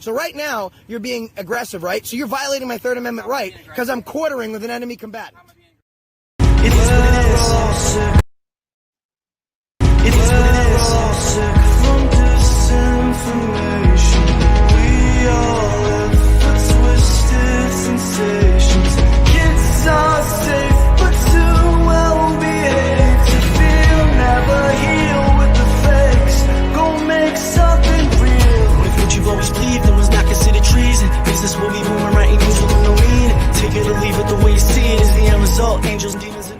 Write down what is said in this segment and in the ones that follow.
So right now, you're being aggressive, right? So you're violating my Third Amendment right because I'm quartering with an enemy combatant. It is what it is. It is what it is. Sick from disinformation. We all live for twisted sensations. Kids are safe, but too well behaved to feel. Never heal with the fakes. Go make something real. If what you've always believed in was not considered treason, business will be moving right and angels with no meaning. Take it or leave it, the way you see it is the end result. Angels and demons.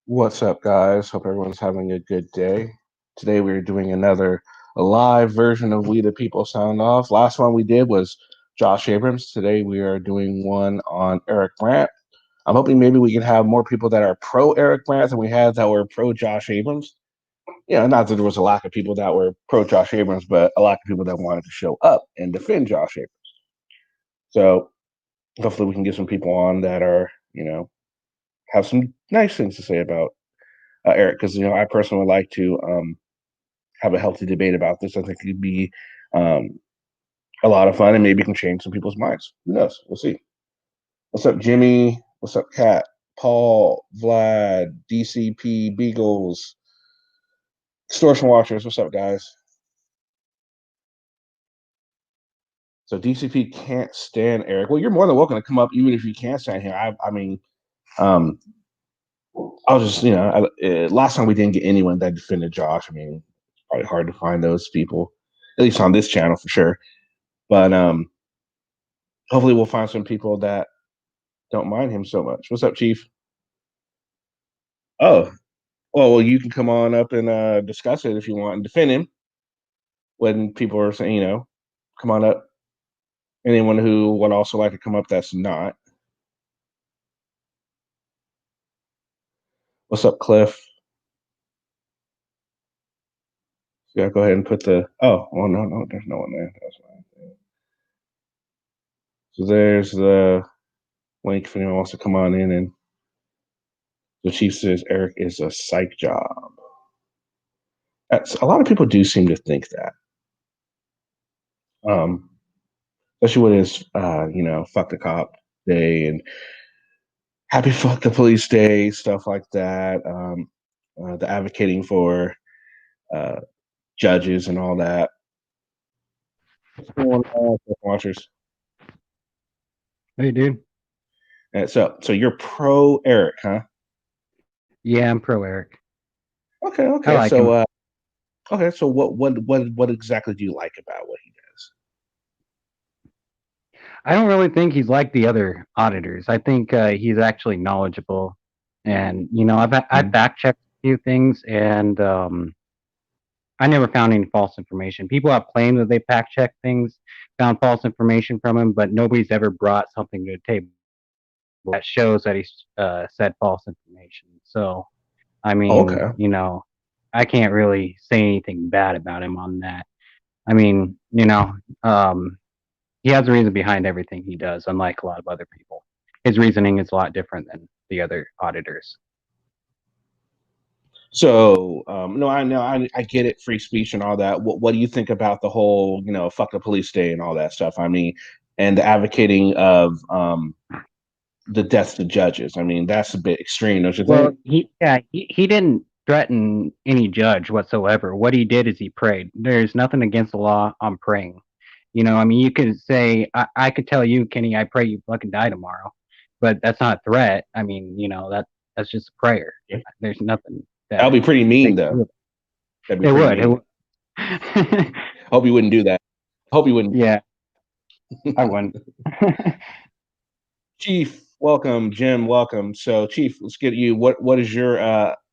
What's up, guys? Hope everyone's having a good day. Today we're doing a live version of We the People Sound Off. Last one we did was Josh Abrams. Today we are doing one on Eric Brandt. I'm hoping maybe we can have more people that are pro Eric Brandt than we had that were pro Josh Abrams. Yeah, not that there was a lack of people that were pro Josh Abrams, but a lot of people that wanted to show up and defend Josh Abrams. So hopefully we can get some people on that are, have some nice things to say about Eric, because I personally would like to have a healthy debate about this. I think it'd be a lot of fun, and maybe it can change some people's minds. Who knows? We'll see. What's up, Jimmy? What's up, Kat? Paul, Vlad, DCP, Beagles, Extortion Watchers. What's up, guys? So DCP can't stand Eric. Well, you're more than welcome to come up, even if you can't stand him. I mean, I'll just, last time we didn't get anyone that defended Josh. I mean, it's probably hard to find those people, at least on this channel for sure. But hopefully we'll find some people that don't mind him so much. What's up, Chief? Oh, well, you can come on up and discuss it if you want and defend him. When people are saying, come on up. Anyone who would also like to come up that's not. What's up, Cliff? Yeah, go ahead and put the. Oh, well, no, there's no one there. That's fine. So there's the link if anyone wants to come on in. And the Chief says Eric is a psych job. A lot of people do seem to think that. Especially when it's fuck the cop day and happy fuck the police day, stuff like that. The advocating for judges and all that. What's going on, watchers? Hey, dude. And so you're pro Eric, huh? Yeah, I'm pro Eric. Okay. I like him. Okay. So what exactly do you like about what he does? I don't really think he's like the other auditors. I think he's actually knowledgeable, and I fact checked a few things, and I never found any false information. People have claimed that they fact checked things, found false information from him, but nobody's ever brought something to the table that shows that he said false information. So, I mean, okay. I can't really say anything bad about him on that. I mean, he has a reason behind everything he does, unlike a lot of other people. His reasoning is a lot different than the other auditors. So, no, I know, I get it, free speech and all that. What do you think about the whole, fuck the police day and all that stuff? I mean, and the advocating of the death to judges. I mean, that's a bit extreme, don't you think? Well, he didn't threaten any judge whatsoever. What he did is he prayed. There's nothing against the law on praying. I mean, you could say, I could tell you, Kenny, I pray you fucking die tomorrow, but that's not a threat. I mean, that's just a prayer. Yeah. There's nothing. That'll be pretty mean, though. It would. Hope you wouldn't do that. Hope you wouldn't. Yeah, I wouldn't. Chief, welcome. Jim, welcome. So, Chief, let's get you. What is your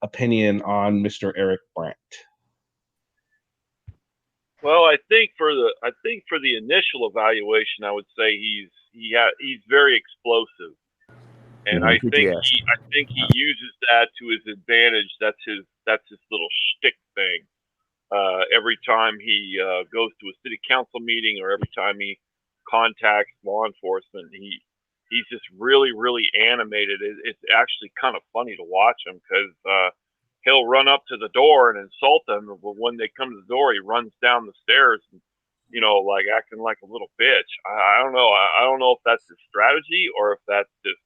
opinion on Mr. Eric Brandt? Well, I think for the initial evaluation, I would say he's very explosive, and I think he uses that to his advantage. That's his little shtick thing. Every time he goes to a city council meeting or every time he contacts law enforcement, he's just really, really animated. It's actually kind of funny to watch him because he'll run up to the door and insult them. But when they come to the door, he runs down the stairs, and, like acting like a little bitch. I don't know. I don't know if that's his strategy or if that's just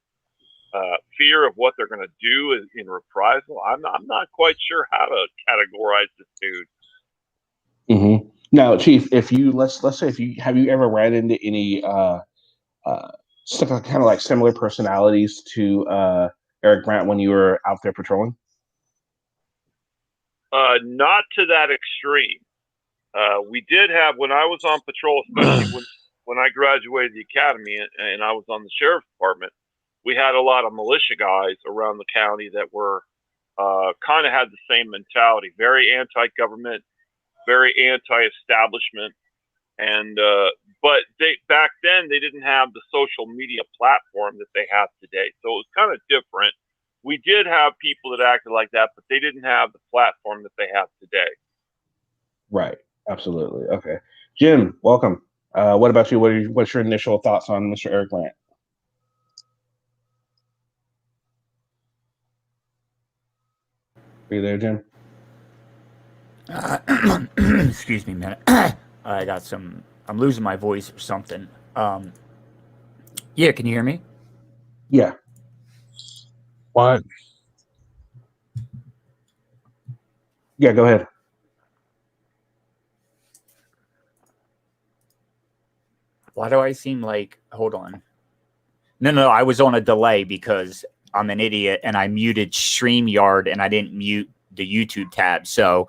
fear of what they're going to do in reprisal. I'm not quite sure how to categorize this dude. Mm-hmm. Now, Chief, if you let's say have you ever ran into any stuff kind of like similar personalities to Eric Brandt when you were out there patrolling? Not to that extreme. We did have, when I was on patrol, especially when I graduated the academy and I was on the sheriff's department, we had a lot of militia guys around the county that were kind of had the same mentality, very anti-government, very anti-establishment. And but back then they didn't have the social media platform that they have today, so it was kind of different. We did have people that acted like that, but they didn't have the platform that they have today. Right. Absolutely. Okay. Jim, welcome. What about you? What's your initial thoughts on Mr. Eric Brandt? Are you there, Jim? Excuse me a minute. I'm losing my voice or something. Yeah, can you hear me? Yeah. What? Yeah, go ahead. Why do I seem like... Hold on. No, I was on a delay because I'm an idiot and I muted StreamYard and I didn't mute the YouTube tab, so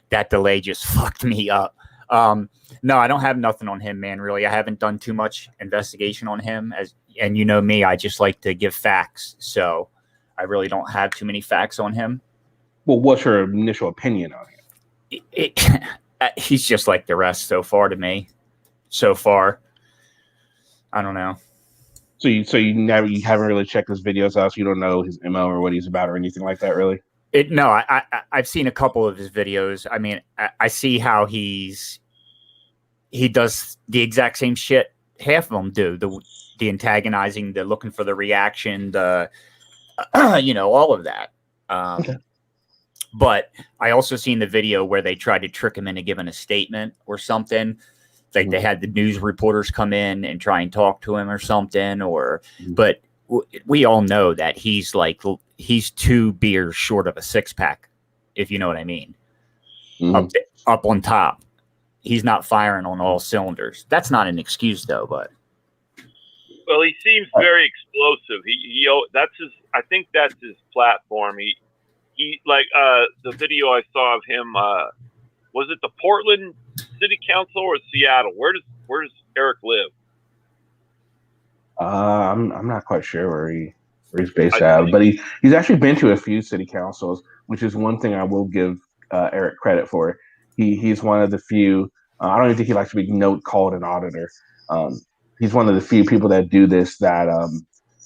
that delay just fucked me up. No, I don't have nothing on him, man, really. I haven't done too much investigation on him, and you know me, I just like to give facts, so I really don't have too many facts on him. Well, what's your initial opinion on him? He's just like the rest so far to me. So far. I don't know. So you haven't really checked his videos out, so you don't know his MO or what he's about or anything like that, really? No, I've seen a couple of his videos. I mean, I see how he does the exact same shit half of them do. The antagonizing, the looking for the reaction, the all of that. Okay. But I also seen the video where they tried to trick him into giving a statement or something. Like they had the news reporters come in and try and talk to him or something. But we all know that he's 2 beers short of a 6-pack, if you know what I mean. Up on top, he's not firing on all cylinders. That's not an excuse, though. But well, he seems very explosive. That's his. I think that's his platform. He like the video I saw of him. Was it the Portland City Council or Seattle? Where does Eric live? I'm not quite sure where he's based out of, but he's actually been to a few city councils, which is one thing I will give Eric credit for. He's one of the few. I don't even think he likes to be called an auditor. He's one of the few people that do this that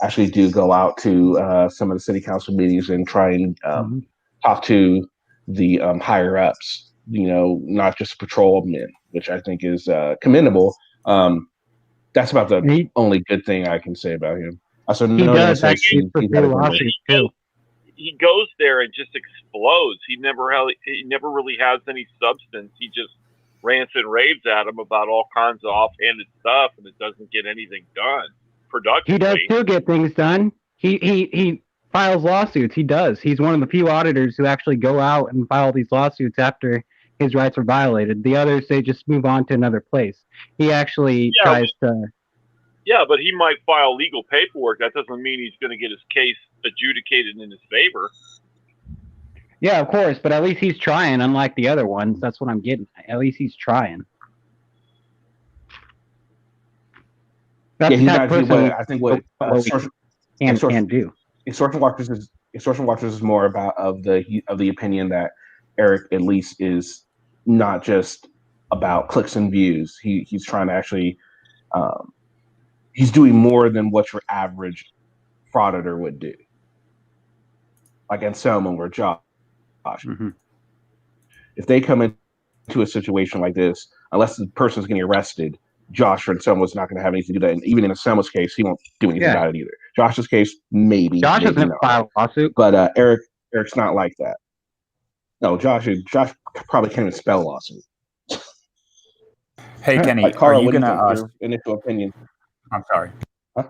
actually do go out to some of the city council meetings and try and talk to the higher ups. Not just patrolmen, which I think is commendable. That's about the only good thing I can say about him. Also, he goes there and just explodes. He never really has any substance. He just rants and raves at him about all kinds of offhanded stuff, and it doesn't get anything done productively. He does still get things done. He files lawsuits. He does. He's one of the few auditors who actually go out and file these lawsuits after his rights are violated. The others, they just move on to another place. He actually tries to... Yeah, but he might file legal paperwork. That doesn't mean he's going to get his case adjudicated in his favor. Yeah, of course, but at least he's trying, unlike the other ones. That's what I'm getting at. At least he's trying. That's he's not. I think what can do. Extortion Watchers is more about of the opinion that Eric at least is not just about clicks and views. He's trying to actually he's doing more than what your average frauditor would do. Like Anselmo or Josh. If they come into a situation like this, unless the person's getting arrested, Josh or Anselmo's not going to have anything to do that. And even in Anselmo's case, he won't do anything about it either. Josh's case, maybe. Josh doesn't file a lawsuit. But Eric's not like that. No, Josh probably can't even spell lawsuit. Hey, Kenny, Right, Carl, are you what do you gonna? think? Your initial opinion? I'm sorry. Huh?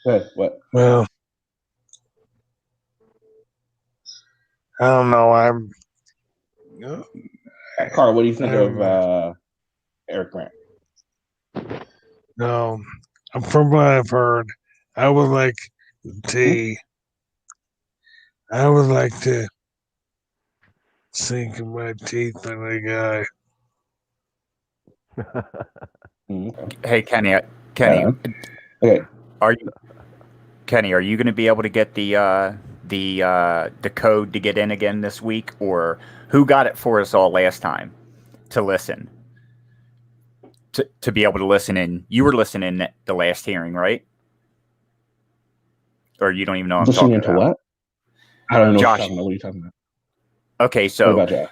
Good. What? Well, I don't know. Carl, what do you think I don't of Eric Brandt? No, from what I've heard, I would like to. I would like to sink my teeth in a guy. Hey, Kenny, Okay. are you going to be able to get the code to get in again this week, or who got it for us all last time to listen? To be able to listen in, you were listening at the last hearing, right? Or you don't even know what I'm Listening talking into about? what? I don't know. Josh, What are you talking about? Okay, What so about Josh?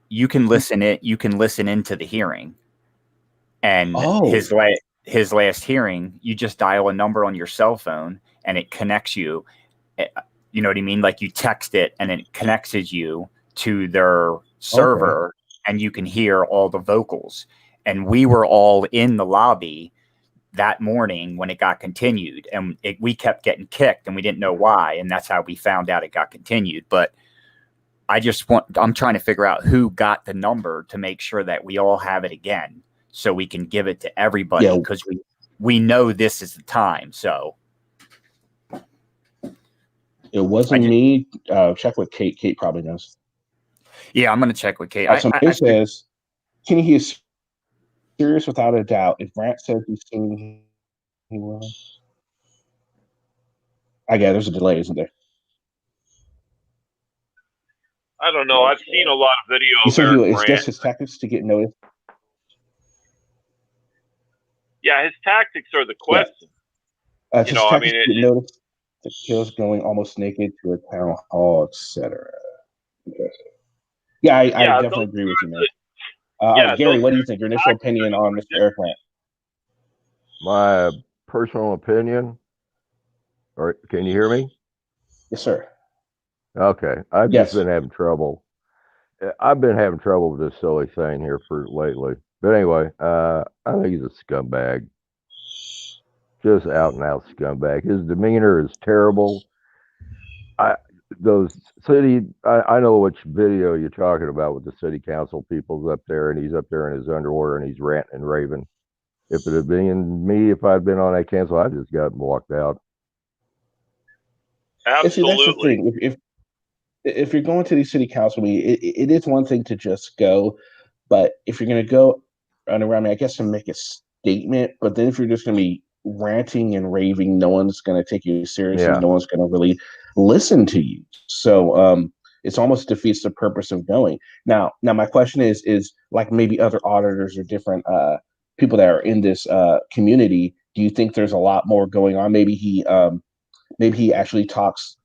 you can listen into the hearing, and Oh. his last hearing, you just dial a number on your cell phone and it connects you. You know what I mean? Like you text it and it connects you to their server, and you can hear all the vocals. And we were all in the lobby that morning when it got continued, and we kept getting kicked and we didn't know why. And that's how we found out it got continued. But I'm trying to figure out who got the number to make sure that we all have it again, so we can give it to everybody, because we know this is the time. So it wasn't me. Check with Kate. Kate probably knows. Yeah, I'm going to check with Kate. Somebody says, Kenny, he is serious without a doubt. If Brandt says he's seen, he will. I guess there's a delay, isn't there? I don't know. I've seen a lot of video You of said Eric it's Brandt. just his tactics to get noticed. Yeah, his tactics are the question. Yeah. You know, I mean, get noticed. The kills going almost naked to a town hall, etc. Yeah, I definitely agree with you, man. Gary, what do you think? Your initial opinion on Mr. Eric Brandt? My personal opinion, or can you hear me? Yes, sir. Okay, I've just been having trouble. I've been having trouble with this silly thing here for lately. But anyway, I think he's a scumbag. Just out and out scumbag. His demeanor is terrible. I know which video you're talking about with the city council people's up there, and he's up there in his underwear and he's ranting and raving. If it had been me, if I'd been on that council, I'd just got walked out. Absolutely. See, that's the thing. If you're going to these city council meetings, it is one thing to just go, but if you're going to go around, I guess to make a statement, but then if you're just going to be ranting and raving, no one's going to take you seriously. Yeah. No one's going to really listen to you. So it's almost defeats the purpose of going. Now my question is like maybe other auditors or different people that are in this community, do you think there's a lot more going on? Maybe he actually talks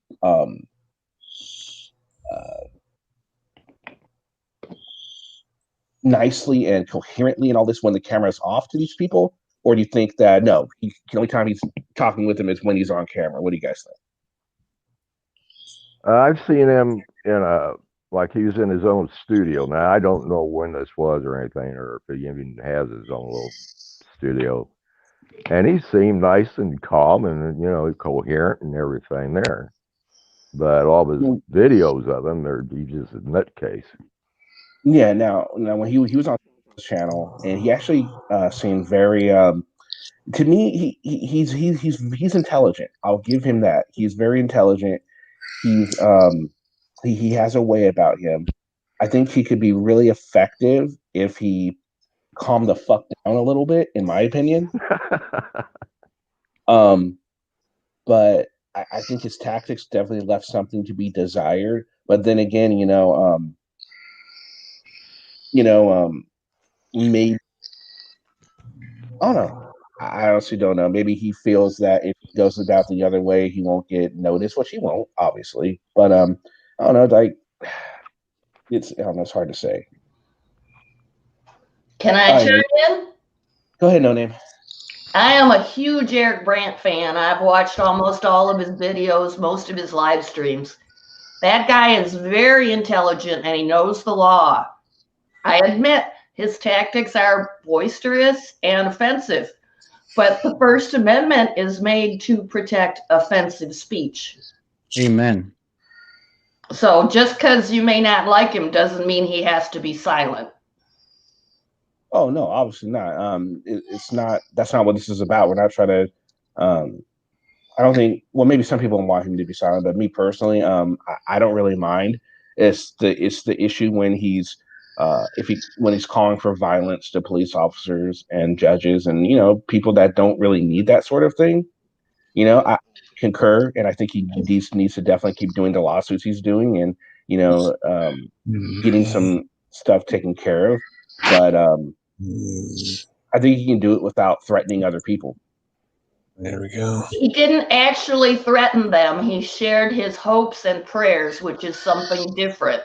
nicely and coherently and all this when the camera's off to these people? Or do you think that no, the only time he's talking with them is when he's on camera? What do you guys think? I've seen him like he was in his own studio. Now, I don't know when this was or anything, or if he even has his own little studio. And he seemed nice and calm and, coherent and everything there. But all of his videos of him, he's just a nutcase. Yeah, now when he was on this channel, and he actually seemed very to me, he's intelligent. I'll give him that. He's very intelligent. He's he has a way about him. I think he could be really effective if he calmed the fuck down a little bit, in my opinion. But I think his tactics definitely left something to be desired. But then again, maybe I don't know. I honestly don't know. Maybe he feels that if he goes about the other way, he won't get noticed, which he won't, obviously. But I don't know. Like, I don't know. It's hard to say. Can I chime in? Go ahead, No Name. I am a huge Eric Brandt fan. I've watched almost all of his videos, most of his live streams. That guy is very intelligent and he knows the law. I admit his tactics are boisterous and offensive, but the First Amendment is made to protect offensive speech. Amen. So just because you may not like him doesn't mean he has to be silent. Oh no, obviously not. It's not. That's not what this is about. We're not trying to. I don't think. Well, maybe some people want him to be silent, but me personally, I don't really mind. It's the issue when he's when he's calling for violence to police officers and judges and people that don't really need that sort of thing. I concur, and I think he needs to definitely keep doing the lawsuits he's doing and getting some stuff taken care of. But I think he can do it without threatening other people. There we go. He didn't actually threaten them. He shared his hopes and prayers, which is something different.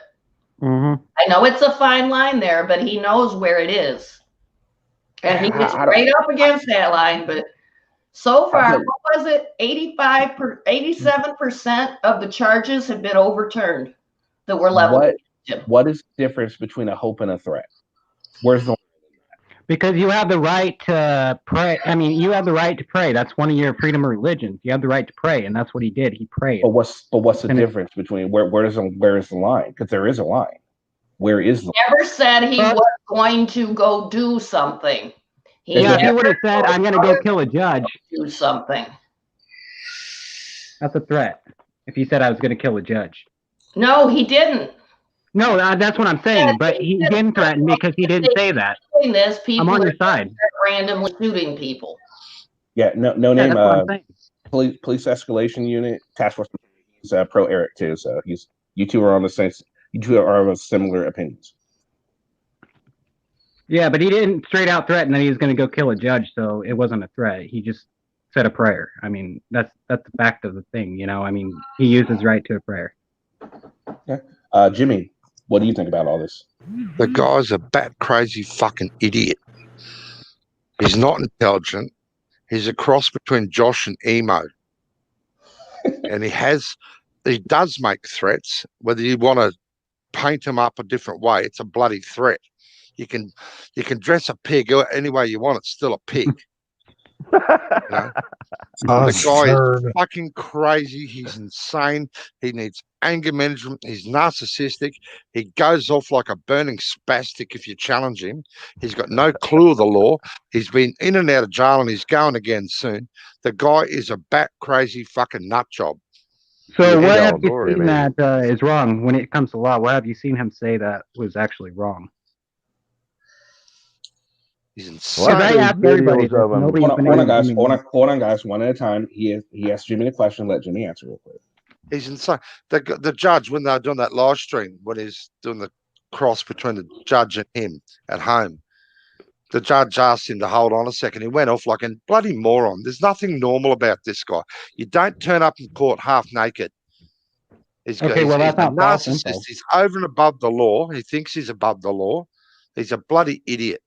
Mm-hmm. I know it's a fine line there, but he knows where it is. And he was right up against that line, but so far, what was it? 87% of the charges have been overturned that were leveled. What is the difference between a hope and a threat? Where's the Because you have the right to pray. I mean, you have the right to pray. That's one of your freedom of religions. You have the right to pray, and that's what he did. He prayed. But what's the difference between where is the line? Because there is a line. Where is the never said he was going to go do something. He would have said, I'm going to go kill a judge. Do something. That's a threat. If he said I was going to kill a judge. No, he didn't. No, that's what I'm saying. But he didn't threaten because he didn't say that. Doing this, people I'm on your side. Randomly shooting people. Yeah, no name. Police escalation unit task force. He's pro Eric too, so you two are on the same. You two are of similar opinions. Yeah, but he didn't straight out threaten that he was going to go kill a judge, so it wasn't a threat. He just said a prayer. I mean, that's the fact of the thing, I mean, he used his right to a prayer. Yeah. Jimmy, what do you think about all this? The guy's a bat crazy fucking idiot. He's not intelligent. He's a cross between Josh and Emo. And he does make threats. Whether you want to paint him up a different way, it's a bloody threat. You can dress a pig any way you want. It's still a pig. The guy is fucking crazy. He's insane. He needs anger management. He's narcissistic. He goes off like a burning spastic if you challenge him. He's got no clue of the law. He's been in and out of jail and he's going again soon. The guy is a bat crazy fucking nut job. So what have you seen that is wrong when it comes to law? What have you seen him say that was actually wrong? He's insane. I asked everybody. Hold on, guys. One at a time. He asked Jimmy a question. Let Jimmy answer real quick. He's insane. The judge, when they were doing that live stream, when he's doing the cross between the judge and him at home, the judge asked him to hold on a second. He went off like a bloody moron. There's nothing normal about this guy. You don't turn up in court half naked. He's a narcissist. He's over and above the law. He thinks he's above the law. He's a bloody idiot.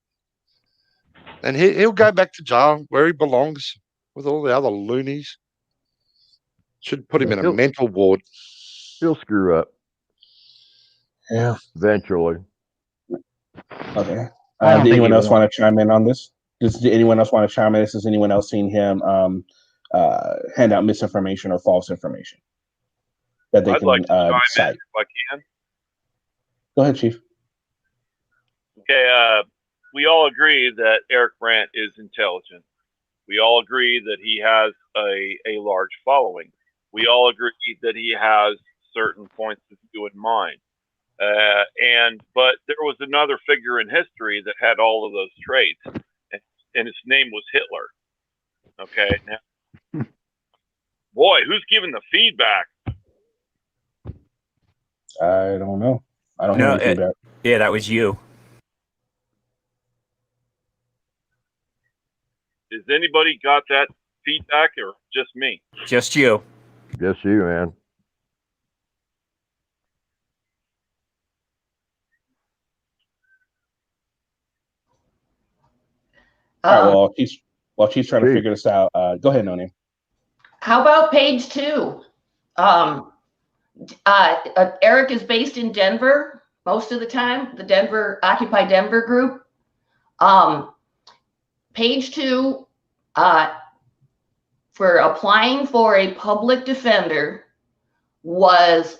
And he'll go back to jail where he belongs with all the other loonies. Should put him in a mental ward. He'll screw up. Yeah. Eventually. Okay. Does anyone else want to chime in on this? Does anyone else want to chime in? Has anyone else seen him hand out misinformation or false information that they can cite? If I can. Go ahead, Chief. Okay. We all agree that Eric Brandt is intelligent. We all agree that he has a large following. We all agree that he has certain points of view in mind. But there was another figure in history that had all of those traits, and his name was Hitler. Okay. Now, boy, who's giving the feedback? I don't know. I don't know feedback. Yeah, that was you. Has anybody got that feedback or just me? Just you. Just you, man. All right, while she's trying to figure this out, go ahead, Noni. How about page 2? Eric is based in Denver most of the time, the Denver Occupy Denver group. Page 2, for applying for a public defender was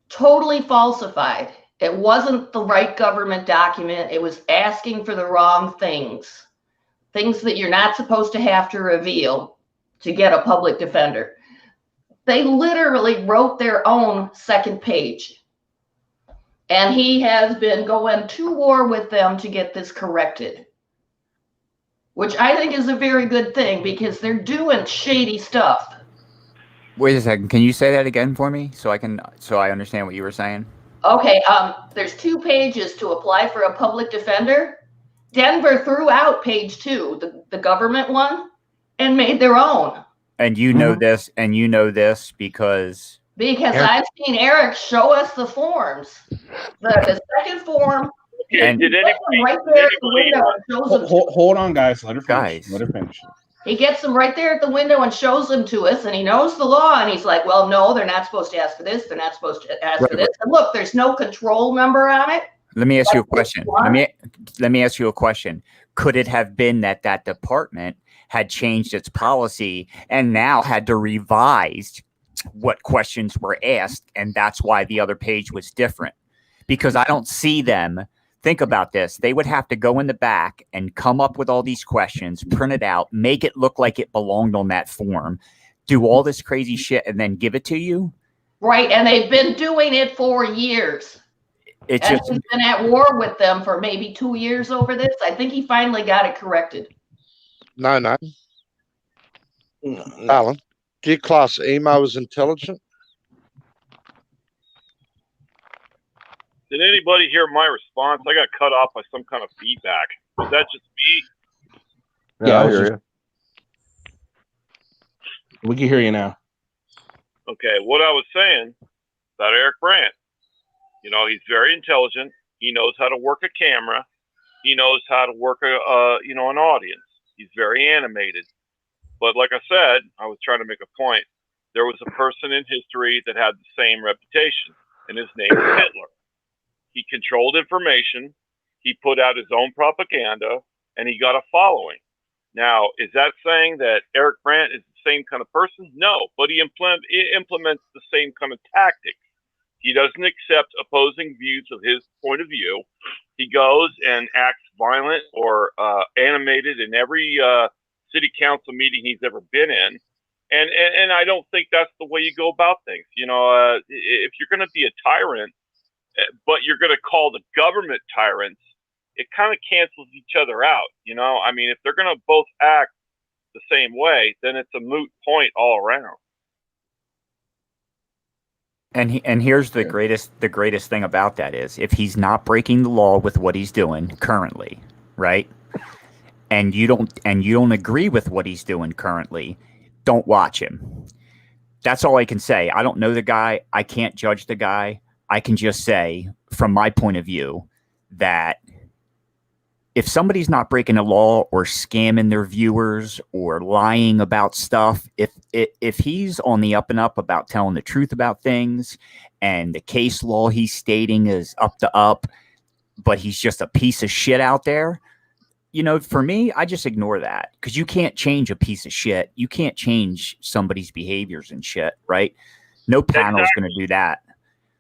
totally falsified. It wasn't the right government document. It was asking for the wrong things that you're not supposed to have to reveal to get a public defender. They literally wrote their own second page. And he has been going to war with them to get this corrected, which I think is a very good thing because they're doing shady stuff. Wait a second. Can you say that again for me so I understand what you were saying? Okay, there's 2 pages to apply for a public defender. Denver threw out page 2, the government one, and made their own. And you know this, because I've seen Eric show us the forms. The second form. And did anybody right there at the window and shows them. Hold on, guys. Let her finish. Let her finish. He gets them right there at the window and shows them to us, and he knows the law, and he's like, well, no, they're not supposed to ask for this. They're not supposed to ask for this. And look, there's no control number on it. Let me ask you a question. Let me ask you a question. Could it have been that department had changed its policy and now had to revise what questions were asked, and that's why the other page was different? Because I don't see them. Think about this. They would have to go in the back and come up with all these questions, print it out, make it look like it belonged on that form, do all this crazy shit, and then give it to you. Right, and they've been doing it for years. He's been at war with them for maybe 2 years over this. I think he finally got it corrected. No. Alan, do you class emo as intelligent? Did anybody hear my response? I got cut off by some kind of feedback. Was that just me? Yeah, I hear you. We can hear you now. Okay, what I was saying about Eric Brandt, he's very intelligent. He knows how to work a camera. He knows how to work an audience. He's very animated. But like I said, I was trying to make a point. There was a person in history that had the same reputation, and his name was Hitler. He controlled information. He put out his own propaganda, and he got a following. Now, is that saying that Eric Brandt is the same kind of person? No, but he implements the same kind of tactics. He doesn't accept opposing views of his point of view. He goes and acts violent or animated in every city council meeting he's ever been in. And I don't think that's the way you go about things. If you're going to be a tyrant, but you're going to call the government tyrants, it kind of cancels each other out. I mean, if they're going to both act the same way, then it's a moot point all around. And here's the greatest thing about that is if he's not breaking the law with what he's doing currently, right? And you don't agree with what he's doing currently, don't watch him. That's all I can say. I don't know the guy. I can't judge the guy. I can just say, from my point of view, that if somebody's not breaking the law or scamming their viewers or lying about stuff, if he's on the up and up about telling the truth about things and the case law he's stating is up to up, but he's just a piece of shit out there, for me, I just ignore that because you can't change a piece of shit. You can't change somebody's behaviors and shit, right? No panel is going to do that.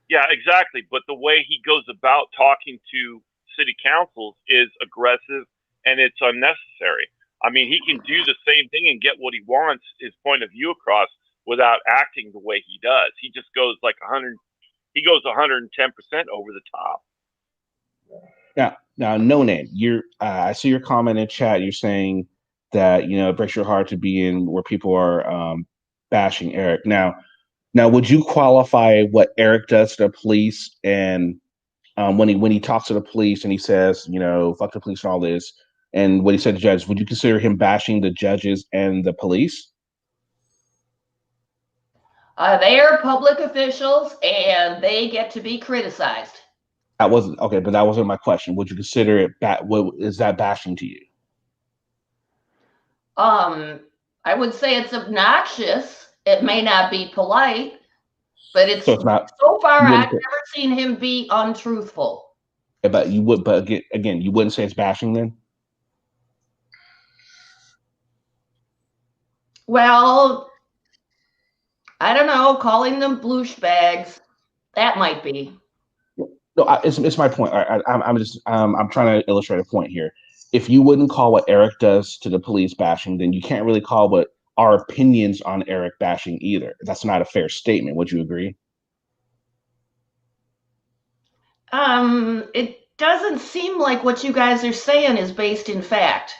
Yeah, exactly. But the way he goes about talking to city councils is aggressive and it's unnecessary. I mean, he can do the same thing and get what he wants, his point of view across, without acting the way he does. He just goes like 110% over the top. Now, no name. I see your comment in chat. You're saying that it breaks your heart to be in where people are bashing Eric. Now, would you qualify what Eric does to the police and when he talks to the police and he says, fuck the police and all this, and what he said to judges, would you consider him bashing the judges and the police? They are public officials and they get to be criticized. That wasn't okay, but that wasn't my question. Would you consider it is that bashing to you? I would say it's obnoxious. It may not be polite, But it's So it's not. so far You I've wouldn't, never seen him be untruthful. but you would. But again, you wouldn't say it's bashing then. Well, I don't know, calling them bloosh bags, that might be. No, it's my point. I'm trying to illustrate a point here. If you wouldn't call what Eric does to the police bashing, then you can't really call what our opinions on Eric bashing either. That's not a fair statement. Would you agree? It doesn't seem like what you guys are saying is based in fact.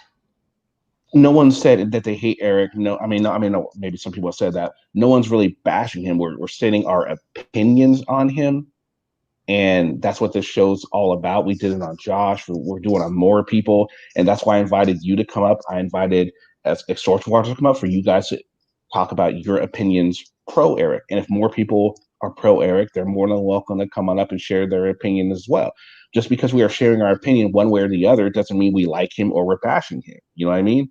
No one said that they hate Eric. No, no. Maybe some people have said that. No one's really bashing him. We're stating our opinions on him, and that's what this show's all about. We did it on Josh. We're doing it on more people, and that's why I invited you to come up. I invited Extortion Watch to come up for you guys to talk about your opinions pro Eric. And if more people are pro Eric, they're more than welcome to come on up and share their opinion as well. Just because we are sharing our opinion one way or the other doesn't mean we like him or we're bashing him. You know what I mean?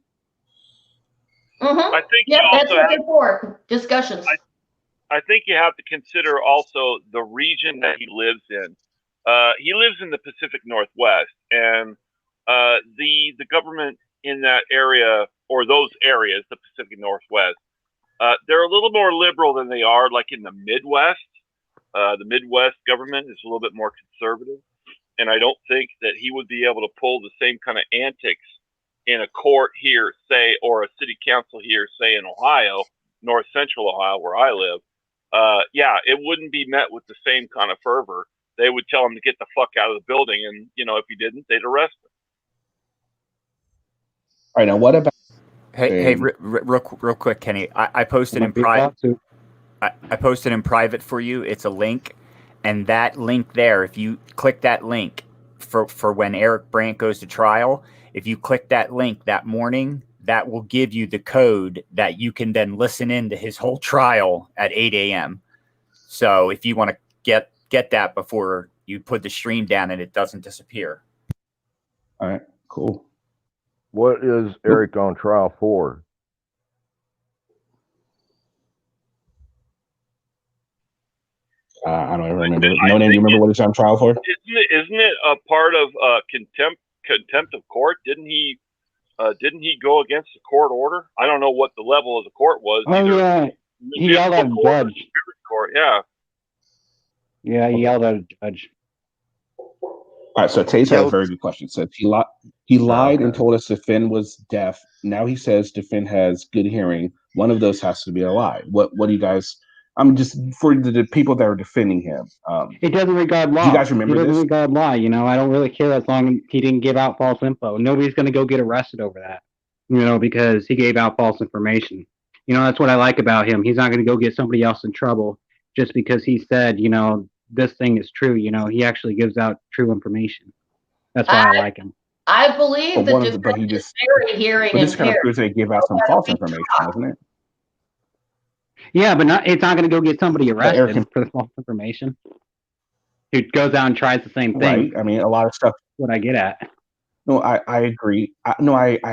Mm-hmm. I think yep, that's what they're for. Discussions. I think you have to consider also the region that he lives in. He lives in the Pacific Northwest, and the government in that area, or those areas, the Pacific Northwest, they're a little more liberal than they are like in the Midwest. The Midwest government is a little bit more conservative, and I don't think that he would be able to pull the same kind of antics in a court here, say, or a city council here, say, in Ohio, north central Ohio, where I live. Yeah, it wouldn't be met with the same kind of fervor. They would tell him to get the fuck out of the building, and if he didn't, they'd arrest him. All right, now what about? Hey, real quick, Kenny. I posted in private. I posted in private for you. It's a link, and that link there. If you click that link for when Eric Brandt goes to trial, if you click that link that morning, that will give you the code that you can then listen into his whole trial at 8 a.m. So if you want to get that before you put the stream down and it doesn't disappear. All right, cool. What is Eric on trial for? I don't even remember. No name. Do you remember what he's on trial for? Isn't it a part of contempt of court? Didn't he go against the court order? I don't know what the level of the court was. Oh yeah, he yelled at a judge. Court, yeah. Yeah, he yelled at a judge. All right, so Taze had a very good question. Said he lied and told us DeFinn was deaf. Now he says DeFinn has good hearing. One of those has to be a lie. What do you guys? I'm just for the people that are defending him. He doesn't regard law. Do you guys remember he doesn't this? regard law. I don't really care as long as he didn't give out false info. Nobody's going to go get arrested over that. Because he gave out false information. That's what I like about him. He's not going to go get somebody else in trouble just because he said, this thing is true. He actually gives out true information. That's why I like him. I believe that he just very hearing but this kind of proves they gave out some false information, doesn't it? Yeah, but it's not going to go get somebody arrested for the false information. Who goes out and tries the same thing. Right. I mean, a lot of stuff. What I get at. No, I agree. I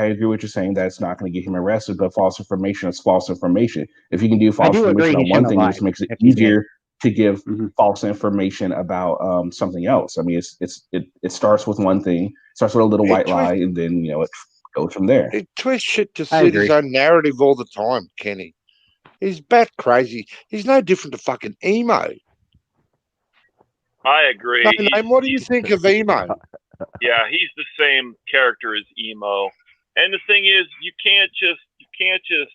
agree with you saying that it's not going to get him arrested, but false information is false information. If you can do false information on one thing, it just makes it easier to give false information about something else. I mean, it starts with one thing, starts with a little white lie, and then it goes from there. He twists shit to suit his own narrative all the time, Kenny. He's bat crazy. He's no different to fucking emo. I agree. No, what do you think of emo? Yeah, he's the same character as emo. And the thing is, you can't just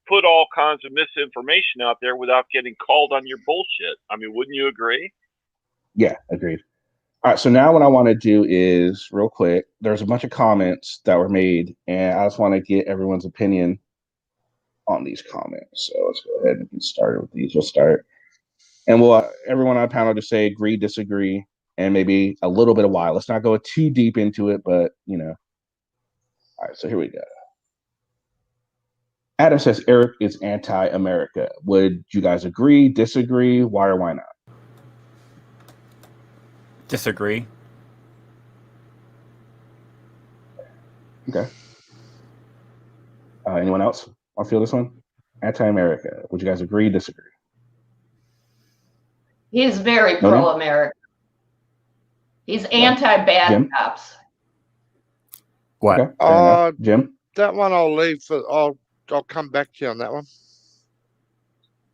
put all kinds of misinformation out there without getting called on your bullshit. I mean, wouldn't you agree? Yeah, agreed. All right, so now what I want to do is real quick. There's a bunch of comments that were made, and I just want to get everyone's opinion on these comments. So let's go ahead and get started with these. We'll start, and we'll everyone on the panel just say agree, disagree, and maybe a little bit of why. Let's not go too deep into it, but All right, so here we go. Adam says Eric is anti-America. Would you guys agree, disagree? Why or why not? Disagree. Okay. Anyone else? I'll feel this one. Anti-America. Would you guys agree, disagree? He's very No name? pro-American. He's anti-bad Jim? cops. What? Okay, fair enough. Jim? That one I'll leave for. I'll come back to you on that one.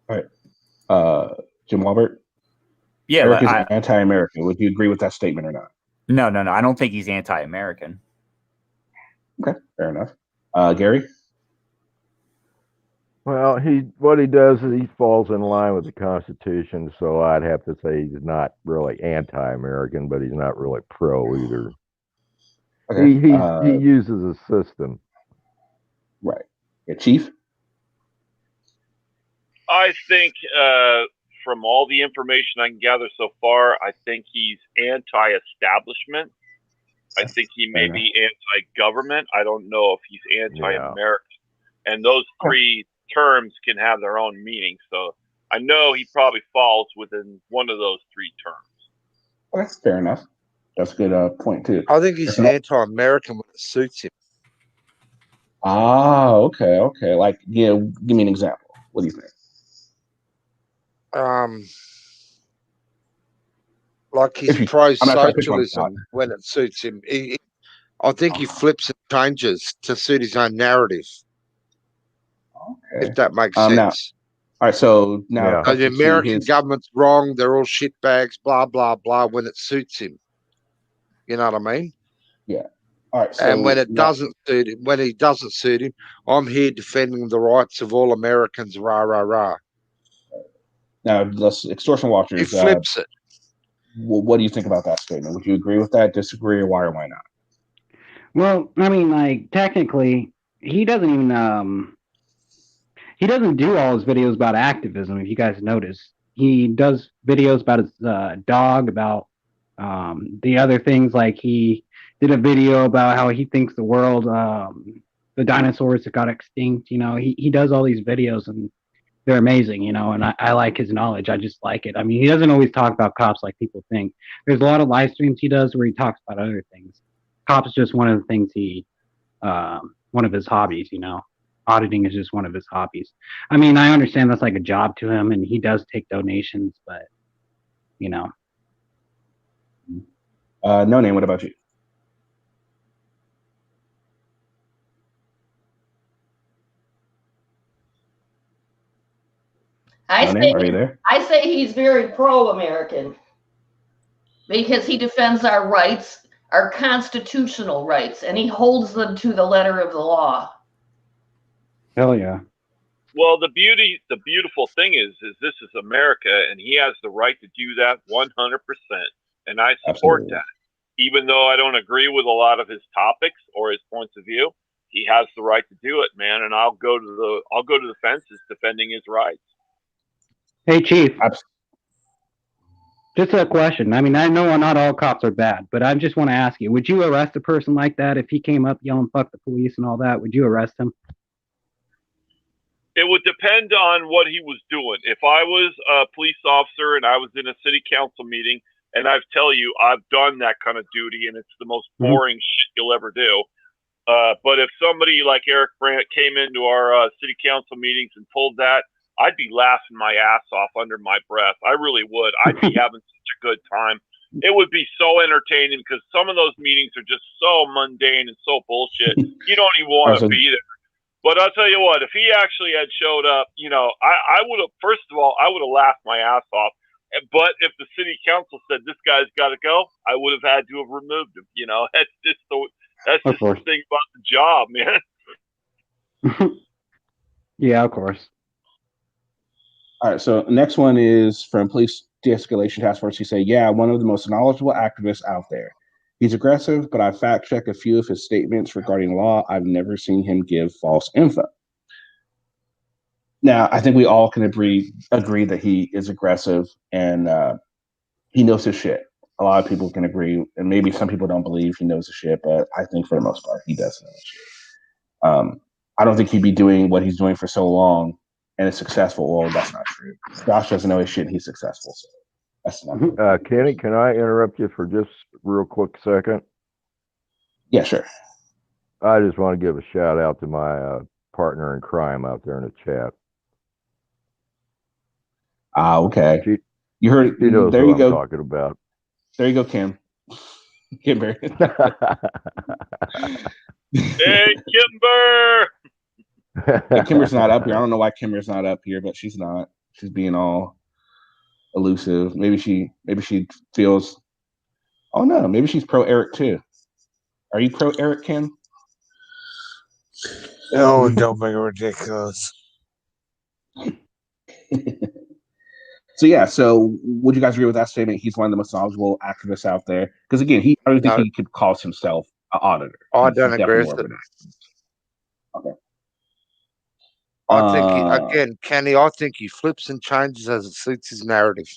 All right. Jim Walbert? Yeah, Eric but is anti-American. Would you agree with that statement or not? no. I don't think he's anti-American. Okay, fair enough. Gary? Well, what he does is he falls in line with the Constitution, so I'd have to say he's not really anti-American, but he's not really pro either. Okay. He uses a system. Right. Yeah, Chief? I think from all the information I can gather so far, I think he's anti-establishment. I think he may be anti-government. I don't know if he's anti-American. And those three terms can have their own meaning. So I know he probably falls within one of those three terms. Okay, fair enough. That's a good point, too. I think he's anti-American when it suits him. Ah, okay. Like, give me an example. What do you think? Like he's pro-socialism when it suits him. I think he flips and changes to suit his own narrative. Okay. If that makes sense. Now, all right, so now the American government's wrong. They're all shitbags, blah, blah, blah, when it suits him. You know what I mean? Yeah. All right. So and when it doesn't suit him, when he doesn't suit him, I'm here defending the rights of all Americans, rah, rah, rah. Now, let's extortion watchers. He flips it. What do you think about that statement? Would you agree with that, disagree, or why or why not? Well, I mean, like, technically, he doesn't even he doesn't do all his videos about activism, if you guys notice. He does videos about his dog, about the other things, like he did a video about how he thinks the world, the dinosaurs that got extinct, you know. He does all these videos, and they're amazing, you know, and I like his knowledge. I just like it. I mean, he doesn't always talk about cops like people think. There's a lot of live streams he does where he talks about other things. Cops is just one of the things one of his hobbies, you know. Auditing is just one of his hobbies. I mean, I understand that's like a job to him, and he does take donations, but, you know. No name, what about you? I say he's very pro-American because he defends our rights, our constitutional rights, and he holds them to the letter of the law. Hell yeah. Well, the beautiful thing is this is America, and he has the right to do that 100%, and I support that. Even though I don't agree with a lot of his topics or his points of view, he has the right to do it, man. And I'll go to the fences defending his rights. Hey, Chief. Just a question. I mean, I know not all cops are bad, but I just want to ask you: would you arrest a person like that if he came up yelling "fuck the police" and all that? Would you arrest him? It would depend on what he was doing. If I was a police officer and I was in a city council meeting, and I tell you, I've done that kind of duty, and it's the most boring shit you'll ever do. But if somebody like Eric Brandt came into our city council meetings and pulled that, I'd be laughing my ass off under my breath. I really would. I'd be having such a good time. It would be so entertaining because some of those meetings are just so mundane and so bullshit. You don't even want to be there. But I'll tell you what, if he actually had showed up, you know, I would have, first of all, I would have laughed my ass off. But if the city council said this guy's got to go, I would have had to have removed him. You know, that's just the thing about the job, man. Yeah, of course. All right, so next one is from Police De-Escalation Task Force. He say, yeah, one of the most knowledgeable activists out there. He's aggressive, but I fact-checked a few of his statements regarding law. I've never seen him give false info. Now, I think we all can agree that he is aggressive and he knows his shit. A lot of people can agree, and maybe some people don't believe he knows his shit, but I think for the most part, he does know his shit. I don't think he'd be doing what he's doing for so long and is successful. Well, that's not true. Josh doesn't know his shit and he's successful. So that's not Kenny, can I interrupt you for just a real quick second? Yeah, sure. I just want to give a shout out to my partner in crime out there in the chat. Okay. You heard. He knows There what you I'm go. talking about. There you go, Kim. Kimber. Hey, Kimber. Kimber's not up here. I don't know why Kimber's not up here, but she's not. She's being all elusive. Maybe she feels. Oh no, maybe she's pro Eric too. Are you pro Eric, Kim? Oh, don't make it ridiculous. So yeah, so would you guys agree with that statement? He's one of the most knowledgeable activists out there. Because again, I don't think he could call himself an auditor. I He's don't agree with it. Okay. I think again, Kenny. I think he flips and changes as it suits his narrative.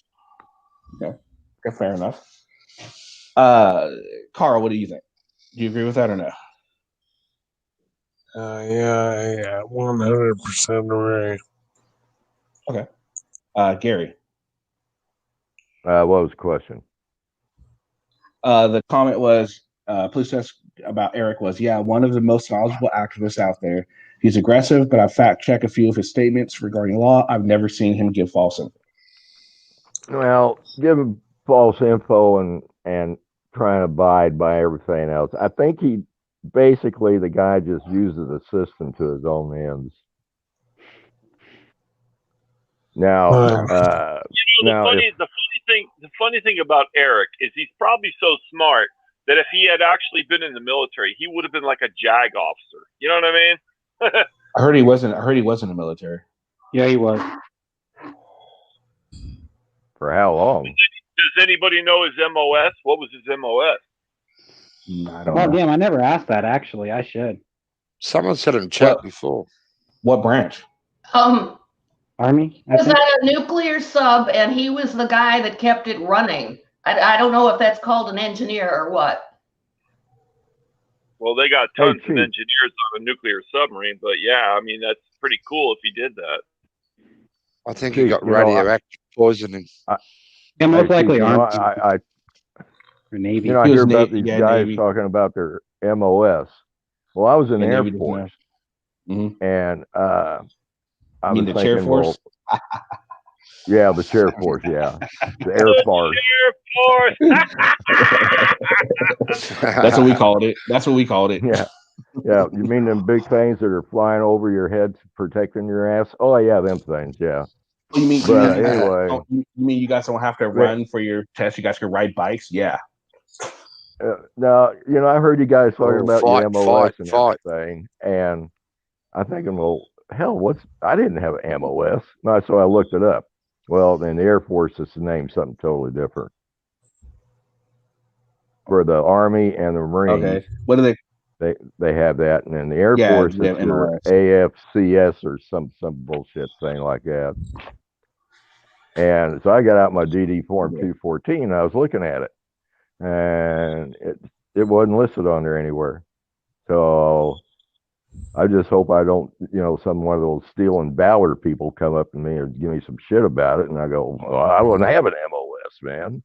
Okay, fair enough. Carl, what do you think? Do you agree with that or no? Yeah, 100% agree. Okay. Gary. What was the question? The comment was, police asked about Eric was, yeah, one of the most knowledgeable activists out there. He's aggressive, but I fact check a few of his statements regarding law. I've never seen him give false info. Well, giving false info and trying to abide by everything else. I think he basically, the guy just uses the system to his own ends. Now, the funny thing about Eric is he's probably so smart that if he had actually been in the military, he would have been like a JAG officer. You know what I mean? I heard he wasn't in the military. Yeah, he was. For how long? Does anybody know his MOS? What was his MOS? I don't know. Damn, I never asked that, actually. I should. Someone said in chat before. What branch? Army? He was on a nuclear sub, and he was the guy that kept it running. I don't know if that's called an engineer or what. Well, they got tons of engineers on a nuclear submarine, but yeah, I mean, that's pretty cool if he did that. I think he got radioactive poisoning. Yeah, most likely Army. I or Navy. You know, I hear about these guys talking about their MOS. Well, I was in the Air Force, and I was the thinking, Chair Force? Yeah, the Chair Force, yeah. The Air Force. That's what we called it. That's what we called it. Yeah. Yeah. You mean them big things that are flying over your head protecting your ass? Oh, yeah, them things, yeah. You mean, anyway, you mean you guys don't have to run for your test? You guys can ride bikes? Yeah. Now, you know, I heard you guys talking about your MOS and fight. everything, and I'm thinking, well, hell, I didn't have an MOS. No, so I looked it up. Well, in the Air Force, it's named something totally different. For the Army and the Marines, okay. What do they have that, and in the Air Force, it's your AFCS or some bullshit thing like that. And so I got out my DD Form 214, and I was looking at it, and it wasn't listed on there anywhere. So I just hope I don't, one of those stealing Valor people come up to me or give me some shit about it, and I go, well, I wouldn't have an MOS, man.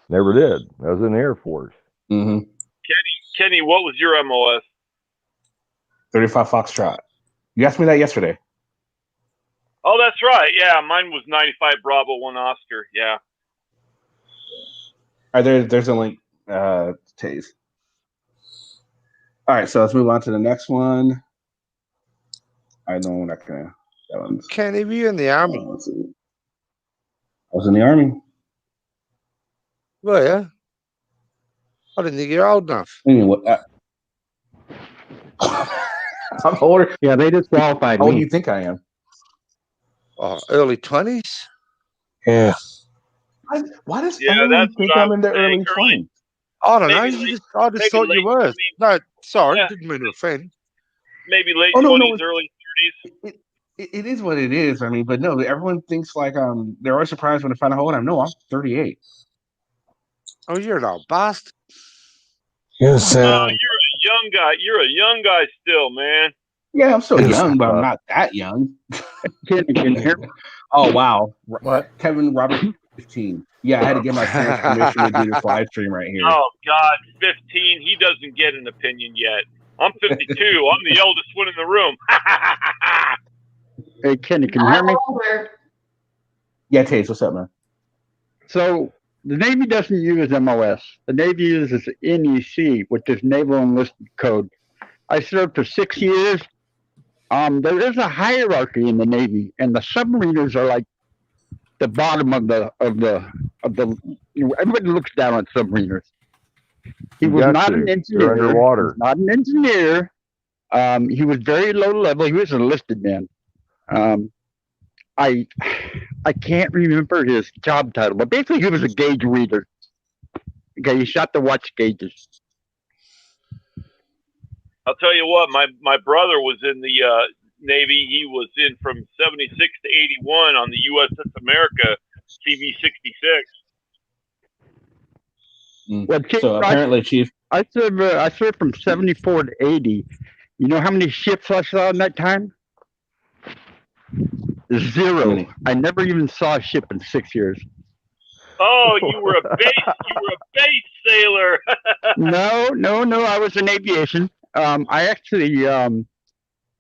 Never did. I was in the Air Force. Mm-hmm. Kenny, what was your MOS? 35 Foxtrot. You asked me that yesterday. Oh, that's right. Yeah, mine was 95 Bravo 1 Oscar. Yeah. All right, there's a link, Taze. All right, so let's move on to the next one. I know we're not gonna. That one's. Kenny, were you in the Army? Let's see. I was in the Army. Well, yeah. I didn't think you're old enough. Anyway, I'm older. Yeah, they disqualified me. How old do you think I am? Early 20s? Yeah. Why does everyone think I'm in the early 20s? I don't know. I just thought you were. No, sorry, didn't mean to offend. Maybe late 20s, early 30s. It is what it is. I mean, but no, everyone thinks like they're always surprised when they find out how old I am. No, I'm 38. Oh, you're an old bastard. Yes, you're a young guy. You're a young guy still, man. Yeah, I'm still young, but I'm not that young. Can you hear me? Oh, wow. What? Kevin Robert 15. Yeah, I had to get my parents' permission to do this live stream right here. Oh, God, 15. He doesn't get an opinion yet. I'm 52. I'm the eldest one in the room. Hey, Kenny, can you hear me? Older. Yeah, Taze, what's up, man? So the Navy doesn't use MOS. The Navy uses NEC, which is Naval Enlisted Code. I served for 6 years. There is a hierarchy in the Navy, and the submariners are like the bottom of the. Everybody looks down on submariners. He was not an engineer. You're underwater. He was not an engineer. He was very low level. He was an enlisted man. I can't remember his job title, but basically he was a gauge reader. Okay, he shot the watch gauges. I'll tell you what, my brother was in the Navy. He was in from 76 to 81 on the USS America CV-66. Well, Chief, So apparently, Chief, I served from 74 to 80. You know how many ships I saw in that time? Zero. I never even saw a ship in 6 years. Oh, you were a base sailor. No. I was in aviation. I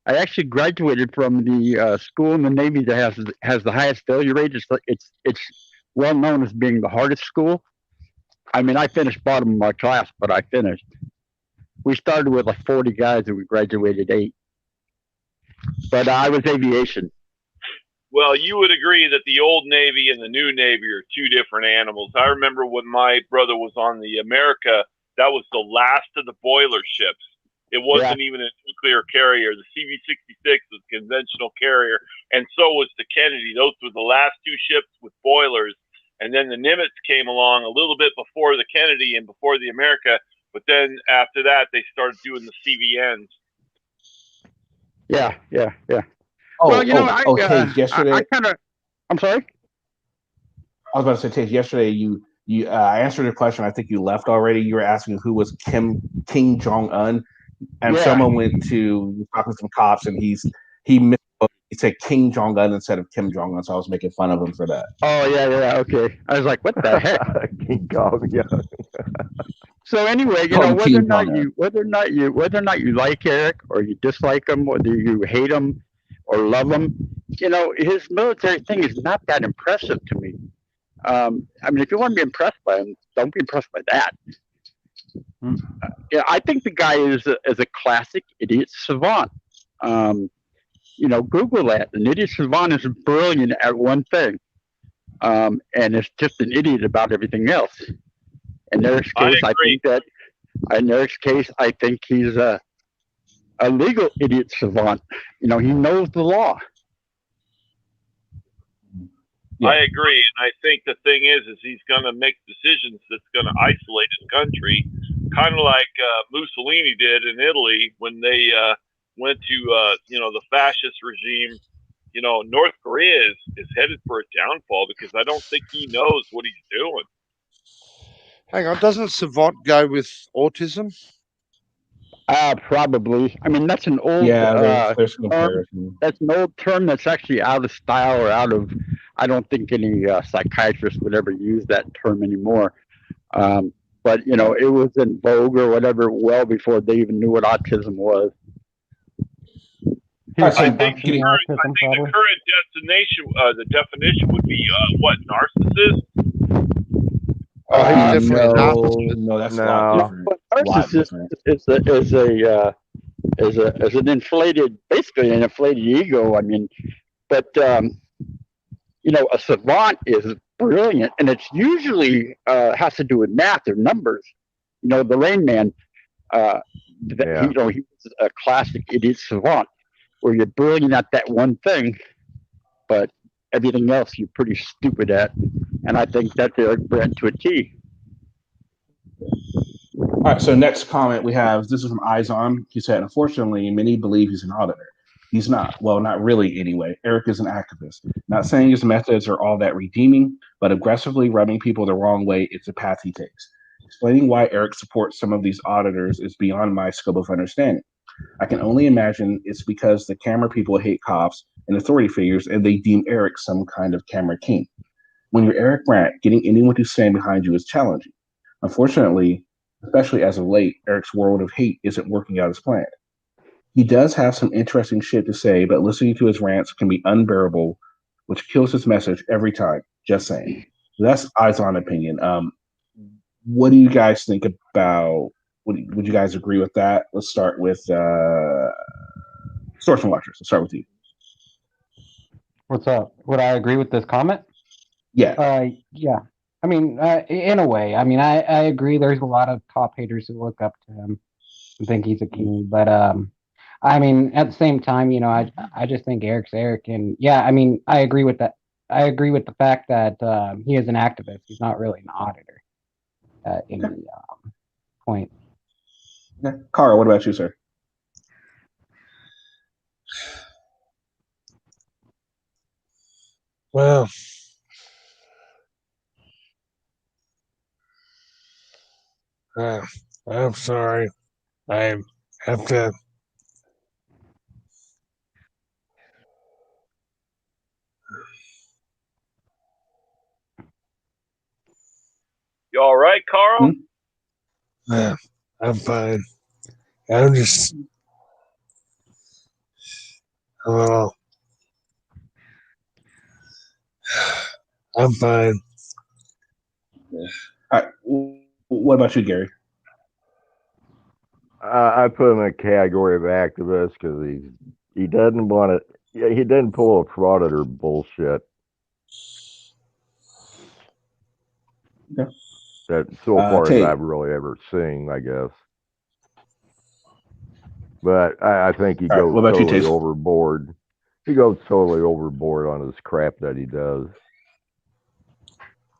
actually graduated from the school in the Navy that has the highest failure rate. It's well known as being the hardest school. I mean, I finished bottom of my class, but I finished. We started with like 40 guys and we graduated 8. But I was aviation. Well, you would agree that the old Navy and the new Navy are two different animals. I remember when my brother was on the America, that was the last of the boiler ships. It wasn't even a nuclear carrier. The CV-66 was a conventional carrier, and so was the Kennedy. Those were the last two ships with boilers. And then the Nimitz came along a little bit before the Kennedy and before the America. But then after that, they started doing the CVNs. Yeah. Taze, yesterday. I'm sorry? I was about to say, Taze, yesterday you answered a question. I think you left already. You were asking who was King Jong-un. And someone went to talk to some cops, and he said King Jong-un instead of Kim Jong-un, so I was making fun of him for that. Oh yeah, okay. I was like, what the heck? King Jong-un. So anyway, whether or not you like Eric or you dislike him, whether you hate him or love him, his military thing is not that impressive to me. I mean, if you want to be impressed by him, don't be impressed by that. I think the guy is a classic idiot savant. Google that. An idiot savant is brilliant at one thing, and it's just an idiot about everything else. In Eric's case, I think he's a legal idiot savant. He knows the law. Yeah. I agree, and I think the thing is he's going to make decisions that's going to isolate his country, kind of like Mussolini did in Italy when they went to the fascist regime. North Korea is headed for a downfall because I don't think he knows what he's doing. Hang on, doesn't savant go with autism? Probably. I mean, that's an old there's term. That's an old term that's actually out of style or out of. I don't think any psychiatrist would ever use that term anymore. But it was in vogue or whatever well before they even knew what autism was. I think the current the definition would be what, narcissist? No, that's a lot different. But narcissist is an inflated, basically an inflated ego. I mean, but a savant is brilliant, and it's usually has to do with math or numbers. The Rain Man, he was a classic idiot savant, where you're brilliant at that one thing, but everything else you're pretty stupid at. And I think that's Eric Brandt to a T. All right, so next comment we have, this is from Eyes On. He said, unfortunately, many believe he's an auditor. He's not. Well, not really anyway. Eric is an activist. Not saying his methods are all that redeeming, but aggressively rubbing people the wrong way is the path he takes. Explaining why Eric supports some of these auditors is beyond my scope of understanding. I can only imagine it's because the camera people hate cops and authority figures, and they deem Eric some kind of camera king. When you're Eric Brandt, getting anyone to stand behind you is challenging. Unfortunately, especially as of late, Eric's world of hate isn't working out as planned. He does have some interesting shit to say, but listening to his rants can be unbearable which kills his message every time. Just saying. That's eyes on opinion. What do you guys think about? Would you guys agree with that? Let's start with Source and Watchers. Let's start with you. What's up? Would I agree with this comment? Yeah. Yeah. I mean, in a way. I mean, I agree. There's a lot of cop haters who look up to him and think he's a king. But I mean, at the same time, you know, I just think Eric's Eric, and yeah, I mean, I agree with that. I agree with the fact that he is an activist. He's not really an auditor at any point. Okay. Carl, what about you, sir? Well, I'm sorry. I have to. You all right, Carl? I'm fine. I'm just a little. I'm fine. All right. What about you, Gary? I put him in a category of activist because he doesn't want to. Yeah, he didn't pull a frauditor bullshit. Okay. That so far as Tate. I've really ever seen, I guess. But I think he goes totally overboard. He goes totally overboard on his crap that he does.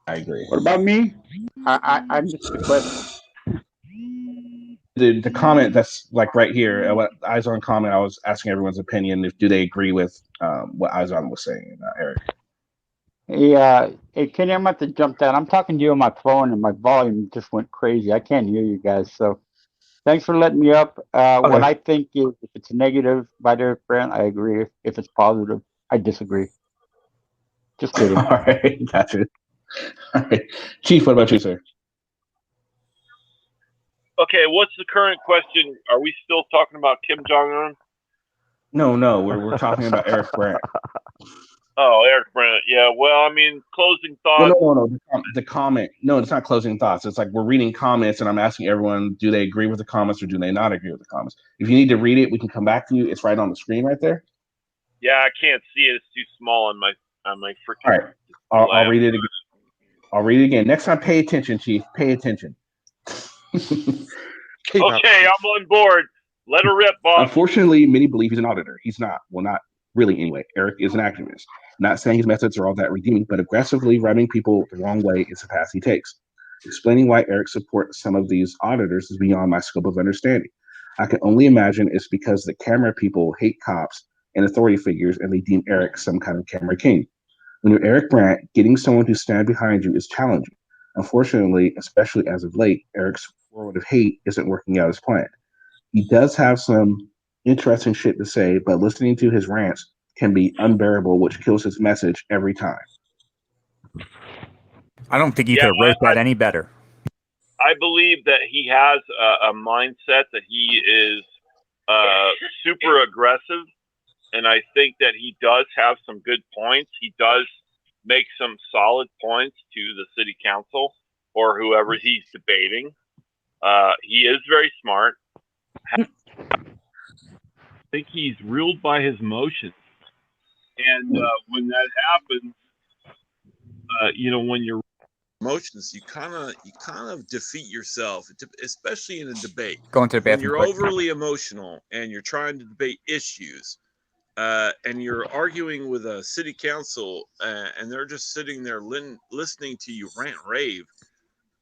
I agree. What about me? I missed the question. The comment that's like right here, what Eyes On comment, I was asking everyone's opinion. Do they agree with what Eyes On was saying, Eric? Hey, Kenny, I'm about to jump down. I'm talking to you on my phone, and my volume just went crazy. I can't hear you guys. So, thanks for letting me up. Okay. What I think is, if it's negative by Derek Brandt, I agree. If it's positive, I disagree. Just kidding. All right, gotcha. All right, Chief, what about you, sir? Okay, what's the current question? Are we still talking about Kim Jong Un? No, we're talking about Eric Brandt. Oh, Eric Brandt. Yeah. Well, I mean, closing thoughts. No. The comment. No, it's not closing thoughts. It's like we're reading comments, and I'm asking everyone: do they agree with the comments or do they not agree with the comments? If you need to read it, we can come back to you. It's right on the screen right there. Yeah, I can't see it. It's too small on my freaking. All right, I'll read it again. I'll read it again. Next time, pay attention, Chief. Pay attention. Okay, I'm on board. Let her rip, boss. Unfortunately, many believe he's an auditor. He's not. Well, not really anyway. Eric is an activist. Not saying his methods are all that redeeming, but aggressively rubbing people the wrong way is the path he takes. Explaining why Eric supports some of these auditors is beyond my scope of understanding. I can only imagine it's because the camera people hate cops and authority figures, and they deem Eric some kind of camera king. When you're Eric Brandt, getting someone to stand behind you is challenging. Unfortunately, especially as of late, Eric's forward of hate isn't working out as planned. He does have some interesting shit to say, but listening to his rants can be unbearable, which kills his message every time. I don't think you could have wrote that any better. I believe that he has a mindset that he is super aggressive, and I think that he does have some good points. He does make some solid points to the city council or whoever he's debating. He is very smart. I think he's ruled by his emotions. And when that happens, when you're emotions, you kind of defeat yourself, especially in a debate. Go into the bathroom. When you're overly emotional and you're trying to debate issues, and you're arguing with a city council, and they're just sitting there listening to you rant rave.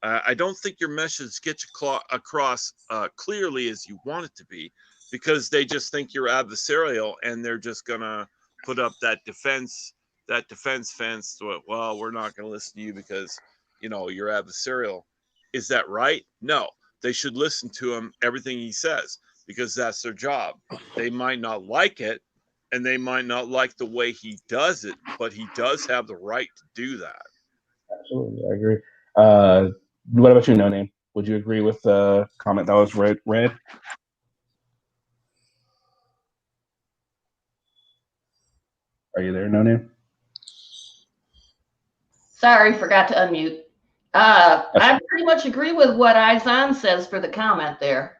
I don't think your message gets across clearly as you want it to be, because they just think you're adversarial, and they're just gonna put up that defense fence. Well, we're not gonna listen to you because you're adversarial. Is that right? No, they should listen to him, everything he says, because that's their job. They might not like it, and they might not like the way he does it, but he does have the right to do that. Absolutely, I agree. What about you, No Name? Would you agree with the comment that was read? Are you there, No Name? Sorry, forgot to unmute. I pretty much agree with what Izan says for the comment there.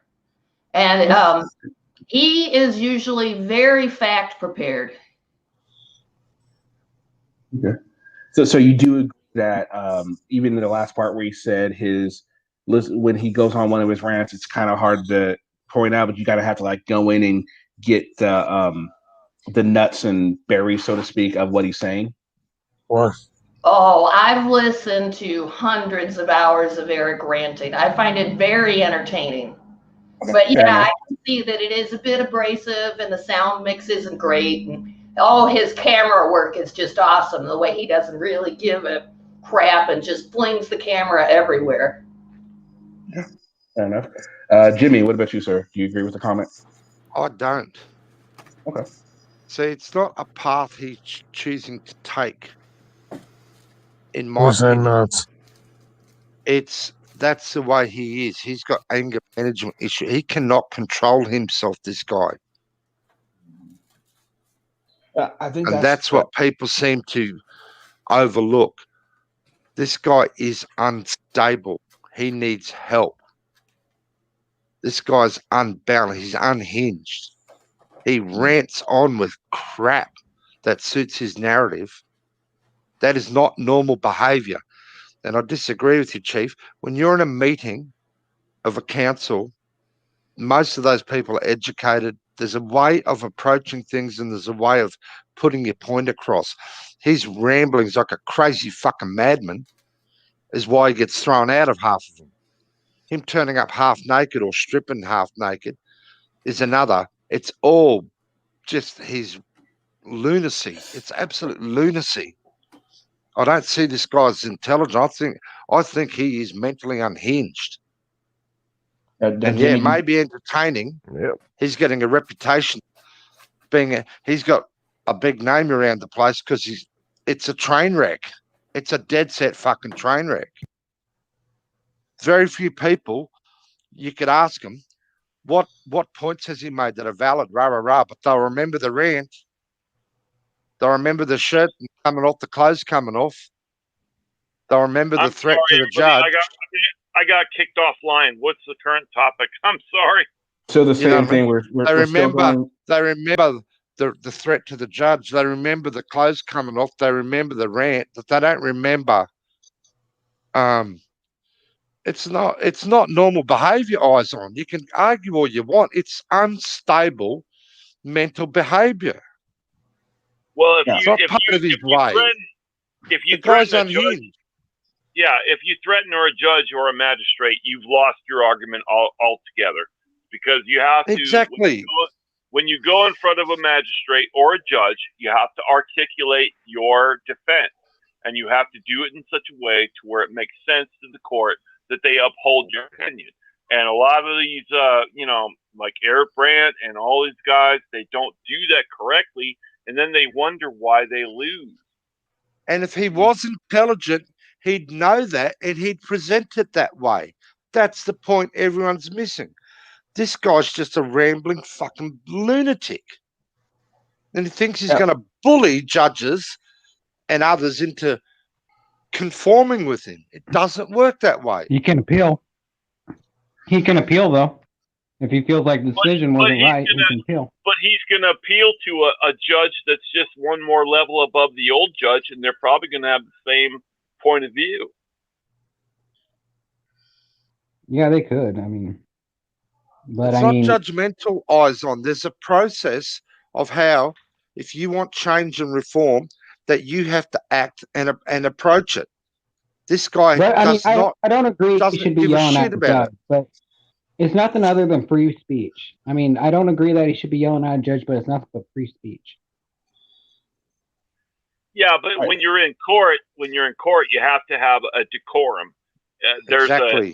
And he is usually very fact prepared. Okay. So you do agree that even in the last part where he said when he goes on one of his rants, it's kind of hard to point out, but you got to have to like go in and get the nuts and berries, so to speak, of what he's saying. Or Oh, I've listened to hundreds of hours of Eric ranting. I find it very entertaining. But yeah, I can see that it is a bit abrasive and the sound mix isn't great. And his camera work is just awesome. The way he doesn't really give a crap and just flings the camera everywhere. Yeah, fair enough. Jimmy, what about you, sir? Do you agree with the comment? I don't. Okay. See, it's not a path he's choosing to take. In my opinion, that's the way he is. He's got anger management issue. He cannot control himself. This guy. I think that's what people seem to overlook. This guy is unstable. He needs help. This guy's unbalanced. He's unhinged. He rants on with crap that suits his narrative. That is not normal behavior. And I disagree with you, Chief. When you're in a meeting of a council, most of those people are educated. There's a way of approaching things and there's a way of putting your point across. His ramblings like a crazy fucking madman is why he gets thrown out of half of them. Him turning up half naked or stripping half naked is another. It's all just his lunacy. It's absolute lunacy. I don't see this guy as intelligent. I think he is mentally unhinged. And yeah, maybe entertaining. Yep. He's getting a reputation he's got a big name around the place because it's a train wreck. It's a dead set fucking train wreck. Very few people, you could ask them, what points has he made that are valid, rah, rah, rah, but they'll remember the rant. They'll remember the shirt coming off, the clothes coming off. They'll remember the threat to the judge. I got kicked offline. What's the current topic? I'm sorry. So the same thing. They remember the threat to the judge. They remember the clothes coming off. They remember the rant. But they don't remember. It's not normal behaviour. Eyes on. You can argue all you want. It's unstable mental behaviour. Well, if you threaten a judge, if you threaten or a judge or a magistrate, you've lost your argument altogether, because you have to when you go in front of a magistrate or a judge, you have to articulate your defense, and you have to do it in such a way to where it makes sense to the court that they uphold your opinion. And a lot of these, like Eric Brandt and all these guys, they don't do that correctly, and then they wonder why they lose. And if he was intelligent, he'd know that and he'd present it that way. That's the point everyone's missing. This guy's just a rambling fucking lunatic. And he thinks he's going to bully judges and others into conforming with him. It doesn't work that way. He can appeal. He can appeal, though. If he feels like the decision wasn't right, he can appeal. But he's going to appeal to a judge that's just one more level above the old judge, and they're probably going to have the same point of view. Yeah, they could. I mean, but it's not judgmental, eyes on. There's a process of how, if you want change and reform, that you have to act and approach it. This guy I don't agree he should be yelling at the judge, but it's nothing other than free speech. I mean, I don't agree that he should be yelling at a judge, but it's nothing but free speech. Yeah, but when you're in court, you have to have a decorum. There's a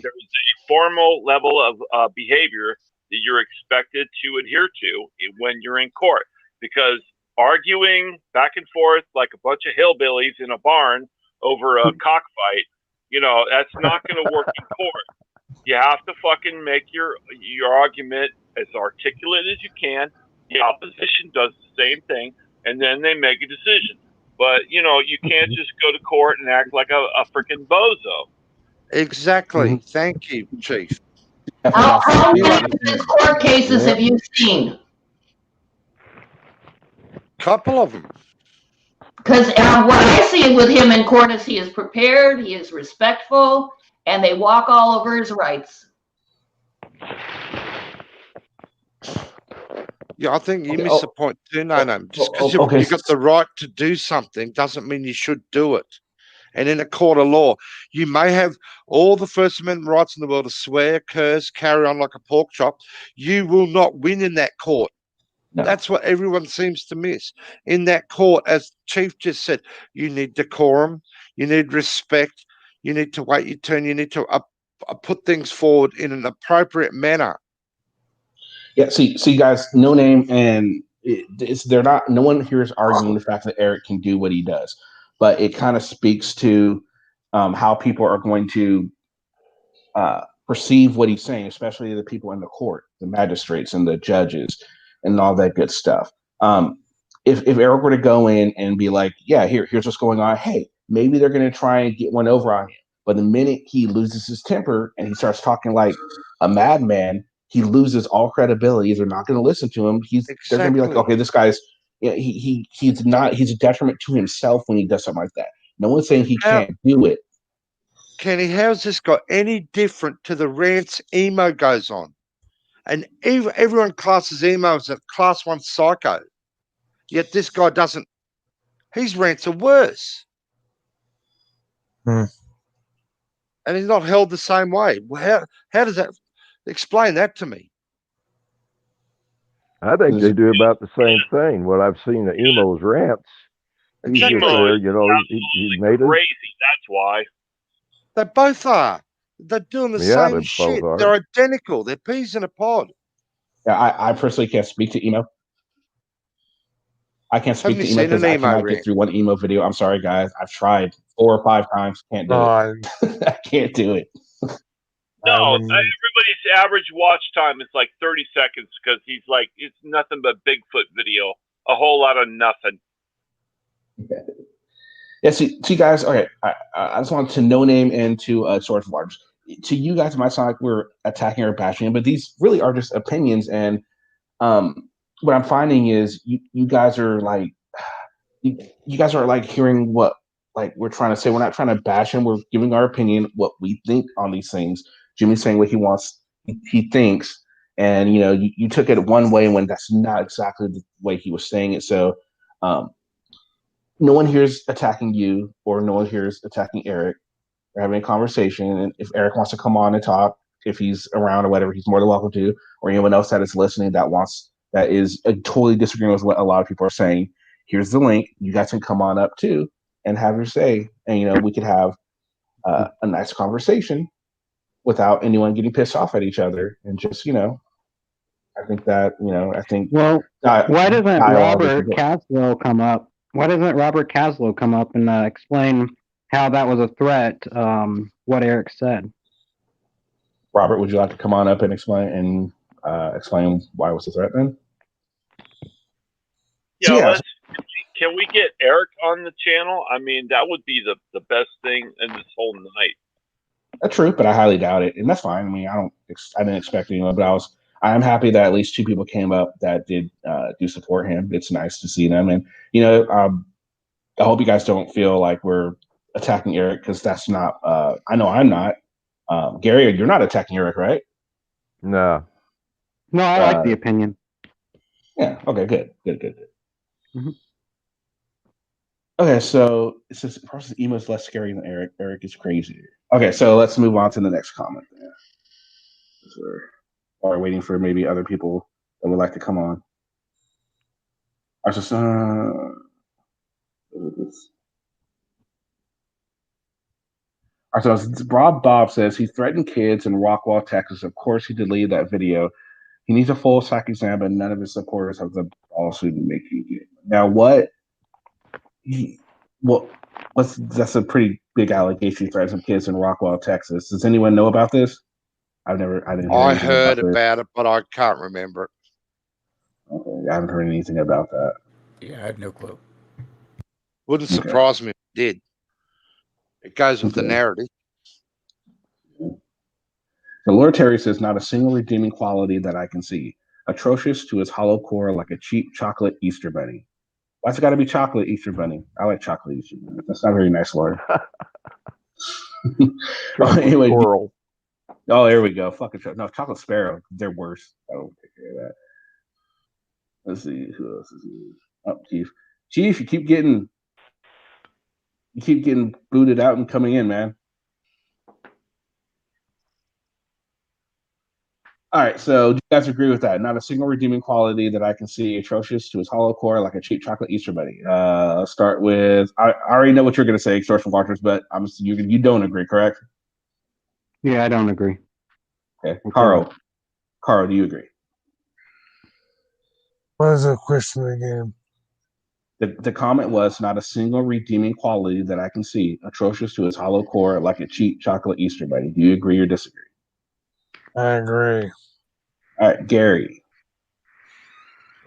formal level of behavior that you're expected to adhere to when you're in court, because arguing back and forth like a bunch of hillbillies in a barn over a cockfight, that's not going to work in court. You have to fucking make your argument as articulate as you can. The opposition does the same thing, and then they make a decision. But you know, you can't just go to court and act like a freaking bozo. Exactly. Thank you, Chief. How many of his court cases have you seen? Couple of them. Because what I see with him in court is he is prepared, he is respectful, and they walk all over his rights. Yeah, I think you miss the point too, no. Just because you've got the right to do something doesn't mean you should do it. And in a court of law, you may have all the First Amendment rights in the world to swear, curse, carry on like a pork chop. You will not win in that court. No. That's what everyone seems to miss. In that court, as Chief just said, you need decorum, you need respect, you need to wait your turn, you need to put things forward in an appropriate manner. Yeah, see, guys, No Name and they're not. No one here is arguing the fact that Eric can do what he does, but it kind of speaks to how people are going to perceive what he's saying, especially the people in the court, the magistrates and the judges, and all that good stuff. If Eric were to go in and be like, "Yeah, here's what's going on," hey, maybe they're going to try and get one over on him. But the minute he loses his temper and he starts talking like a madman, he loses all credibility. They're not going to listen to him. They're going to be like, okay, this guy's he's a detriment to himself when he does something like that. No one's saying he can't do it. Kenny, how's this got any different to the rants emo goes on? And everyone classes emo as a class 1 psycho. Yet this guy doesn't. His rants are worse. And he's not held the same way. Well, how does that explain that to me? I think they do about the same thing. What I've seen the emo's rants. He's just there, you know, he made it crazy. That's why. They both are. They're doing the same shit. They're identical. They're peas in a pod. Yeah, I personally can't speak to emo. I can't speak to emo because I cannot get through one emo video. I'm sorry, guys. I've tried 4 or 5 times. Can't do it. I can't do it. No, everybody's average watch time is like 30 seconds because he's like, it's nothing but Bigfoot video. A whole lot of nothing. Yeah, see, guys. Okay, I just want to No Name and to Sword of Large. To you guys, it might sound like we're attacking or bashing him, but these really are just opinions. And what I'm finding is you guys are like, you guys are like hearing what like we're trying to say. We're not trying to bash him. We're giving our opinion, what we think on these things. Jimmy's saying what he wants, he thinks, and you know, you took it one way when that's not exactly the way he was saying it. So. No one here is attacking you, or no one here is attacking Eric. We're having a conversation, and if Eric wants to come on and talk, if he's around or whatever, he's more than welcome to. Or anyone else that is listening that is totally disagreeing with what a lot of people are saying. Here's the link. You guys can come on up too and have your say, and you know we could have a nice conversation without anyone getting pissed off at each other, and just I think that Well, why doesn't Robert Caslow come up? Why doesn't Robert Caslow come up and explain how that was a threat? What Eric said. Robert, would you like to come on up and explain why it was a threat then? Yeah, can we get Eric on the channel? I mean, that would be the best thing in this whole night. That's true, but I highly doubt it, and that's fine. I mean, I didn't expect anyone, but I am happy that at least 2 people came up that did do support him. It's nice to see them, and I hope you guys don't feel like we're attacking Eric, because that's not. I know I'm not. Gary, you're not attacking Eric, right? No. No, I like the opinion. Yeah. Okay. Good. Mm-hmm. Okay, so it says process emo is less scary than Eric. Eric is crazier. Okay, so let's move on to the next comment. We're waiting for maybe other people that would like to come on. So Rob Bob says he threatened kids in Rockwall, Texas. Of course, he deleted that video. He needs a full psych exam, but none of his supporters have the balls to make you get. Now, that's a pretty big allegation. He threatened some kids in Rockwall, Texas. Does anyone know about this? I heard about it, but I can't remember it. Okay, I haven't heard anything about that. Yeah, I have no clue. Wouldn't surprise me if it did. It goes with the narrative. The Lord Terry says, not a single redeeming quality that I can see. Atrocious to his hollow core like a cheap chocolate Easter bunny. Why's it got to be chocolate Easter bunny? I like chocolate Easter bunny. That's not very nice, Lord. Anyway, squirrel. Oh, there we go. Fucking chocolate sparrow. They're worse. I don't take care of that. Let's see who else is here. Oh, Chief. Chief, you keep getting booted out and coming in, man. All right, so do you guys agree with that? Not a single redeeming quality that I can see. Atrocious to his hollow core like a cheap chocolate Easter bunny. Let's start with. I already know what you're going to say, Extortion Watchers, but you don't agree, correct? Yeah, I don't agree. Okay, Carl, do you agree? What is the question again? The comment was not a single redeeming quality that I can see. Atrocious to his hollow core like a cheap chocolate Easter bunny. Do you agree or disagree? I agree. All right, Gary.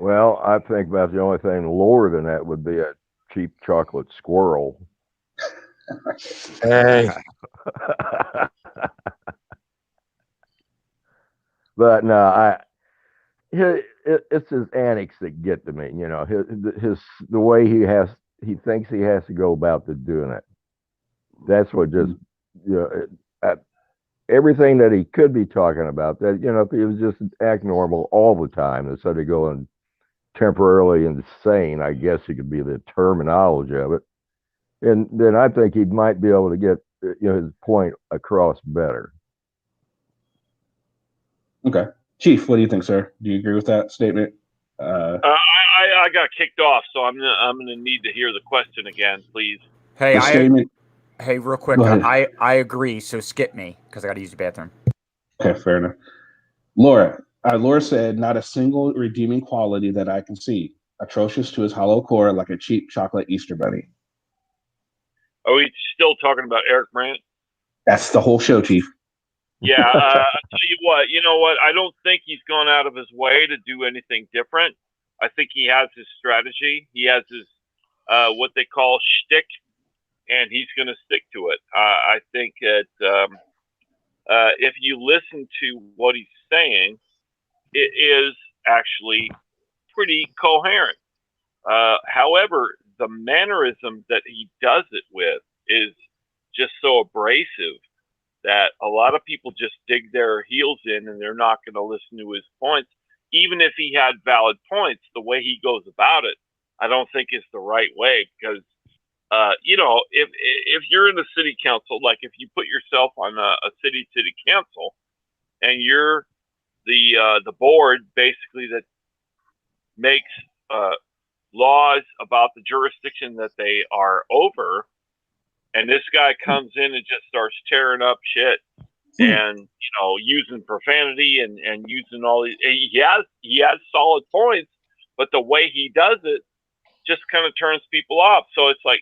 Well, I think about the only thing lower than that would be a cheap chocolate squirrel. Hey. But no, it's his antics that get to me. You know, the way he thinks he has to go about doing it. That's what just everything that he could be talking about. That if he was just act normal all the time instead of going temporarily insane, I guess it could be the terminology of it. And then I think he might be able to get his point across better. Okay, Chief, what do you think, sir? Do you agree with that statement? I got kicked off, so I'm gonna need to hear the question again, please. Hey, hey, real quick, I agree. So skip me because I got to use the bathroom. Okay, fair enough. Laura said, not a single redeeming quality that I can see. Atrocious to his hollow core like a cheap chocolate Easter bunny. Are we still talking about Eric Brandt? That's the whole show, Chief. Yeah, I'll tell you what. You know what? I don't think he's gone out of his way to do anything different. I think he has his strategy. He has his what they call shtick, and he's going to stick to it. I think that if you listen to what he's saying, it is actually pretty coherent. However, the mannerism that he does it with is just so abrasive that a lot of people just dig their heels in and they're not going to listen to his points. Even if he had valid points, the way he goes about it, I don't think is the right way because, if you're in the city council, like if you put yourself on a city council and you're the board basically that makes laws about the jurisdiction that they are over, and this guy comes in and just starts tearing up shit and using profanity and using all these, he has solid points, but the way he does it just kind of turns people off. So it's like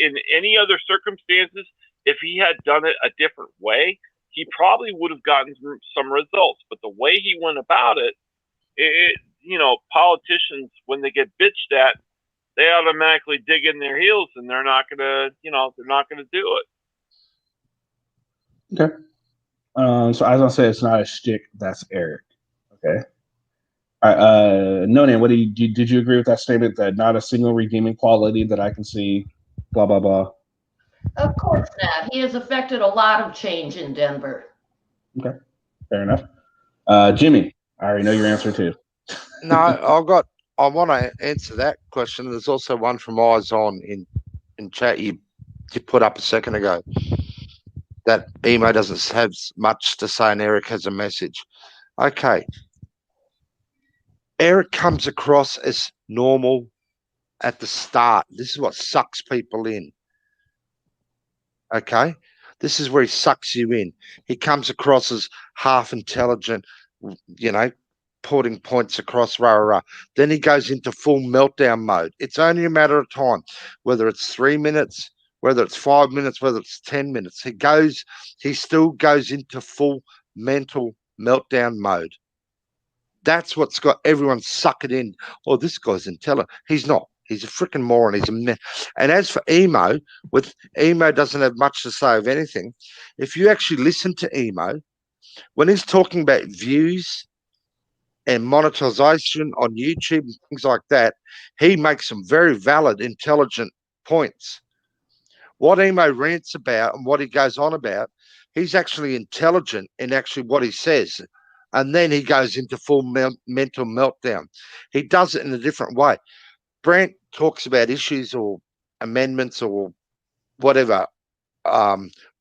in any other circumstances, if he had done it a different way, he probably would have gotten some results. But the way he went about it, politicians, when they get bitched at, they automatically dig in their heels and they're not gonna do it. Okay. So as I say, it's not a shtick. That's Eric. Okay. All right. Nonan, what did you agree with that statement that not a single redeeming quality that I can see? Blah blah blah. Of course not. He has affected a lot of change in Denver. Okay. Fair enough. Jimmy, I already know your answer too. No, I want to answer that question. There's also one from Eyes On in chat you put up a second ago that Emo doesn't have much to say and Eric has a message. Okay. Eric comes across as normal at the start. This is what sucks people in. Okay? This is where he sucks you in. He comes across as half intelligent, putting points across, rah, rah, rah. Then he goes into full meltdown mode. It's only a matter of time, whether it's 3 minutes, whether it's 5 minutes, whether it's 10 minutes. He still goes into full mental meltdown mode. That's what's got everyone sucking in. Oh, this guy's intelligent. He's not. He's a freaking moron. And as for Emo, Emo doesn't have much to say of anything. If you actually listen to Emo, when he's talking about views and monetization on YouTube and things like that, he makes some very valid, intelligent points. What Emo rants about and what he goes on about, he's actually intelligent in actually what he says. And then he goes into full mental meltdown. He does it in a different way. Brandt talks about issues or amendments or whatever,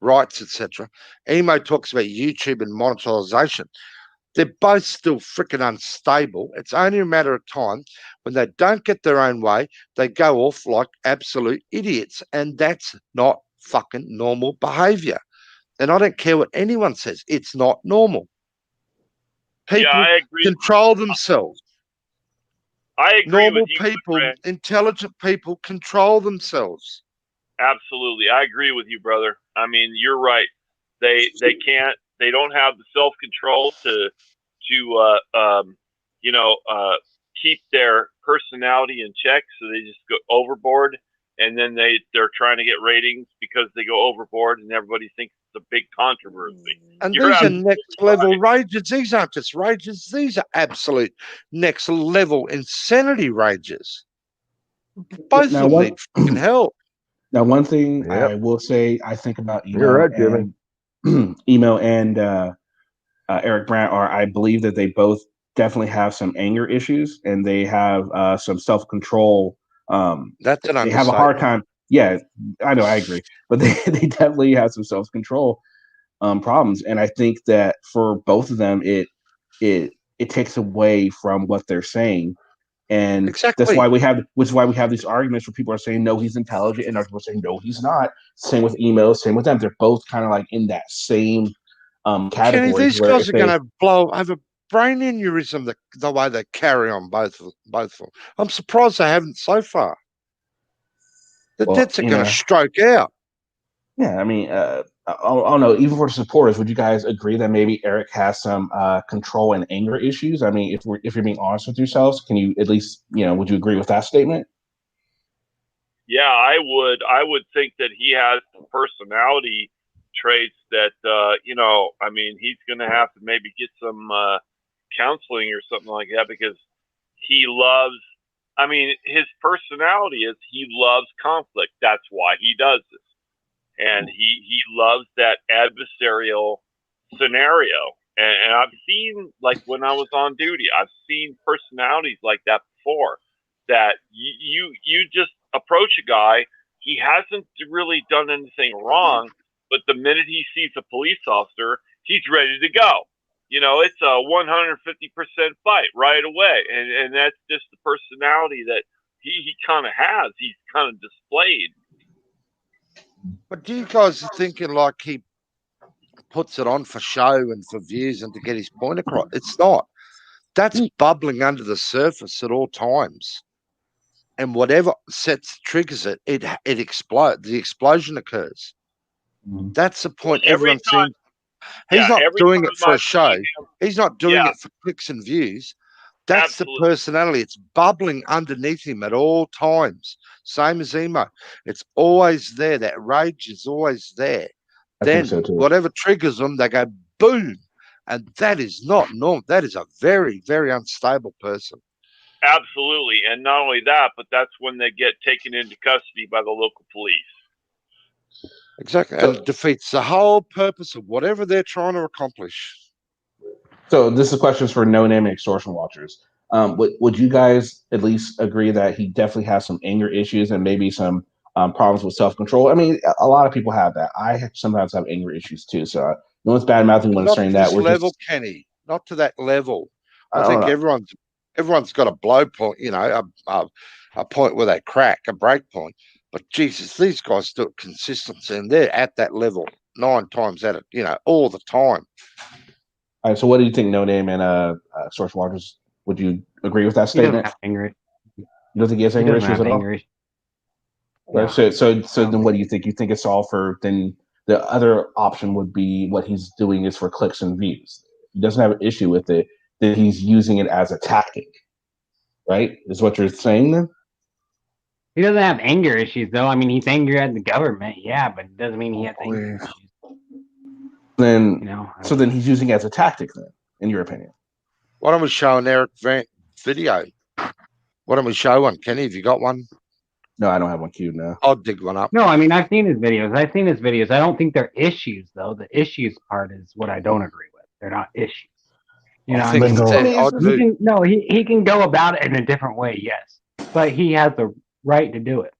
rights, etc. Emo talks about YouTube and monetization. They're both still freaking unstable. It's only a matter of time. When they don't get their own way, they go off like absolute idiots. And that's not fucking normal behavior. And I don't care what anyone says. It's not normal. People I agree. control themselves. I agree Normal with you, people, Brent. intelligent people control themselves. Absolutely. I agree with you, brother. I mean, you're right. They don't have the self-control to keep their personality in check, so they just go overboard, and then they're trying to get ratings because they go overboard, and everybody thinks it's a big controversy. And these are next level rages. These aren't just rages. These are absolute next level insanity rages. Both of them need fucking help. Now, one thing I will say, I think about You're right, Jimmy. Emo and Eric Brandt are, I believe that they both definitely have some anger issues and they have some self-control. That's an They have a hard time. Yeah, I know, I agree. But they definitely have some self-control problems. And I think that for both of them, it takes away from what they're saying. And that's why we have these arguments where people are saying no, he's intelligent, and other people saying no, he's not. Same with emails, same with them. They're both kind of like in that same category. Kenny, these guys are going to have a brain aneurysm the way they carry on both of them. I'm surprised they haven't so far. The debts are going to stroke out. Yeah, I mean, I don't know. Even for supporters, would you guys agree that maybe Eric has some control and anger issues? I mean, if you're being honest with yourselves, can you at least, would you agree with that statement? Yeah, I would think that he has some personality traits that I mean, he's going to have to maybe get some counseling or something like that, because he loves. I mean, his personality is he loves conflict. That's why he does this. And he loves that adversarial scenario. And I've seen, like when I was on duty, I've seen personalities like that before, that you just approach a guy, he hasn't really done anything wrong, but the minute he sees a police officer, he's ready to go. It's a 150% fight right away. And that's just the personality that he kind of has. He's kind of displayed. But do you guys are thinking like he puts it on for show and for views and to get his point across? It's not. That's bubbling under the surface at all times. And whatever triggers it explodes. The explosion occurs. That's the point. Everyone seems. He's not doing it for a show. He's not doing it for clicks and views. That's the personality. It's bubbling underneath him at all times. Same as Emo. It's always there. That rage is always there. Then whatever triggers them, they go boom. And that is not normal. That is a very, very unstable person. Absolutely. And not only that, but that's when they get taken into custody by the local police. Exactly. And it defeats the whole purpose of whatever they're trying to accomplish. So this is questions for no name extortion watchers. Would you guys at least agree that he definitely has some anger issues and maybe some problems with self-control? I mean, a lot of people have that. I sometimes have anger issues too. So no one's bad mouthing when saying that. Not to this level, Kenny. Not to that level. I think everyone's got a blow point. A point where they crack, a break point. But Jesus, these guys do it consistently, and they're at that level 9 times at it. All the time. All right, so what do you think, No Name and Source Waters? Would you agree with that statement? Anger. You don't think he has anger issues at all? Right, so then what do you think? You think it's all for, then the other option would be what he's doing is for clicks and views. He doesn't have an issue with it, then he's using it as a tactic, right? Is what you're saying then? He doesn't have anger issues, though. I mean, he's angry at the government, yeah, but it doesn't mean he has anger issues. Then, You know, so then he's using it as a tactic, then, in your opinion. Why don't we show an Eric Brandt video? Why don't we show one? Kenny, have you got one? No, I don't have one queued now. I'll dig one up. No, I mean, I've seen his videos. I don't think they're issues, though. The issues part is what I don't agree with. They're not issues. You know, I think he can go about it in a different way, yes, but he has the right to do it.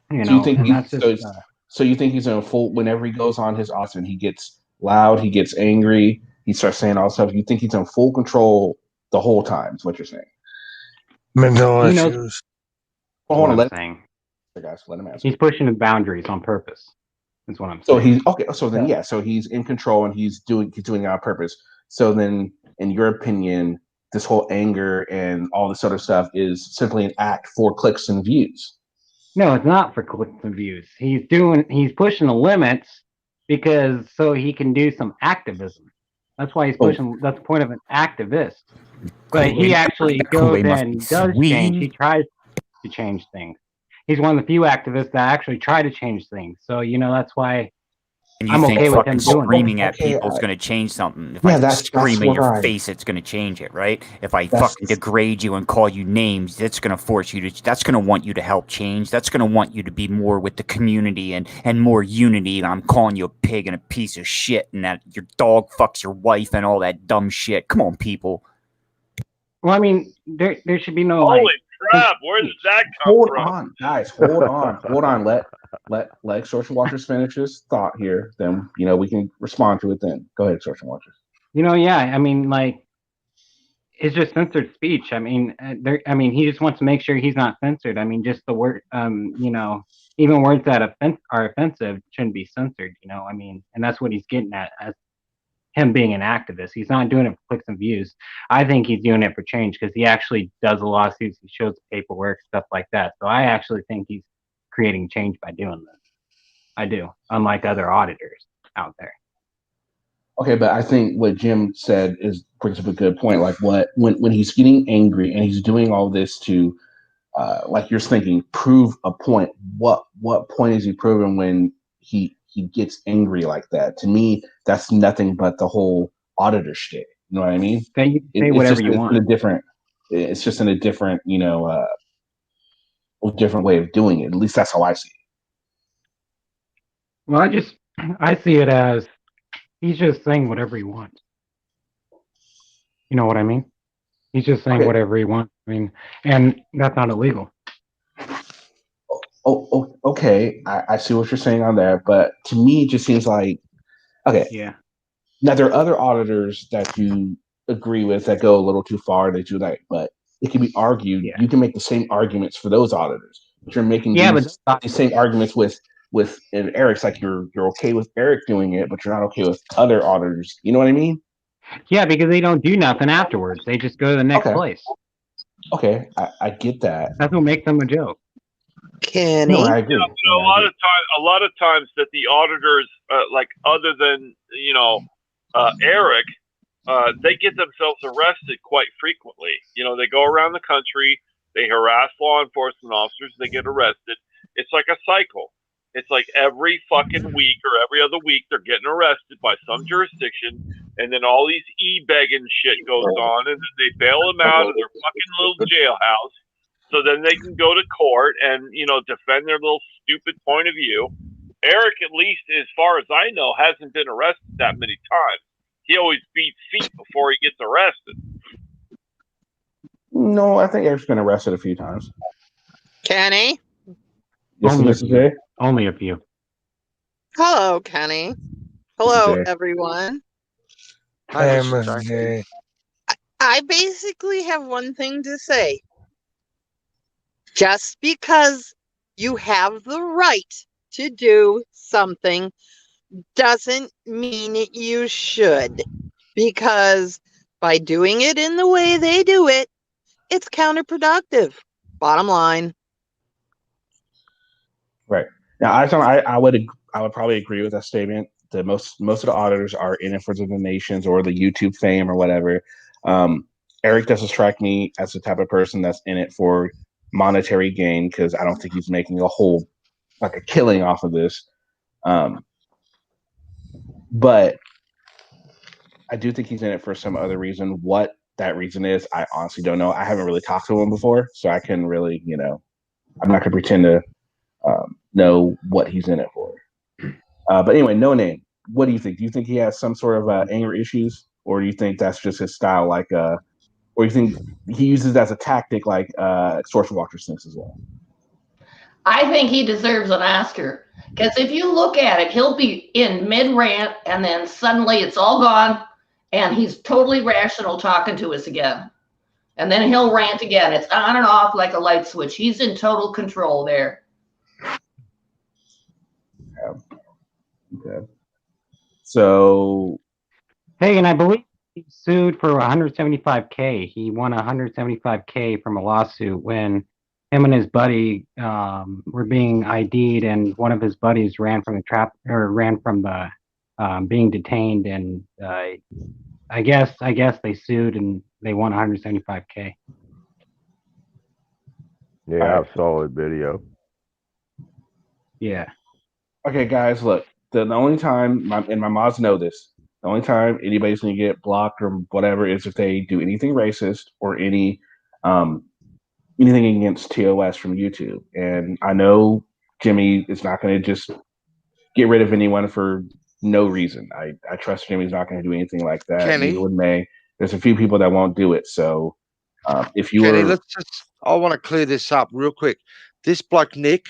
You know, so you think so you think he's in a full, whenever he goes on his Austin, he gets loud, he gets angry, he starts saying all stuff. You think he's in full control the whole time? Is what you're saying? Mental He issues. knows Hold on, what I'm saying. Guys, let him answer. He's pushing his boundaries on purpose. That's what I'm saying. So he's okay. So then, yeah. So he's in control and he's doing it on purpose. So then, in your opinion, this whole anger and all this other stuff is simply an act for clicks and views. No, it's not for clicks and views. He's pushing the limits because so he can do some activism. That's why he's pushing. That's the point of an activist. But he actually goes and does change. He tries to change things. He's one of the few activists that actually try to change things. So, you know, that's why And you I'm think okay with him fucking doing screaming it. at people is going to change something? If Yeah, I that's scream in what your I- face, it's going to change it, right? If I fucking degrade you and call you names, that's going to force you to. That's going to want you to help change. That's going to want you to be more with the community and more unity. And I'm calling you a pig and a piece of shit, and that your dog fucks your wife and all that dumb shit. Come on, people. Well, I mean, there should be no Holy crap! Where does that come Hold from? on, guys. Hold on. Let Extortion Watchers finish his thought here. Then we can respond to it. Then go ahead, Extortion Watchers. You know, yeah. I mean, like, it's just censored speech. I mean, he just wants to make sure he's not censored. I mean, just the word, even words that are offensive shouldn't be censored. You know, I mean, and that's what he's getting at as him being an activist. He's not doing it for clicks and views. I think he's doing it for change because he actually does lawsuits. He shows paperwork, stuff like that. So I actually think he's creating change by doing this. I do, unlike other auditors out there. Okay, but I think what Jim said brings up a good point. Like when he's getting angry and he's doing all this to, like you're thinking, prove a point. What point is he proving when he gets angry like that? To me, that's nothing but the whole auditor shtick. You know what I mean? Then you say whatever you want. It's just in a different, different way of doing it. At least that's how I see it. Well, I see it as he's just saying whatever he wants. You know what I mean? He's just saying whatever he wants. I mean, and that's not illegal. Oh, okay. I see what you're saying on that, but to me, it just seems like Yeah. Now there are other auditors that you agree with that go a little too far. That you like, but it can be argued. Yeah. You can make the same arguments for those auditors, but you're making these same arguments with and Eric's like you're okay with Eric doing it, but you're not okay with other auditors. You know what I mean? Yeah, because they don't do nothing afterwards. They just go to the next place. Okay, I get that. That's what makes them a joke. Kenny, no, I agree. A lot of times that the auditors, like other than Eric, they get themselves arrested quite frequently. You know, they go around the country, they harass law enforcement officers, they get arrested. It's like a cycle. It's like every fucking week or every other week they're getting arrested by some jurisdiction, and then all these e-begging shit goes on, and then they bail them out of their fucking little jailhouse, so then they can go to court and defend their little stupid point of view. Eric, at least as far as I know, hasn't been arrested that many times. He always beats feet before he gets arrested. No, I think Eric's been arrested a few times. Kenny? Yes, Only a few. Hello, Kenny. Hello, everyone. Hi, Mr. J. I basically have one thing to say. Just because you have the right to do something doesn't mean you should. Because by doing it in the way they do it, it's counterproductive. Bottom line. Right. Now, I would probably agree with that statement. That most of the auditors are in it for the donations or the YouTube fame or whatever. Eric doesn't strike me as the type of person that's in it for monetary gain, because I don't think he's making a killing off of this. But I do think he's in it for some other reason. What that reason is, I honestly don't know. I haven't really talked to him before, so I can really, I'm not going to pretend to know what he's in it for. But anyway, No Name. What do you think? Do you think he has some sort of anger issues, or do you think that's just his style? Or you think he uses it as a tactic, like Source Walker Snakes as well? I think he deserves an Oscar because if you look at it, he'll be in mid rant and then suddenly it's all gone and he's totally rational talking to us again. And then he'll rant again. It's on and off like a light switch. He's in total control there. Okay. So, hey, and I believe he sued for 175K. He won 175K from a lawsuit when him and his buddy were being ID'd, and one of his buddies ran from the being detained, and I guess they sued and they won 175K. Yeah, I saw the video. Yeah. Okay, guys, look. The only time, and my mods know this, the only time anybody's going to get blocked or whatever is if they do anything racist or anything against TOS from YouTube. And I know Jimmy is not going to just get rid of anyone for no reason. I trust Jimmy's not going to do anything like that. Kenny? Neither would May. There's a few people that won't do it. So if you Kenny, were... I want to clear this up real quick. This bloke, Nick,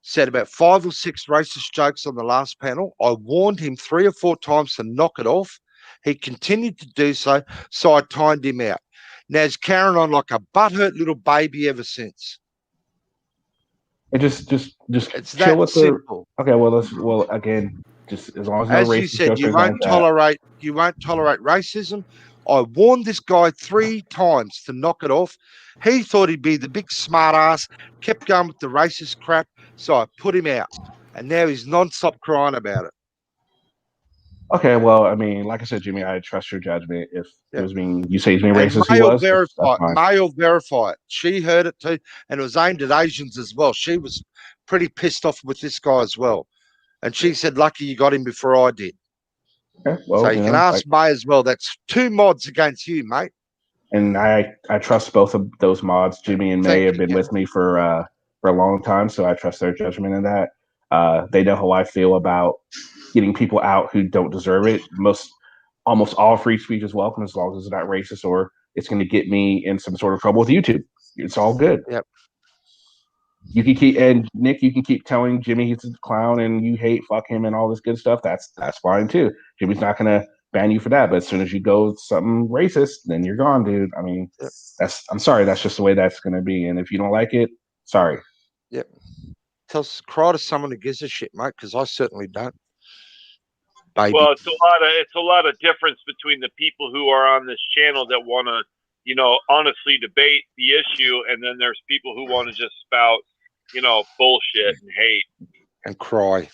said about 5 or 6 racist jokes on the last panel. I warned him 3 or 4 times to knock it off. He continued to do so, so I timed him out. Now he's carrying on like a butthurt little baby ever since. And just it's chill that with simple. Okay, well again, just as long as no As racist you said, jokes you or won't anything like tolerate racism. I warned this guy 3 times to knock it off. He thought he'd be the big smart ass, kept going with the racist crap, so I put him out. And now he's non-stop crying about it. Okay, well, I mean, like I said, Jimmy, I trust your judgment. If it was you say he's being racist, Mail verify it. She heard it too, and it was aimed at Asians as well. She was pretty pissed off with this guy as well. And she said, lucky you got him before I did. Okay, well, so you can ask May as well. That's 2 mods against you, mate. And I trust both of those mods. Jimmy and May have been with me for a long time, so I trust their judgment in that. They know how I feel about getting people out who don't deserve it. Almost all free speech is welcome as long as it's not racist or it's going to get me in some sort of trouble with YouTube. It's all good. Yep. You can Nick, you can keep telling Jimmy he's a clown and you hate, fuck him, and all this good stuff. That's fine too. Jimmy's not going to ban you for that. But as soon as you go something racist, then you're gone, dude. I mean, I'm sorry. That's just the way that's going to be. And if you don't like it, sorry. Yep. Cry to someone who gives a shit, mate, because I certainly don't. Baby. Well, it's a lot of difference between the people who are on this channel that want to, honestly debate the issue, and then there's people who want to just spout, bullshit and hate and cry.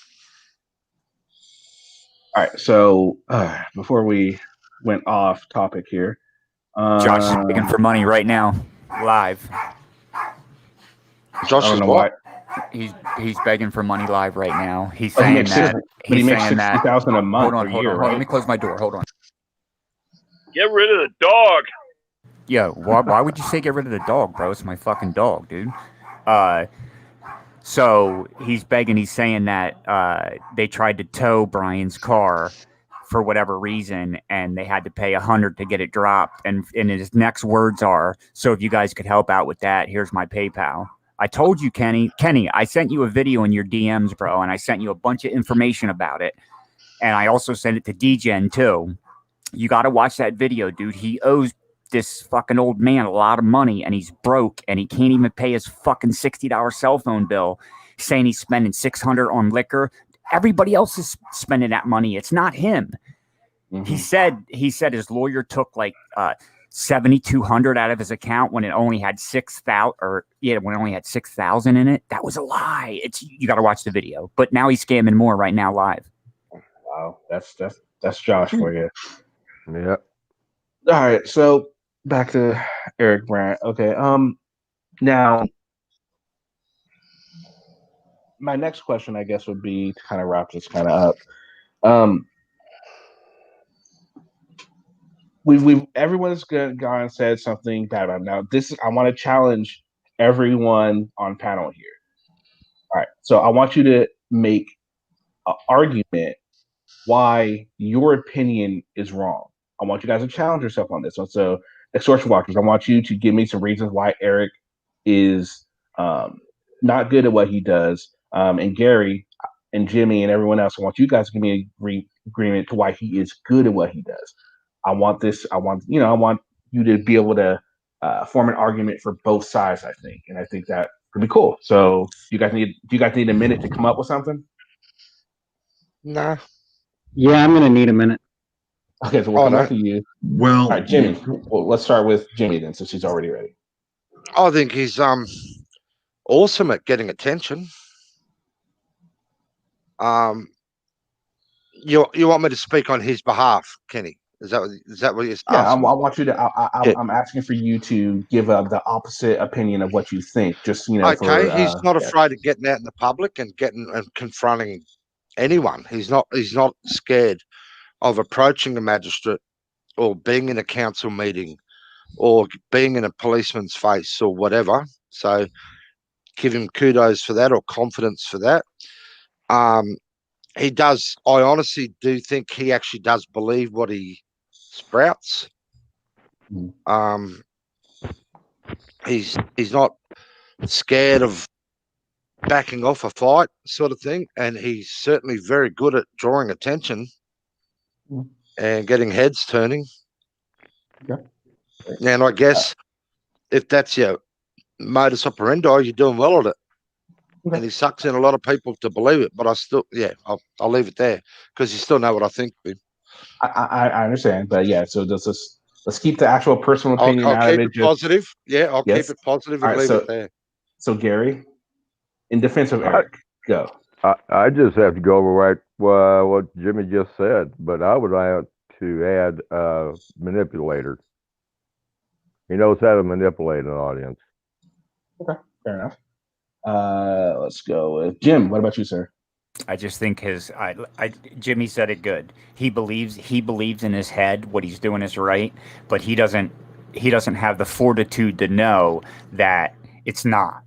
All right, so before we went off topic here, Josh is begging for money right now, live. Josh is what? He's begging for money live right now. He's saying that he makes $60,000 a month. Hold on. Let me close my door. Hold on. Get rid of the dog. Yo, why would you say get rid of the dog, bro? It's my fucking dog, dude. So he's begging. He's saying that they tried to tow Brian's car for whatever reason, and they had to pay $100 to get it dropped. And his next words are, "So if you guys could help out with that, here's my PayPal." I told you, Kenny, I sent you a video in your DMs, bro, and I sent you a bunch of information about it. And I also sent it to DGen, too. You got to watch that video, dude. He owes this fucking old man a lot of money, and he's broke, and he can't even pay his fucking $60 cell phone bill, saying he's spending $600 on liquor. Everybody else is spending that money. It's not him. Mm-hmm. He said his lawyer took like $7,200 out of his account when it only had 6,000 in it. That was a lie. You got to watch the video. But now he's scamming more right now live. Wow, that's Josh for you. Yeah. All right, so back to Eric Brandt. Okay. Now my next question, I guess, would be to kind of wrap this kind of up. We've everyone's gone and said something bad about him. Now. I want to challenge everyone on panel here. All right, so I want you to make an argument why your opinion is wrong. I want you guys to challenge yourself on this one. So, extortion watchers, I want you to give me some reasons why Eric is not good at what he does. And Gary and Jimmy and everyone else, I want you guys to give me a agreement to why he is good at what he does. I want you to be able to form an argument for both sides. I think, and I think that could be cool. So, do you guys need a minute to come up with something? Nah. Yeah, I'm gonna need a minute. Okay, so we'll come back to you. Well, all right, Jimmy. Well, let's start with Jimmy then, since he's already ready. I think he's awesome at getting attention. You want me to speak on his behalf, Kenny? Is that what you're asking? Yeah, I want you to. I'm asking for you to give the opposite opinion of what you think. Just Okay, he's not afraid of getting out in the public and confronting anyone. He's not scared of approaching a magistrate or being in a council meeting or being in a policeman's face or whatever. So give him kudos for that or confidence for that. He does. I honestly do think he actually does believe what he sprouts. He's not scared of backing off a fight sort of thing, and he's certainly very good at drawing attention and getting heads turning. Okay. And I guess if that's your modus operandi, you're doing well at it. Okay. And he sucks in a lot of people to believe it, but I'll leave it there because you still know what I think of him. I understand, but yeah, so let's keep the actual personal opinion out of it. Positive. Yeah, I'll keep it positive and leave it there. So Gary, in defense of Eric, go. I just have to go over what Jimmy just said, but I would like to add manipulator. He knows how to manipulate an audience. Okay, fair enough. Let's go with Jim. What about you, sir? I just think Jimmy said it good. He believes in his head what he's doing is right, but he doesn't have the fortitude to know that it's not.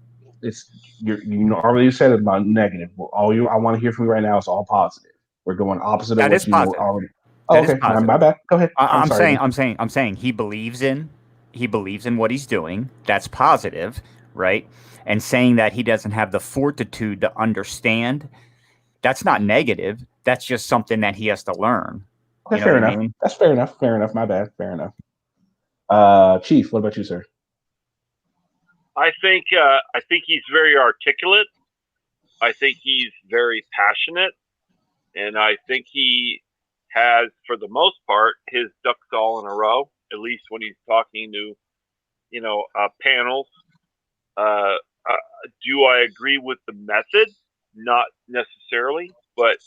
Already said about negative. I want to hear from you right now is all positive. We're going opposite of what you already. Oh, okay, my bad. Go ahead. I'm saying he believes in what he's doing. That's positive, right? And saying that he doesn't have the fortitude to understand, that's not negative. That's just something that he has to learn. Okay, fair enough. I mean? That's fair enough. Fair enough. My bad. Fair enough. Chief, what about you, sir? I think he's very articulate. I think he's very passionate, and I think he has, for the most part, his ducks all in a row. At least when he's talking to, panels. Do I agree with the method? Not necessarily, but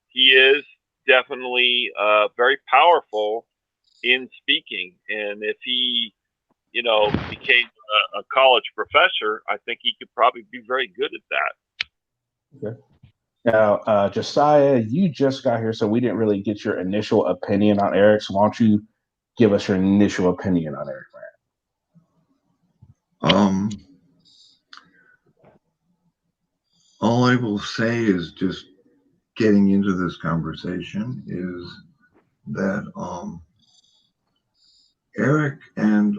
he is definitely very powerful in speaking. And if he, became a college professor, I think he could probably be very good at that. Okay. Now, Josiah, you just got here, so we didn't really get your initial opinion on Eric. So why don't you give us your initial opinion on Eric Brandt? All I will say is, just getting into this conversation, is that Eric and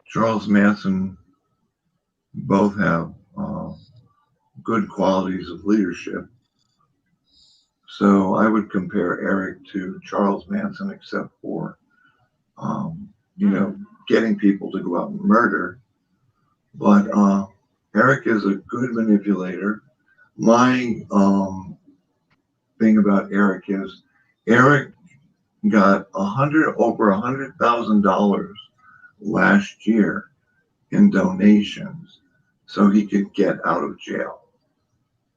Charles Manson both have good qualities of leadership. So I would compare Eric to Charles Manson, except for getting people to go out and murder. But Eric is a good manipulator. My thing about Eric is Eric got over $100,000 last year in donations so he could get out of jail.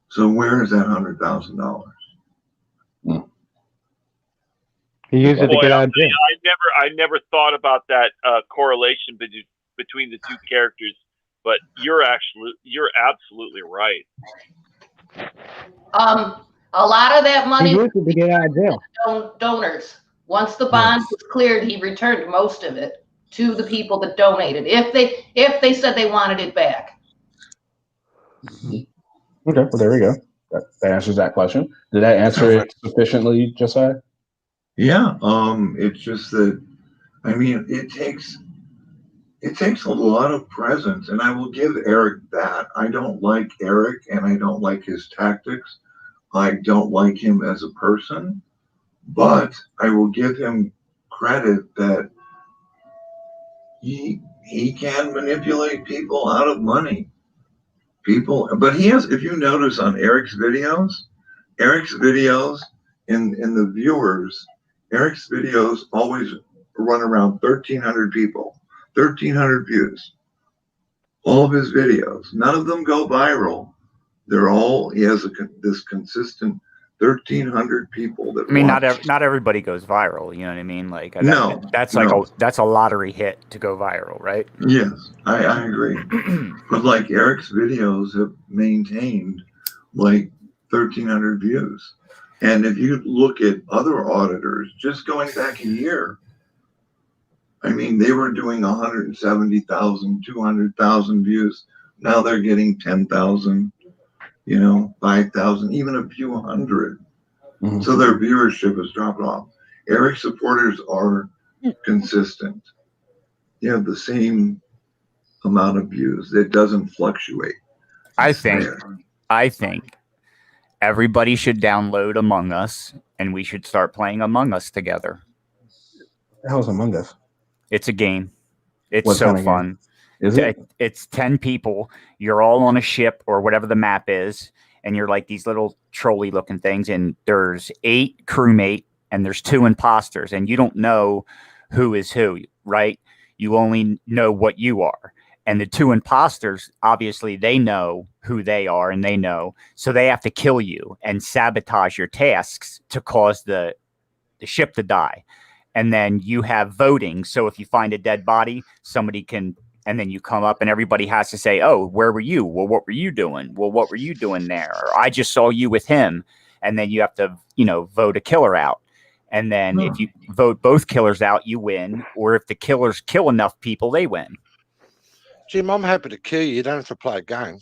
So where is that $100,000? He used it to get out of jail. I never thought about that correlation between the two characters. But you're absolutely right. A lot of that money He used to get out of jail. donors. Once the bond was cleared, he returned most of it to the people that donated, if they said they wanted it back. Okay, well there we go. That answers that question. Did that answer it sufficiently, Josiah? Yeah. It's just that, I mean, it takes a lot of presence, and I will give Eric that. I don't like Eric, and I don't like his tactics. I don't like him as a person, but I will give him credit that he can manipulate people out of money. But he has, if you notice on Eric's videos in the viewers, Eric's videos always run around 1,300 people, 1,300 views. All of his videos, none of them go viral. He has this consistent 1,300 people that I mean, watch. not everybody goes viral. You know what I mean? Like No, that's a lottery hit to go viral, right? Yes, I agree. But like Eric's videos have maintained like 1,300 views. And if you look at other auditors, just going back a year, I mean, they were doing 170,000, 200,000 views. Now they're getting 10,000, 5,000, even a few hundred. Mm-hmm. So their viewership is dropping off. Eric's supporters are consistent. You have the same amount of views. It doesn't fluctuate. I think everybody should download Among Us, and we should start playing Among Us together. The hell's Among Us? It's a game. It's so fun. Is it? It's 10 people. You're all on a ship or whatever the map is, and you're like these little trolley-looking things, and there's 8 crewmate, and there's 2 imposters, and you don't know who is who, right? You only know what you are. And the 2 imposters, obviously, they know who they are, and they know. So they have to kill you and sabotage your tasks to cause the ship to die. And then you have voting. So if you find a dead body, somebody can, and then you come up and everybody has to say, oh, where were you? Well, what were you doing? Well, what were you doing there? Or I just saw you with him. And then you have to, vote a killer out. And then if you vote both killers out, you win. Or if the killers kill enough people, they win. Jim, I'm happy to kill you. You don't have to play a game.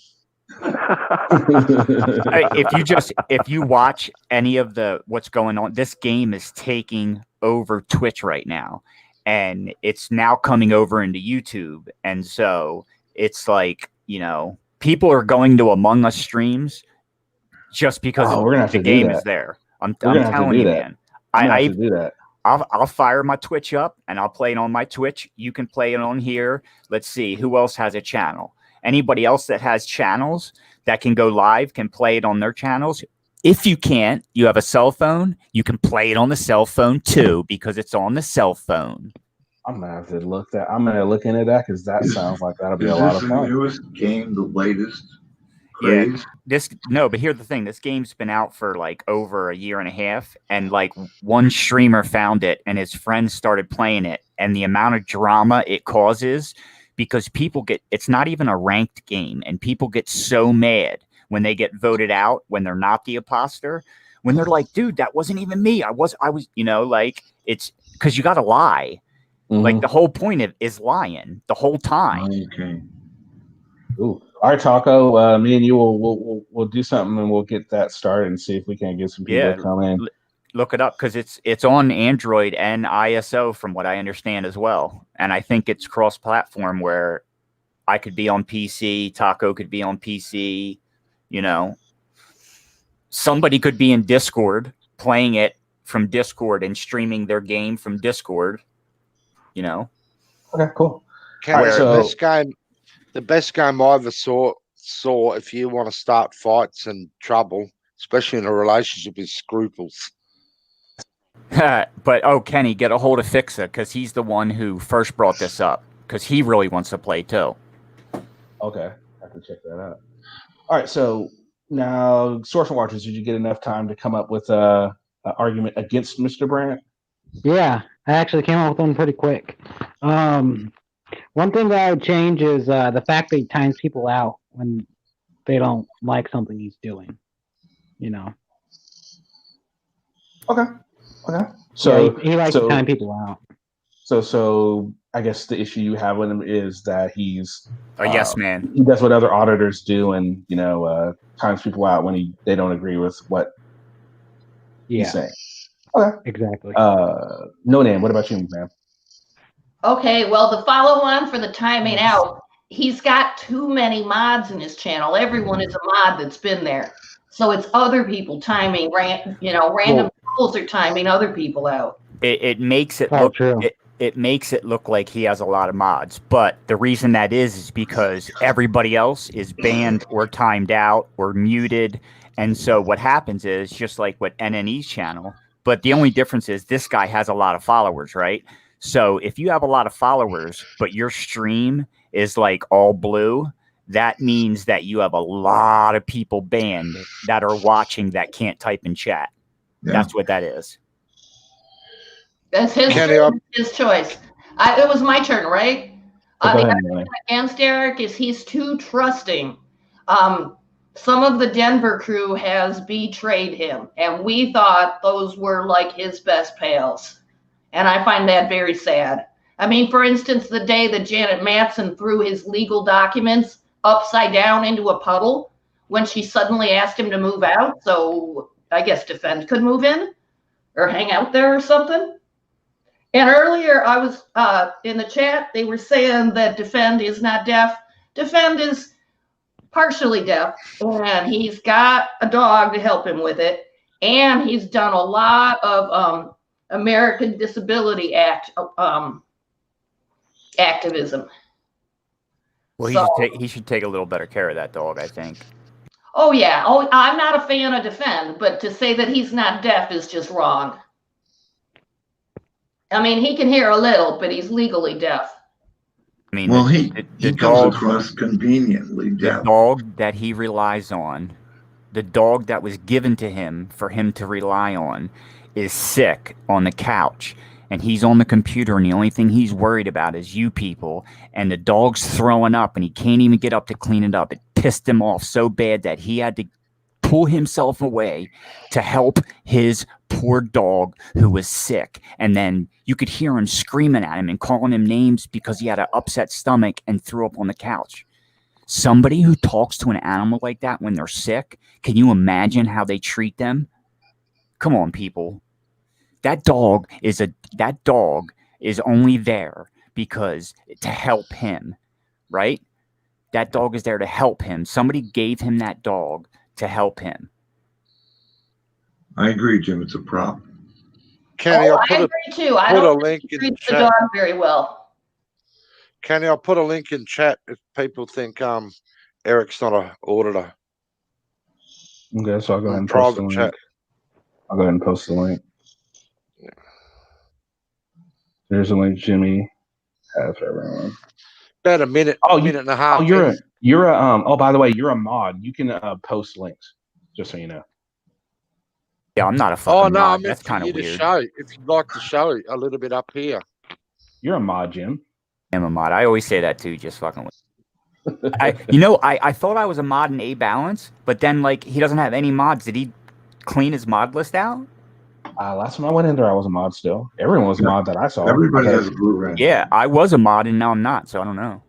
If you watch any of what's going on, this game is taking over Twitch right now, and it's now coming over into YouTube. And so it's like, people are going to Among Us streams just because the game is there. I'm telling you, man. I do that. I'll fire my Twitch up and I'll play it on my Twitch. You can play it on here. Let's see who else has a channel. Anybody else that has channels that can go live can play it on their channels. If you can't, you have a cell phone, you can play it on the cell phone too, because it's on the cell phone. I'm gonna have to look into that because that sounds like that'll be a lot of fun. Is this the newest game, the latest? Craze? Yeah, but here's the thing. This game's been out for like over a year and a half, and like one streamer found it and his friends started playing it, and the amount of drama it causes, because it's not even a ranked game, and people get so mad when they get voted out, when they're not the imposter, when they're like, dude, that wasn't even me. I was, like, it's because you got to lie. Mm-hmm. Like the whole point is lying the whole time. Okay. Ooh. All right, Taco. Me and you will do something and we'll get that started and see if we can get some people to come in. Look it up because it's on Android and ISO from what I understand as well, and I think it's cross-platform where I could be on PC, Taco could be on PC. Somebody could be in Discord playing it from Discord and streaming their game from Discord. Okay, cool. The best game I ever saw if you want to start fights and trouble, especially in a relationship, is Scruples. But Kenny, get a hold of Fixa because he's the one who first brought this up because he really wants to play too. Okay, I have to check that out. All right, so now, Source Watchers, did you get enough time to come up with an argument against Mr. Brandt? Yeah, I actually came up with one pretty quick. One thing that I would change is the fact that he times people out when they don't like something he's doing. You know. Okay. So yeah, he likes to time people out. So I guess the issue you have with him is that he's a yes man. He does what other auditors do, and times people out when they don't agree with what he's saying. Okay, exactly. No name. What about you, man? Okay, well, the follow-on for the timing out, he's got too many mods in his channel. Everyone is a mod that's been there. So it's other people timing, random trolls are timing other people out. It makes it look it makes it look like he has a lot of mods, but the reason that is because everybody else is banned or timed out or muted, and so what happens is just like with NNE's channel, but the only difference is this guy has a lot of followers, right? So if you have a lot of followers, but your stream is like all blue, that means that you have a lot of people banned that are watching that can't type in chat. Yeah. That's what that is. That's his choice. It was my turn, right? The argument against Eric is he's too trusting. Some of the Denver crew has betrayed him, and we thought those were like his best pals. And I find that very sad. I mean, for instance, the day that Janet Mattson threw his legal documents upside down into a puddle when she suddenly asked him to move out, so I guess Defend could move in or hang out there or something. And earlier I was in the chat, they were saying that Defend is not deaf. Defend is partially deaf, and he's got a dog to help him with it. And he's done a lot of American Disability Act activism. Well, he should take a little better care of that dog, I think. Oh, yeah. Oh, I'm not a fan of Defend, but to say that he's not deaf is just wrong. I mean, he can hear a little, but he's legally deaf. I mean, well, he comes across conveniently deaf. The dog that he relies on, the dog that was given to him for him to rely on, is sick on the couch. And he's on the computer, and the only thing he's worried about is you people. And the dog's throwing up, and he can't even get up to clean it up. It pissed him off so bad that he had to pull himself away to help his poor dog who was sick. And then you could hear him screaming at him and calling him names because he had an upset stomach and threw up on the couch. Somebody who talks to an animal like that when they're sick, can you imagine how they treat them? Come on, people. That dog is only there because to help him, right? That dog is there to help him. Somebody gave him that dog to help him. I agree, Jim. It's a problem. Kenny, I agree too. I don't think he treats the dog very well. Kenny, I'll put a link in chat if people think Eric's not an auditor. Okay, so I'll go ahead and post the link. Chat. I'll go ahead and post the link. Yeah. There's a link Jimmy has for everyone. About a minute, minute and a half. Oh, you're a oh, by the way, you're a mod. You can post links, just so you know. Yeah, I'm not a fucking mod. That's kind of weird. weird. If you'd like to show a little bit up here. You're a mod, Jim. I'm a mod. I always say that too, just fucking with I thought I was a mod in A Balance, but then like he doesn't have any mods. Did he clean his mod list out? Last time I went in there, I was a mod still. Everyone was a mod that I saw. Everybody has a blue ring. Yeah, I was a mod and now I'm not, so I don't know.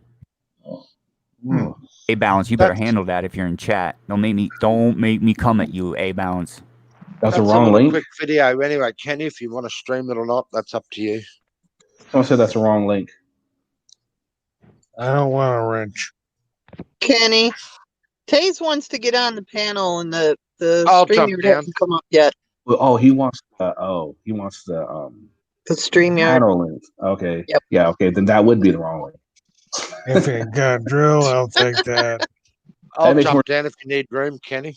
A Balance, you better handle that if you're in chat. Don't make me come at you, A Balance. That's a wrong link. Quick video anyway, Kenny. If you want to stream it or not, that's up to you. Someone said that's a wrong link. I don't want a wrench. Kenny, Taze wants to get on the panel, and the StreamYard hasn't come up yet. Well, he wants the StreamYard panel link. Okay. Yep. Yeah. Okay. Then that would be the wrong link. If you got a drill, I'll take that. I'll jump down if you need room, Kenny.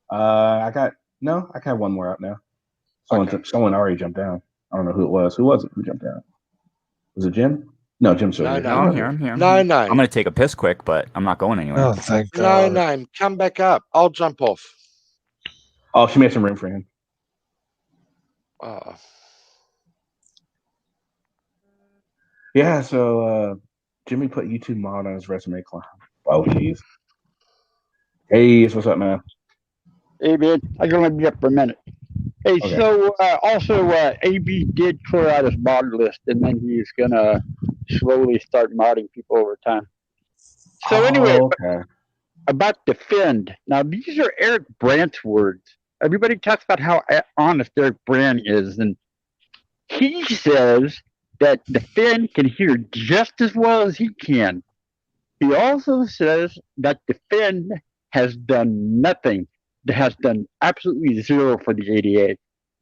I got one more out now. Someone already jumped down. I don't know who it was. Who was it? Who jumped down? Was it Jim? No, Jim's still here. No, I'm here. No. I'm gonna take a piss quick, but I'm not going anywhere. Oh, thank God. No. Come back up. I'll jump off. Oh, she made some room for him. Oh. Yeah. So Jimmy put YouTube mod on his resume. Clown. Oh, jeez. Hey, what's up, man? Hey, man, I can only be up for a minute. Hey, Okay. so also, AB did clear out his mod list, and then he's gonna slowly start modding people over time. So anyway, okay. about defend. Now, these are Eric Brandt's words. Everybody talks about how honest Eric Brandt is, and he says that defend can hear just as well as he can. He also says that defend has done nothing, has done absolutely zero for the ADA.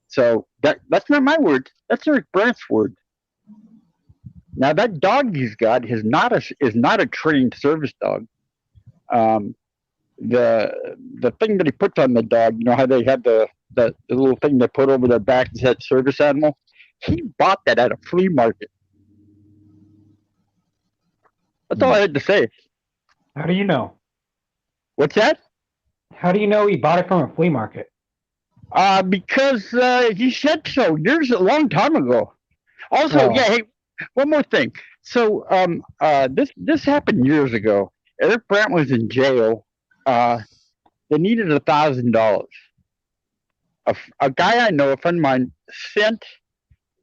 So that's not my word. That's Eric Brandt's word. Now that dog he's got is not a trained service dog. The thing that he puts on the dog, you know how they have the little thing they put over their back that said service animal? He bought that at a flea market. That's all I had to say. How do you know? What's that? How do you know he bought it from a flea market? Because he said so a long time ago. Also, yeah, hey, one more thing. So this happened years ago. Eric Brandt was in jail. They needed $1,000. A guy I know, a friend of mine, sent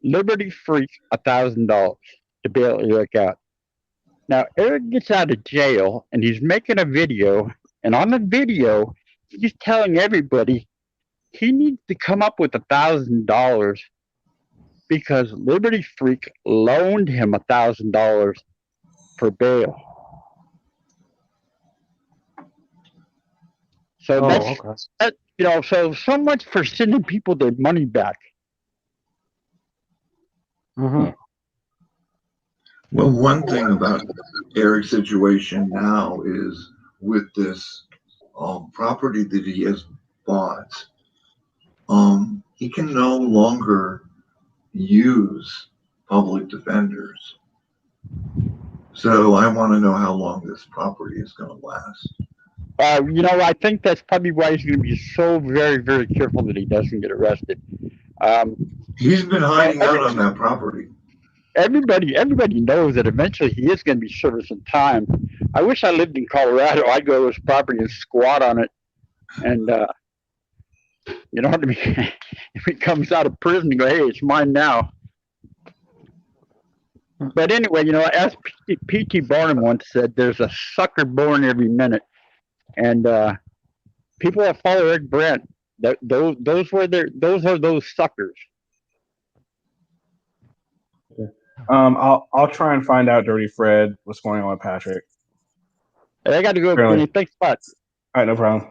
Liberty Freak $1,000 to bail Eric out. Now Eric gets out of jail and he's making a video, and on the video he's telling everybody he needs to come up with $1,000 because Liberty Freak loaned him $1,000 for bail. So that, you know, so much for sending people their money back. Well, one thing about Eric's situation now is with this property that he has bought, he can no longer use public defenders. So I want to know how long this property is going to last. You know, I think that's probably why he's going to be so very, very careful that he doesn't get arrested. He's been hiding out on that property. Everybody knows that eventually he is going to be servicing time. I wish I lived in Colorado. I'd go to his property and squat on it, and you know what I mean. If he comes out of prison, and go, hey, it's mine now. But anyway, you know, as P.T. Barnum once said, there's a sucker born every minute. And people that follow Eric Brandt, those are those suckers. I'll try and find out, Dirty Fred, what's going on with Patrick. Hey, I got to go, Kenny. Thanks a lot. All right, no problem.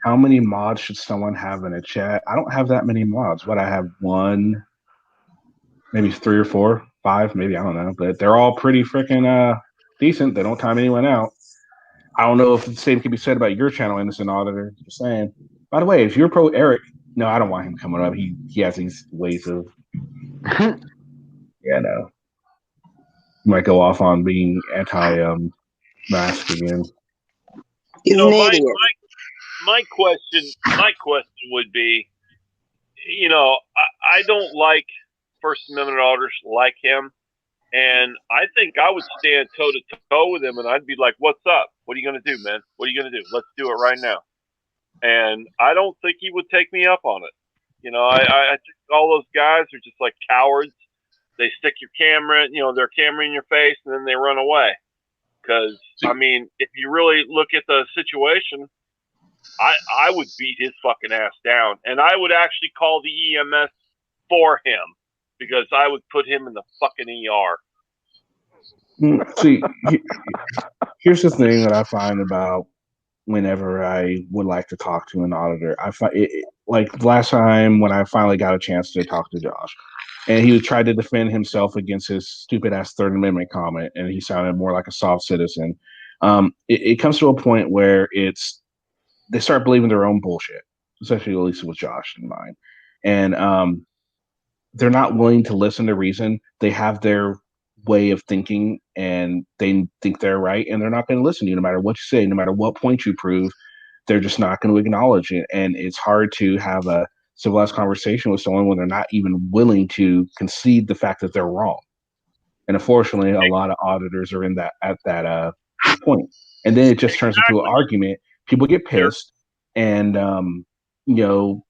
How many mods should someone have in a chat? I don't have that many mods. What, I have one, maybe 3 or 4, 5, maybe, I don't know. But they're all pretty freaking decent. They don't time anyone out. I don't know if the same can be said about your channel, Innocent Auditor. Just saying. By the way, if you're pro Eric, no, I don't want him coming up. He has these ways of, yeah, no. Might go off on being anti-mask again. You know, my question would be, you know, I don't like First Amendment auditors like him. And I think I would stand toe to toe with him, and I'd be like, "What's up? What are you going to do, man? What are you going to do? Let's do it right now." And I don't think he would take me up on it. You know, I think all those guys are just like cowards. They stick your camera, you know, their camera in your face, and then they run away. Because I mean, if you really look at the situation, I would beat his fucking ass down, and I would actually call the EMS for him because I would put him in the fucking ER. See, here's the thing that I find about whenever I would like to talk to an auditor. I find like last time when I finally got a chance to talk to Josh, and he tried to defend himself against his stupid ass Third Amendment comment, and he sounded more like a soft citizen. It comes to a point where they start believing their own bullshit, especially at least with Josh in mind, and they're not willing to listen to reason. They have their way of thinking and they think they're right, and they're not going to listen to you no matter what you say, no matter what point you prove. They're just not going to acknowledge it. And it's hard to have a civilized conversation with someone when they're not even willing to concede the fact that they're wrong. And unfortunately, a lot of auditors are in that at that point. And then it just turns into an argument. People get pissed, and you know,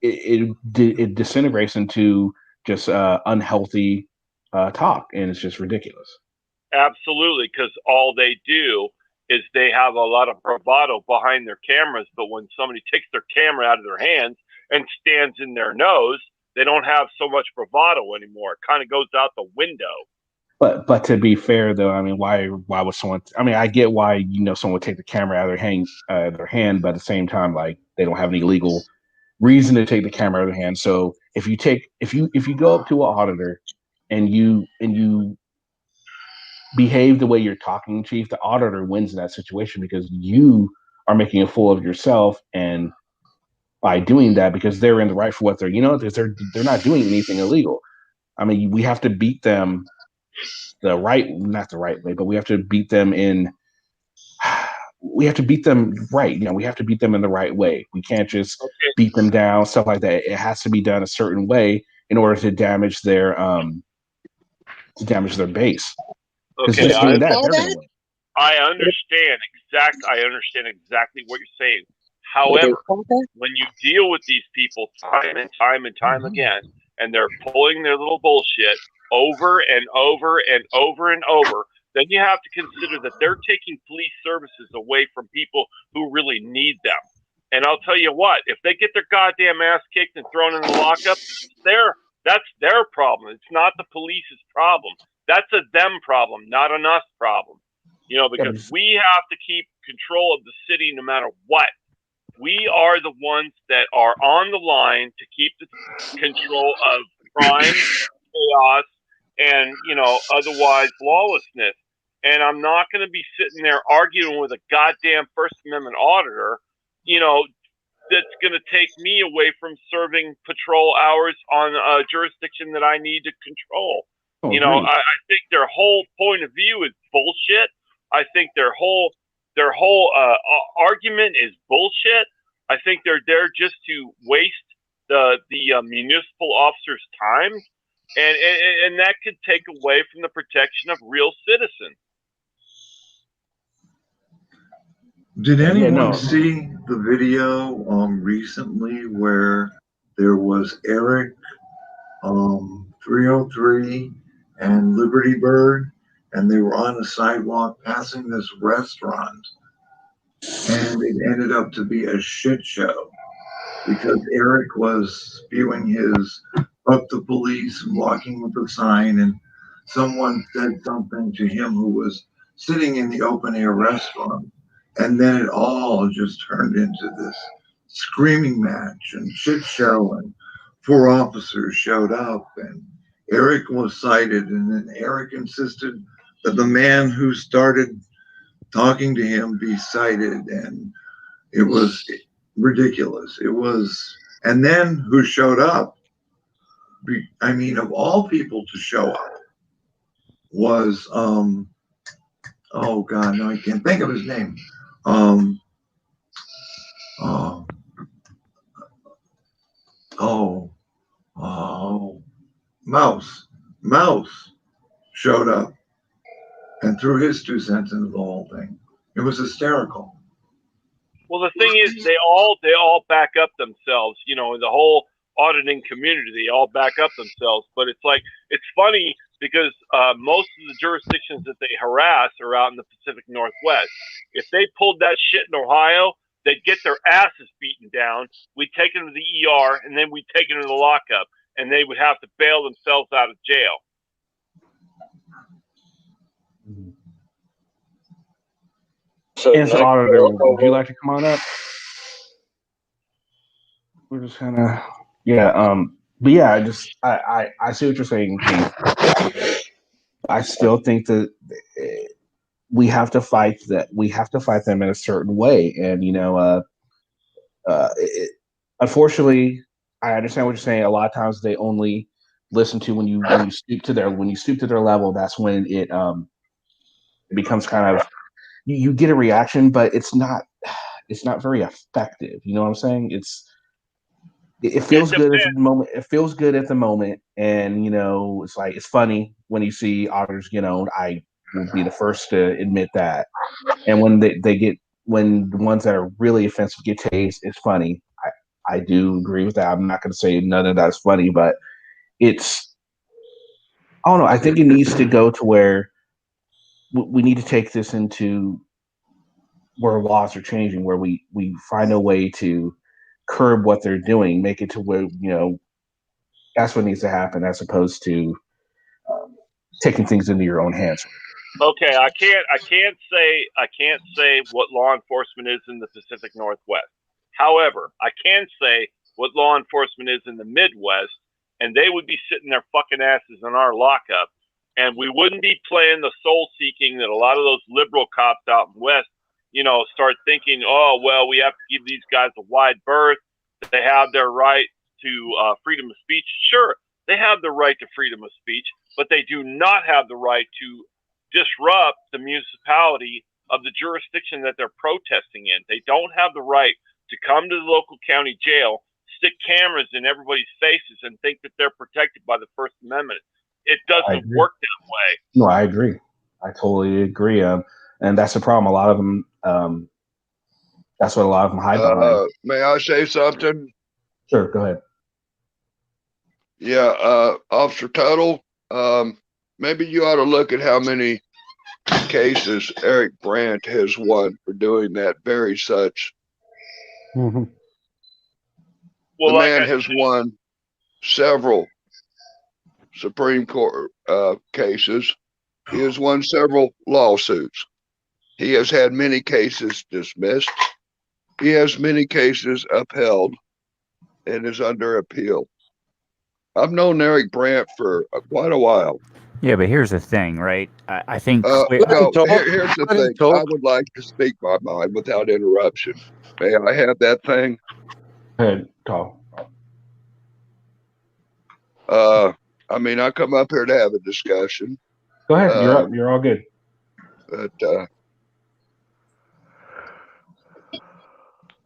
it disintegrates into just unhealthy talk, and it's just ridiculous. Absolutely, because all they do is they have a lot of bravado behind their cameras, but when somebody takes their camera out of their hands and stands in their nose, they don't have so much bravado anymore. It kind of goes out the window. But to be fair though, I mean, why would someone? I mean, I get why someone would take the camera out of their hand, but at the same time, like they don't have any legal reason to take the camera out of their hand. So if you go up to an auditor and you behave the way you're talking, chief, the auditor wins in that situation because you are making a fool of yourself, and by doing that, because they're in the right for what because they're not doing anything illegal. I mean, we have to beat them not the right way, but we have to beat them we have to beat them right. We have to beat them in the right way. We can't just beat them down, stuff like that. It has to be done a certain way in order to damage their base. Okay, just doing that, they're going to win. I understand exactly what you're saying. However, when you deal with these people time and time again, and they're pulling their little bullshit over and over and over and over, then you have to consider that they're taking police services away from people who really need them. And I'll tell you what, if they get their goddamn ass kicked and thrown in the lockup, that's their problem. It's not the police's problem. That's a them problem, not an us problem. Because we have to keep control of the city no matter what. We are the ones that are on the line to keep the control of crime, chaos, and, otherwise lawlessness. And I'm not going to be sitting there arguing with a goddamn First Amendment auditor, that's going to take me away from serving patrol hours on a jurisdiction that I need to control. I think their whole point of view is bullshit. I think their whole argument is bullshit. I think they're there just to waste the municipal officers' time, and that could take away from the protection of real citizens. Did anyone see the video recently where there was Eric 303 and Liberty Bird, and they were on a sidewalk passing this restaurant, and it ended up to be a shit show because Eric was spewing his "fuck the police" and walking with a sign, and someone said something to him who was sitting in the open air restaurant, and then it all just turned into this screaming match and shit show, and 4 officers showed up, and Eric was cited, and then Eric insisted that the man who started talking to him be cited, and it was ridiculous. It was, and then who showed up, I mean, of all people to show up, was, oh God, no, I can't think of his name. Mouse showed up and threw his 2 cents into the whole thing. It was hysterical. Well, the thing is, they all back up themselves. The whole auditing community, they all back up themselves. But it's funny because most of the jurisdictions that they harass are out in the Pacific Northwest. If they pulled that shit in Ohio, they'd get their asses beaten down. We'd take them to the ER, and then we'd take them to the lockup, and they would have to bail themselves out of jail. Auditor, would you like to come on up? We're just kind of but yeah, I see what you're saying, Keith. I still think that we have to fight them in a certain way, and unfortunately, I understand what you're saying. A lot of times they only listen to when you stoop to their level. That's when it becomes kind of you get a reaction, but it's not very effective. You know what I'm saying? it feels good at the moment. It feels good at the moment, and it's like it's funny when you see auditors get owned. I will be the first to admit that. And when when the ones that are really offensive get tased, it's funny. I do agree with that. I'm not going to say none of that's funny, but it's, I don't know. I think it needs to go to where we need to take this into where laws are changing, where we find a way to curb what they're doing, make it to where, that's what needs to happen, as opposed to taking things into your own hands. Okay, I can't say what law enforcement is in the Pacific Northwest. However, I can say what law enforcement is in the Midwest, and they would be sitting their fucking asses in our lockup, and we wouldn't be playing the soul seeking that a lot of those liberal cops out in West, start thinking, oh, well, we have to give these guys a wide berth. They have their right to freedom of speech. Sure, they have the right to freedom of speech, but they do not have the right to disrupt the municipality of the jurisdiction that they're protesting in. They don't have the right to come to the local county jail, stick cameras in everybody's faces, and think that they're protected by the First Amendment. It doesn't work that way. No, I agree. I totally agree. And that's the problem. A lot of them, that's what a lot of them hide behind. May I say something? Sure, go ahead. Yeah, Officer Tuttle, maybe you ought to look at how many cases Eric Brandt has won for doing that very such. Mm-hmm. Well, the man has won several Supreme Court cases. He has won several lawsuits. He has had many cases dismissed. He has many cases upheld and is under appeal. I've known Eric Brandt for quite a while. Yeah, but here's the thing, right? I think here's the thing. I would like to speak my mind without interruption. May I have that thing? Go ahead, Tom. I mean, I come up here to have a discussion. Go ahead. You're all good. But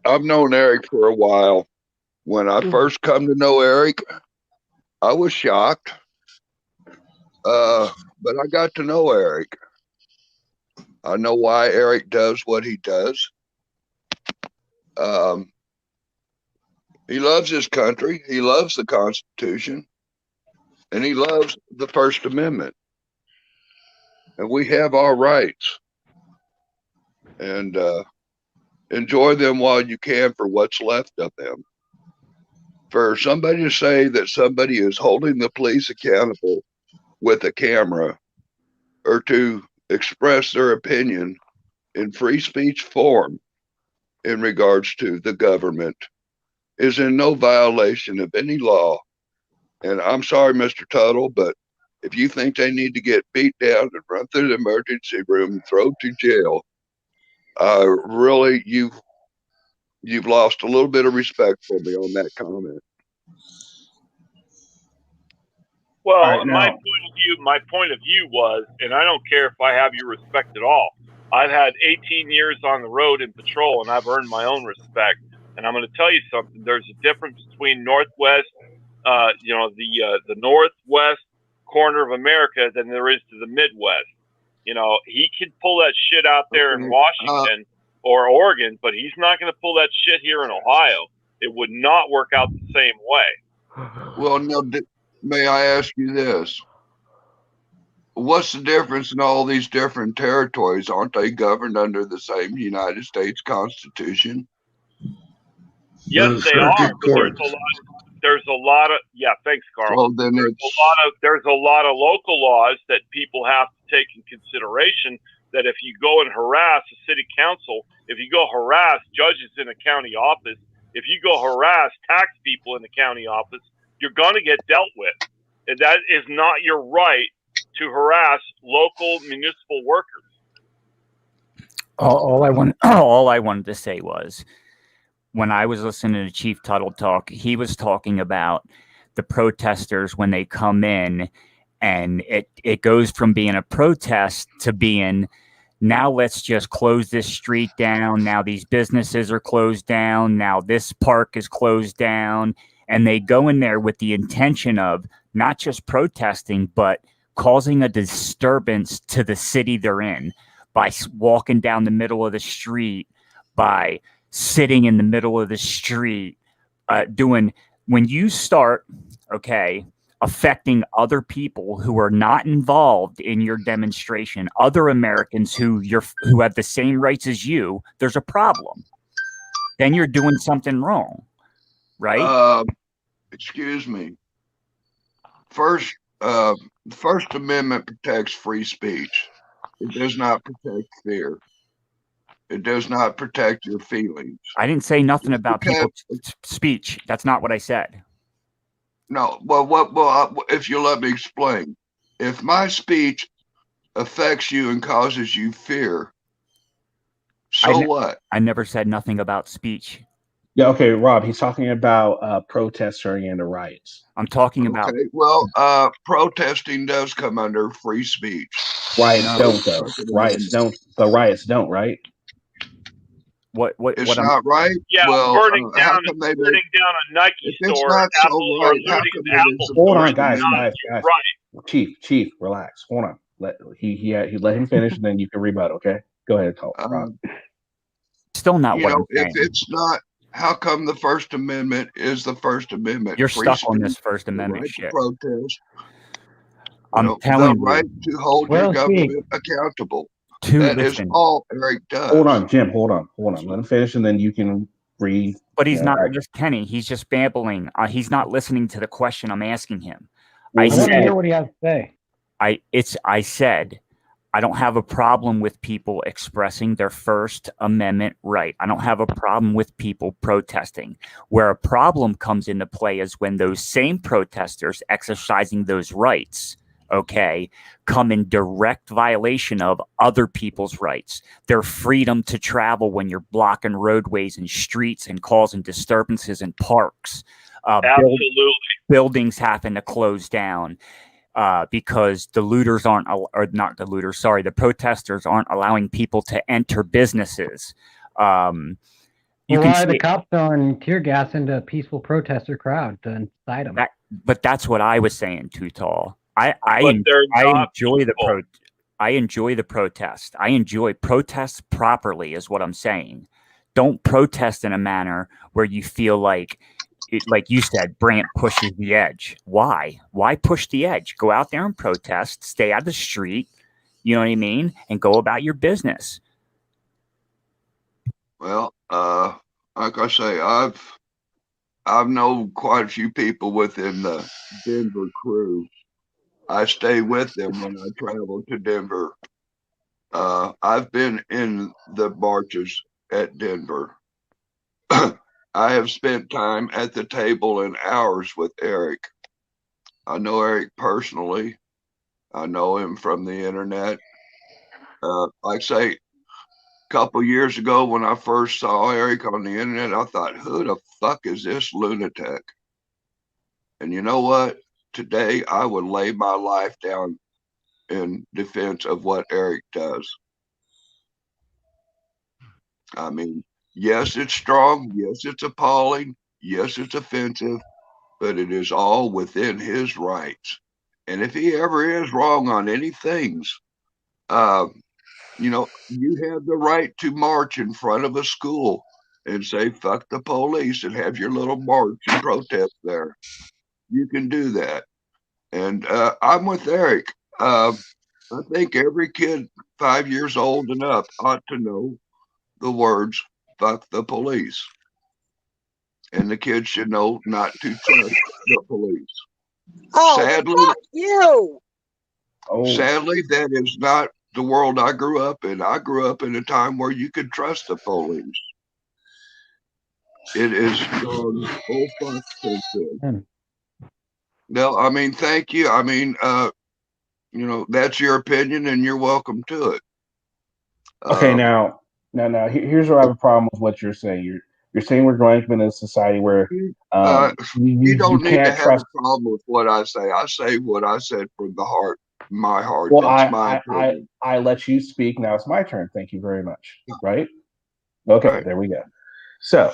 I've known Eric for a while. When I first come to know Eric, I was shocked. But I got to know Eric. I know why Eric does what he does. He loves his country. He loves the Constitution. And he loves the First Amendment. And we have our rights. And enjoy them while you can for what's left of them. For somebody to say that somebody is holding the police accountable with a camera, or to express their opinion in free speech form in regards to the government, is in no violation of any law. And I'm sorry, Mr. Tuttle, but if you think they need to get beat down and run through the emergency room and thrown to jail, really, you've lost a little bit of respect for me on that comment. Well, right, my point of view was, and I don't care if I have your respect at all. I've had 18 years on the road in patrol, and I've earned my own respect. And I'm going to tell you something. There's a difference between Northwest, the Northwest corner of America than there is to the Midwest. He could pull that shit out there in Washington or Oregon, but he's not going to pull that shit here in Ohio. It would not work out the same way. Well, no, may I ask you this? What's the difference in all these different territories? Aren't they governed under the same United States Constitution? Yes, they are. But there's a lot of thanks, Carl. Well, then there's a lot of local laws that people have to take in consideration. That if you go and harass a city council, if you go harass judges in a county office, if you go harass tax people in the county office, you're going to get dealt with. And that is not your right to harass local municipal workers. All I wanted to say was, when I was listening to Chief Tuttle talk, he was talking about the protesters when they come in, and it goes from being a protest to being, now let's just close this street down. Now these businesses are closed down. Now this park is closed down. and they go in there with the intention of not just protesting, but causing a disturbance to the city they're in by walking down the middle of the street, by sitting in the middle of the street, when you start, affecting other people who are not involved in your demonstration, other Americans who have the same rights as you, there's a problem. Then you're doing something wrong, right? Excuse me. First Amendment protects free speech. It does not protect fear. It does not protect your feelings. I didn't say nothing about people's speech. That's not what I said. No, well, if you let me explain. If my speech affects you and causes you fear, so what? I never said nothing about speech. Yeah, okay, Rob, he's talking about protests turning into riots. I'm talking about... Okay, well, protesting does come under free speech. Riots don't, though. Riots don't. The riots don't, right? It's not right? Yeah, well, burning down how come they burning down a Nike it's store, not so Apple, right, or how looting come an it Apple is Hold store on, is guys. not right. Chief, relax. Hold on. Let him finish, and then you can rebut. Okay, go ahead, Rob. Still not you what know, I'm saying. if it's not, how come the First Amendment is the First Amendment? You're Free stuck on speech, this First Amendment right shit. to protest. I'm telling the right you. to hold your government accountable. That is all Eric does. Hold on, Jim. Hold on. Let him finish, and then you can read. But he's not just Kenny. He's just babbling. He's not listening to the question I'm asking him. I want to hear what he has to say. I said, I don't have a problem with people expressing their First Amendment right. I don't have a problem with people protesting. Where a problem comes into play is when those same protesters exercising those rights, come in direct violation of other people's rights. Their freedom to travel when you're blocking roadways and streets and causing disturbances in parks. Absolutely. Buildings happen to close down. Because the looters the protesters aren't allowing people to enter businesses. Why are the cops throwing tear gas into a peaceful protester crowd to incite them? But that's what I was saying, Too Tall. I enjoy the protest. I enjoy protests properly, is what I'm saying. Don't protest in a manner where you feel like you said, Brandt pushes the edge. Why? Why push the edge? Go out there and protest, stay out of the street, you know what I mean? And go about your business. Well, like I say, I've known quite a few people within the Denver crew. I stay with them when I travel to Denver. I've been in the marches at Denver. I have spent time at the table and hours with Eric. I know Eric personally. I know him from the internet. Like I say, a couple years ago when I first saw Eric on the internet, I thought, who the fuck is this lunatic? And you know what? Today, I would lay my life down in defense of what Eric does. I mean, yes, it's strong. Yes, it's appalling. Yes, it's offensive, but it is all within his rights. And if he ever is wrong on any things, you have the right to march in front of a school and say, fuck the police, and have your little march and protest there. You can do that. And I'm with Eric. I think every kid 5 years old and up ought to know the words, fuck the police. And the kids should know not to trust the police. Oh, sadly, fuck you. Sadly, that is not the world I grew up in. I grew up in a time where you could trust the police. It is gone full fuck since then. No, I mean, thank you. I mean, that's your opinion and you're welcome to it. Okay, now, here's where I have a problem with what you're saying. You're saying we're growing up in a society where you don't need to have trust. a problem with what I say. I say what I said from the heart, my heart. Well, That's my opinion. I let you speak. Now it's my turn. Thank you very much. Right? Okay, There we go. So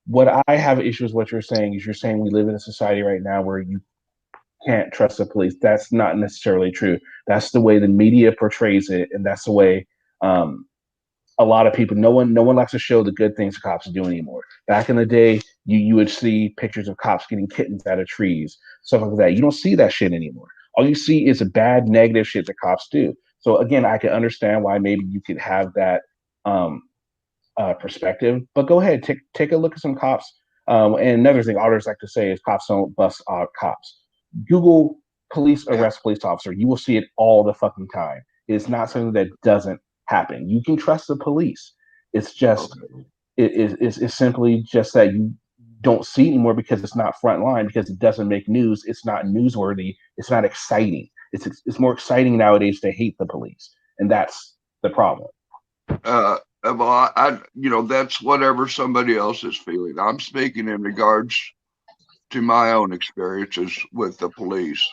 What I have issues with what you're saying is you're saying we live in a society right now where you can't trust the police. That's not necessarily true. That's the way the media portrays it, and that's the way a lot of people. No one likes to show the good things cops do anymore. Back in the day, you would see pictures of cops getting kittens out of trees, stuff like that. You don't see that shit anymore. All you see is a bad, negative shit that cops do. So again, I can understand why maybe you could have that um, perspective. But go ahead, take a look at some cops. And another thing, others like to say is cops don't bust cops. Google police arrest police officer. You will see it all the fucking time. It's not something that doesn't happen. You can trust the police. It's just it's simply just that you don't see it anymore because it's not front line, because it doesn't make news. It's not newsworthy. It's not exciting. It's more exciting nowadays to hate the police, and that's the problem. Well, that's whatever somebody else is feeling. I'm speaking in regards to my own experiences with the police,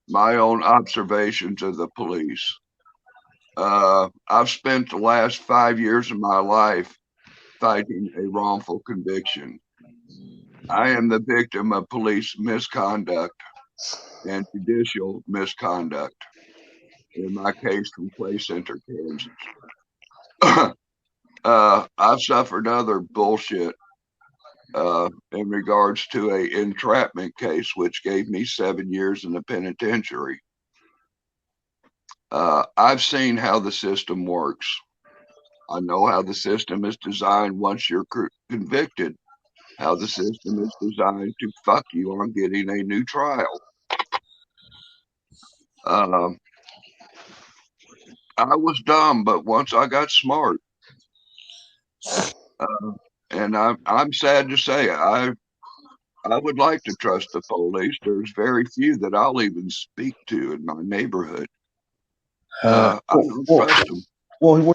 my own observations of the police. I've spent the last 5 years of my life fighting a wrongful conviction. I am the victim of police misconduct and judicial misconduct. In my case, from Clay Center, Kansas. I've suffered other bullshit in regards to a entrapment case, which gave me 7 years in the penitentiary. I've seen how the system works. I know how the system is designed once you're convicted, how the system is designed to fuck you on getting a new trial. I was dumb, but once I got smart, and I'm sad to say, I would like to trust the police. There's very few that I'll even speak to in my neighborhood. I don't trust them. Well,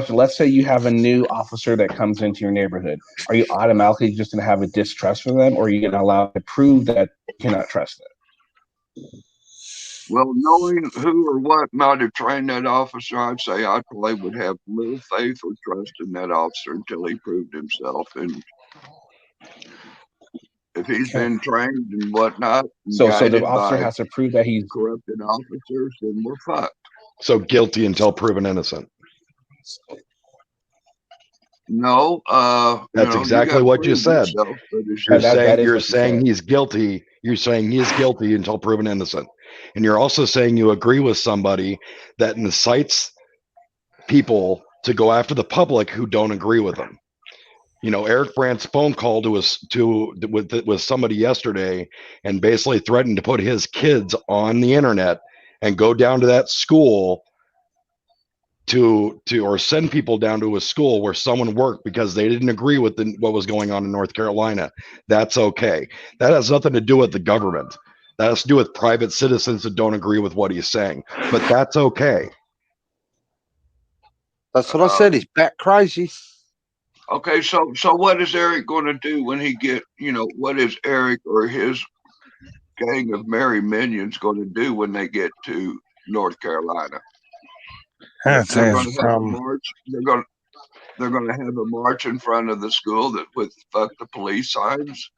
let's say you have a new officer that comes into your neighborhood. Are you automatically just going to have a distrust for them, or are you going to allow to prove that you cannot trust them? Well, knowing who or what might have trained that officer, I'd say I probably would have little faith or trust in that officer until he proved himself. And if he's been trained and whatnot, and so the guided officer by has to prove that he's corrupted officers, then we're fucked. So guilty until proven innocent. No, that's exactly what you said. You're saying he's guilty. You're saying he's guilty until proven innocent, and you're also saying you agree with somebody that incites people to go after the public who don't agree with them. You know, Eric Brandt's phone call with somebody yesterday, and basically threatened to put his kids on the internet and go down to that school or send people down to a school where someone worked because they didn't agree with what was going on in North Carolina. That's okay. That has nothing to do with the government. That has to do with private citizens that don't agree with what he's saying. But that's okay. That's what I said. He's bat crazy. Okay, so what is Eric going to do when he what is Eric or his gang of merry minions going to do when they get to North Carolina? They're going to have a march. They're going to have a march in front of the school with "fuck the police" signs.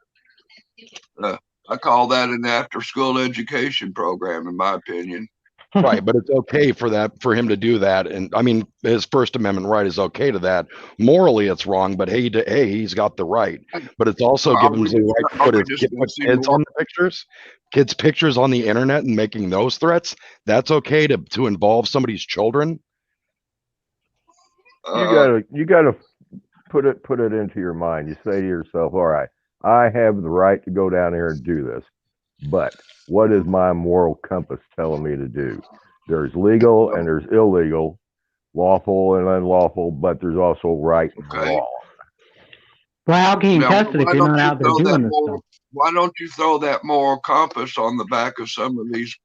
I call that an after-school education program, in my opinion. Right, but it's okay for him to do that, and I mean his First Amendment right is okay to that. Morally, it's wrong, but hey, he's got the right. But it's also giving him the right to put his kids on the kids' pictures on the internet and making those threats. That's okay to involve somebody's children. You gotta put it into your mind. You say to yourself, all right, I have the right to go down here and do this, but what is my moral compass telling me to do? There's legal and there's illegal, lawful and unlawful, but there's also right and wrong. Well, how can you test it if you're not out there doing this stuff? Why don't you throw that moral compass on the back of some of these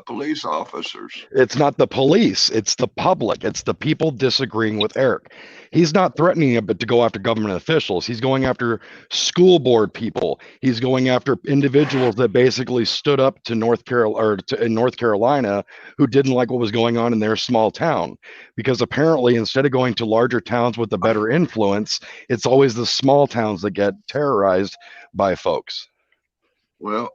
police officers. It's not the police, it's the public, it's the people disagreeing with Eric. He's not threatening him but to go after government officials. He's going after school board people. He's going after individuals that basically stood up to in North Carolina who didn't like what was going on in their small town. Because apparently instead of going to larger towns with a better influence, it's always the small towns that get terrorized by folks. Well,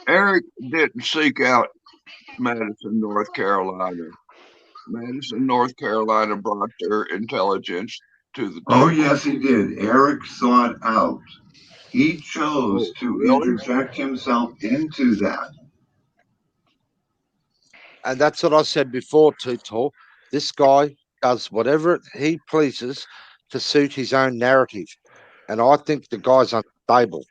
Eric didn't seek out Madison, North Carolina. Madison, North Carolina brought their intelligence to the table. Oh, yes, he did. Eric sought out. He chose to interject himself into that. And that's what I said before, Tutor. This guy does whatever he pleases to suit his own narrative. And I think the guy's unstable.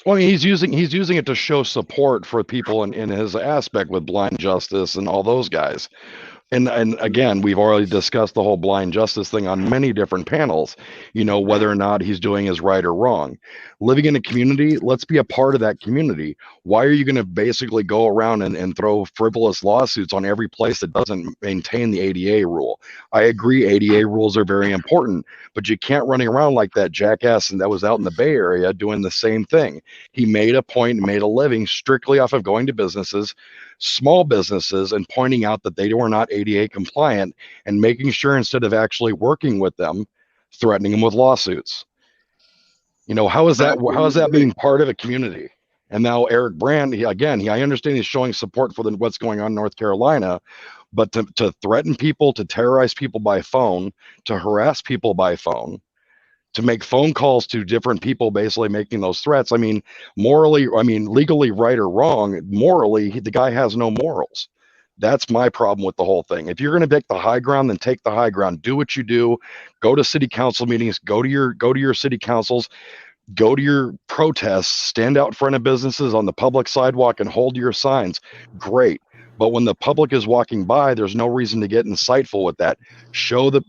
Well, I mean, he's using it to show support for people in his aspect with Blind Justice and all those guys. And again, we've already discussed the whole blind justice thing on many different panels, whether or not he's doing is right or wrong. Living in a community, let's be a part of that community. Why are you going to basically go around and throw frivolous lawsuits on every place that doesn't maintain the ADA rule? I agree, ADA rules are very important, but you can't run around like that jackass and that was out in the Bay Area doing the same thing. He made a point and made a living strictly off of going to businesses, small businesses, and pointing out that they were not ADA compliant and making sure instead of actually working with them, threatening them with lawsuits. How is that being part of a community? And now Eric Brandt, I understand he's showing support for what's going on in North Carolina, but to threaten people, to terrorize people by phone, to harass people by phone, to make phone calls to different people, basically making those threats. Legally right or wrong, morally, the guy has no morals. That's my problem with the whole thing. If you're going to take the high ground, then take the high ground. Do what you do. Go to city council meetings. Go to your city councils. Go to your protests. Stand out in front of businesses on the public sidewalk and hold your signs. Great. But when the public is walking by, there's no reason to get insightful with that.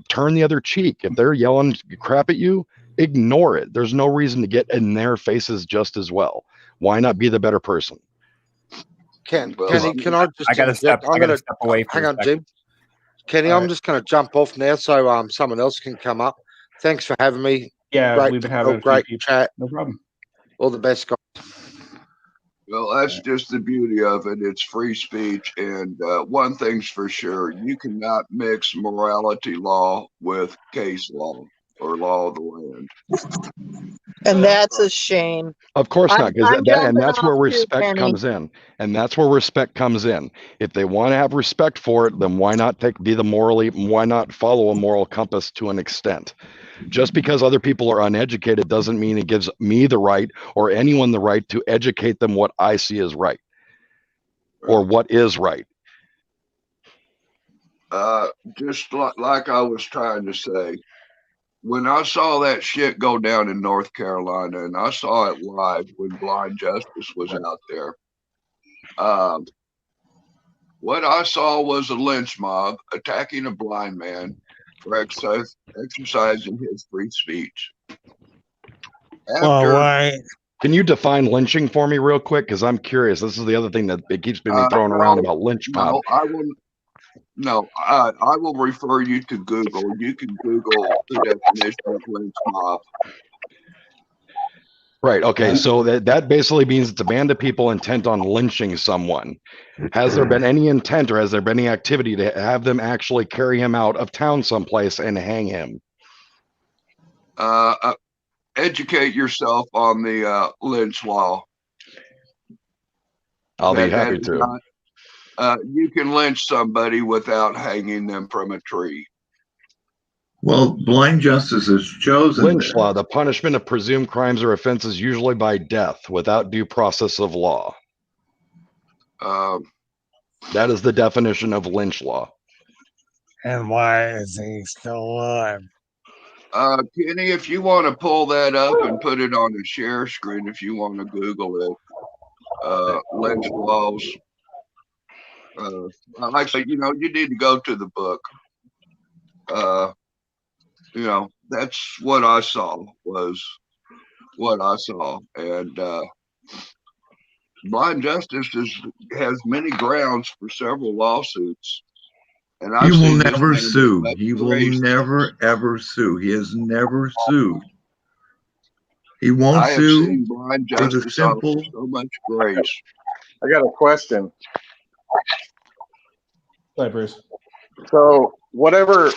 Turn the other cheek. If they're yelling crap at you, ignore it. There's no reason to get in their faces just as well. Why not be the better person? Kenny, can I just? I gotta step away. Hang on, Jim. Kenny, I'm just going to jump off now so someone else can come up. Thanks for having me. Yeah, we've been having a great few chat. No problem. All the best, guys. Well, that's just the beauty of it. It's free speech. And one thing's for sure, you cannot mix morality law with case law or law of the land. And that's a shame. Of course not, because that's where respect Penny. comes in. And that's where respect comes in. If they want to have respect for it, then why not why not follow a moral compass to an extent? Just because other people are uneducated doesn't mean it gives me the right or anyone the right to educate them what I see as right or what is right. Just like I was trying to say, when I saw that shit go down in North Carolina, and I saw it live when Blind Justice was out there, what I saw was a lynch mob attacking a blind man for exercising his free speech. Can you define lynching for me real quick? Because I'm curious. This is the other thing that it keeps being thrown around about lynch mob. I will refer you to Google. You can Google the definition of lynch mob. Right. Okay. So that basically means it's a band of people intent on lynching someone. Has there been any intent or has there been any activity to have them actually carry him out of town someplace and hang him? Educate yourself on the lynch law. I'll be happy to. You can lynch somebody without hanging them from a tree. Well, Blind Justice has chosen lynch law, the punishment of presumed crimes or offenses, usually by death, without due process of law. That is the definition of lynch law. And why is he still alive? Kenny, if you want to pull that up and put it on a share screen, if you want to Google it, lynch laws. Actually, you need to go to the book. That's what I saw was what I saw. And Blind Justice has many grounds for several lawsuits. And He I've will seen this never man sue. give up He will grace. never, ever sue. He has never sued. He won't I have sue seen Blind for the Justice offer simple. so much grace. I got a question. Hi, Bruce. So whatever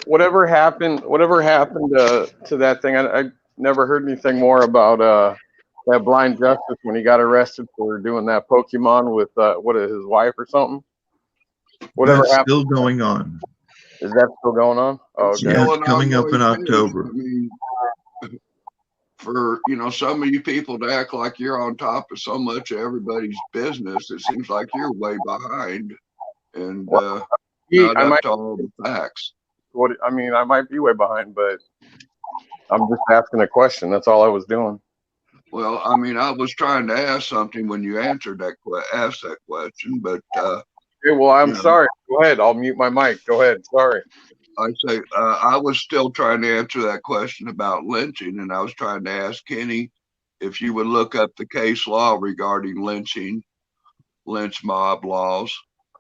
happened to that thing? I never heard anything more about that Blind Justice when he got arrested for doing that Pokemon with what is his wife or something. Whatever That's happened? still going on. Is that still going on? Oh, okay. Yeah, it's Still an coming up in ongoing case. October. I mean, for some of you people to act like you're on top of so much of everybody's business, it seems like you're way behind and not up to all the facts. I mean, I might be way behind, but I'm just asking a question. That's all I was doing. Well, I mean, I was trying to ask something when you answered asked that question, but okay, well, I'm sorry. Go ahead. I'll mute my mic. Go ahead. Sorry. I say I was still trying to answer that question about lynching, and I was trying to ask Kenny if you would look up the case law regarding lynching, lynch mob laws,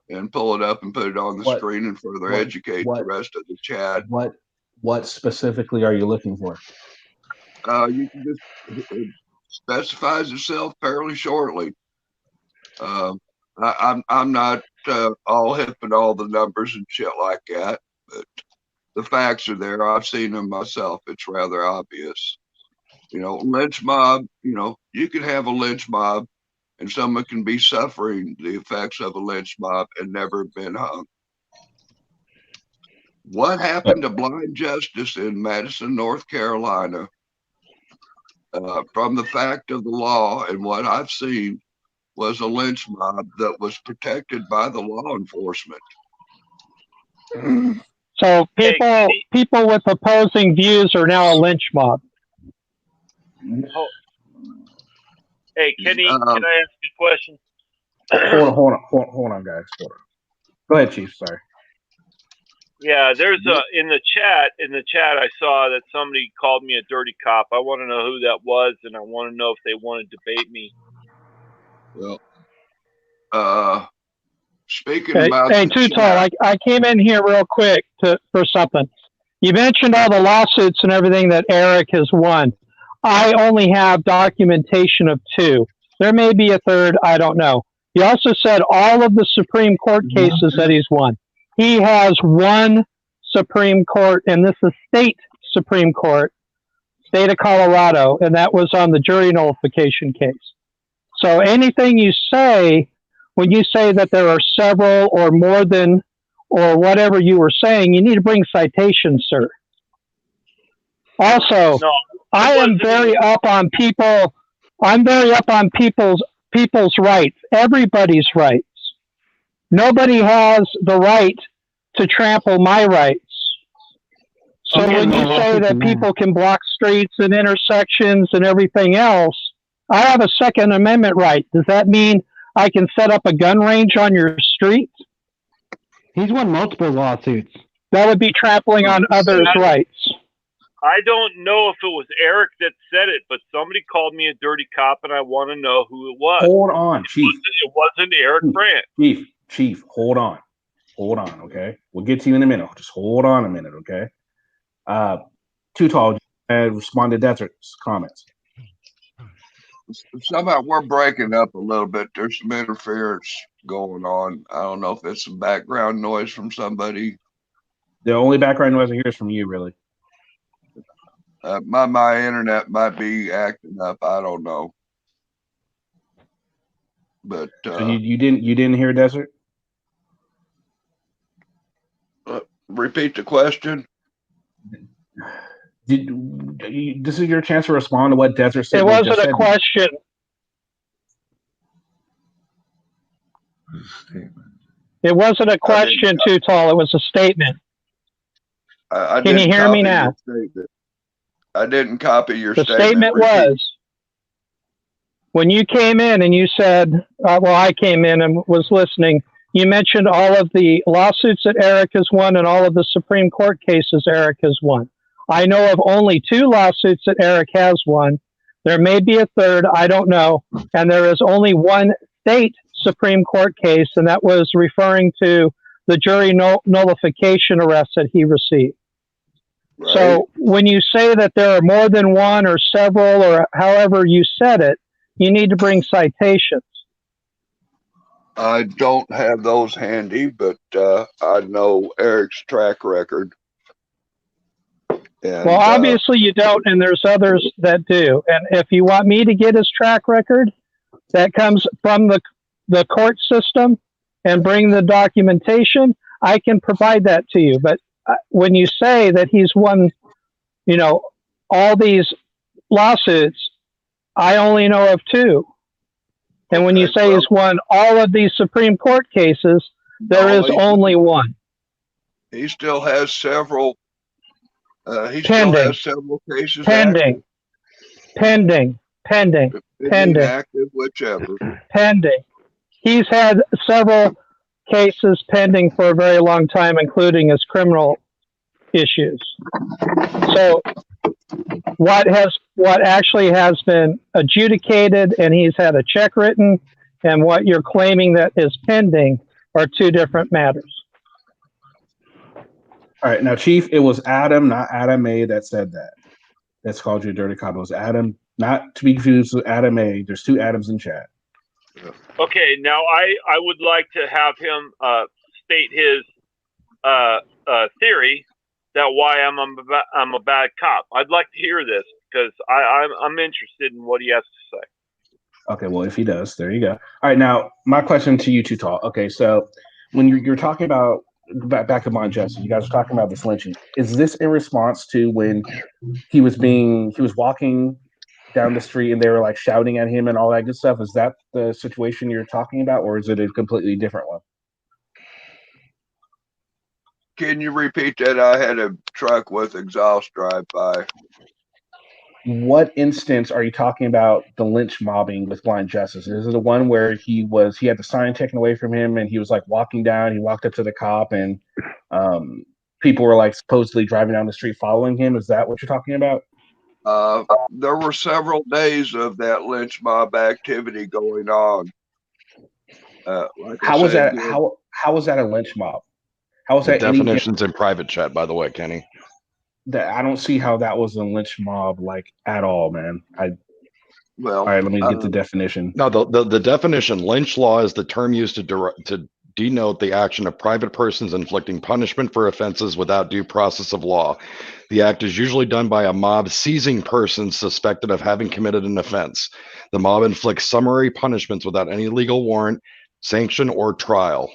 and pull it up and put it on the screen and further educate the rest of the chat. What specifically are you looking for? You can just it specifies itself fairly shortly. I'm not all hip in all the numbers and shit like that, but the facts are there. I've seen them myself. It's rather obvious. Lynch mob, you can have a lynch mob and someone can be suffering the effects of a lynch mob and never been hung. What happened to Blind Justice in Madison, North Carolina, from the fact of the law and what I've seen, was a lynch mob that was protected by the law enforcement. So people with opposing views are now a lynch mob. Hey, Kenny, can I ask you a question? Hold on, guys. Hold on. Go ahead, Chief. Sorry. Yeah, there's in the chat I saw that somebody called me a dirty cop. I want to know who that was, and I want to know if they want to debate me. Well, speaking about Hey, Tutal, I came in here real quick for something. You mentioned all the lawsuits and everything that Eric has won. I only have documentation of 2. There may be a third, I don't know. He also said all of the Supreme Court cases that he's won. He has one Supreme Court, and this is state Supreme Court, state of Colorado, and that was on the jury nullification case. So anything you say, when you say that there are several or more than, or whatever you were saying, you need to bring citations, sir. Also, I am very up on people. I'm very up on people's rights, everybody's rights. Nobody has the right to trample my rights. So when you say that people can block streets and intersections and everything else, I have a Second Amendment right. Does that mean I can set up a gun range on your street? He's won multiple lawsuits. That would be trampling on others' rights. I don't know if it was Eric that said it, but somebody called me a dirty cop, and I want to know who it was. Hold on, Chief. It wasn't Eric Brandt. Chief, hold on, okay? We'll get to you in a minute. Just hold on a minute, okay? Too Tall respond to Desert's comments. Somehow we're breaking up a little bit. There's some interference going on. I don't know if it's some background noise from somebody. The only background noise I hear is from you, really. My internet might be acting up. I don't know. But so you didn't hear Desert? Repeat the question. This is your chance to respond to what Desert said. It wasn't a question. It wasn't a question, Too Tall. It was a statement. Can you hear me now? I didn't copy your statement. The statement was, when you came in and you said, I came in and was listening, you mentioned all of the lawsuits that Eric has won and all of the Supreme Court cases Eric has won. I know of only 2 lawsuits that Eric has won. There may be a third, I don't know. And there is only one state Supreme Court case, and that was referring to the jury nullification arrest that he received. Right. So when you say that there are more than one or several or however you said it, you need to bring citations. I don't have those handy, but I know Eric's track record. And, well, obviously you don't, and there's others that do. And if you want me to get his track record that comes from the court system and bring the documentation, I can provide that to you. But when you say that he's won, you know, all these lawsuits, I only know of two. And when you say he's won all of these Supreme Court cases, there is only one. He still has several. He Pending. still has several cases Pending. Pending. active, whichever. Pending. He's had several cases pending for a very long time, including his criminal issues. So what actually has been adjudicated and he's had a check written, and what you're claiming that is pending are two different matters. All right, now, Chief, it was Adam, not Adam A, that said that. That's called you a dirty cop. It was Adam, not to be confused with Adam A. There's two Adams in chat. Okay, now I would like to have him state his theory that why I'm a bad cop. I'd like to hear this because I'm interested in what he has to say. Okay, well, if he does, there you go. All right, now, my question to you two, Tall. Okay, so when you're talking about back to Mount Justice, you guys are talking about this lynching. Is this in response to when he was walking down the street and they were like shouting at him and all that good stuff? Is that the situation you're talking about, or is it a completely different one? Can you repeat that? I had a truck with exhaust drive by. What instance are you talking about the lynch mobbing with Blind Justice? Is it the one where he had the sign taken away from him and he was like walking down, he walked up to the cop and people were like supposedly driving down the street following him? Is that what you're talking about? There were several days of that lynch mob activity going on. How was that a lynch mob? How was the that definitions in private chat, by the way, Kenny? That I don't see how that was a lynch mob like at all, man. All right, let me get the definition. No, the definition, lynch law, is the term used to denote the action of private persons inflicting punishment for offenses without due process of law. The act is usually done by a mob seizing persons suspected of having committed an offense. The mob inflicts summary punishments without any legal warrant, sanction, or trial.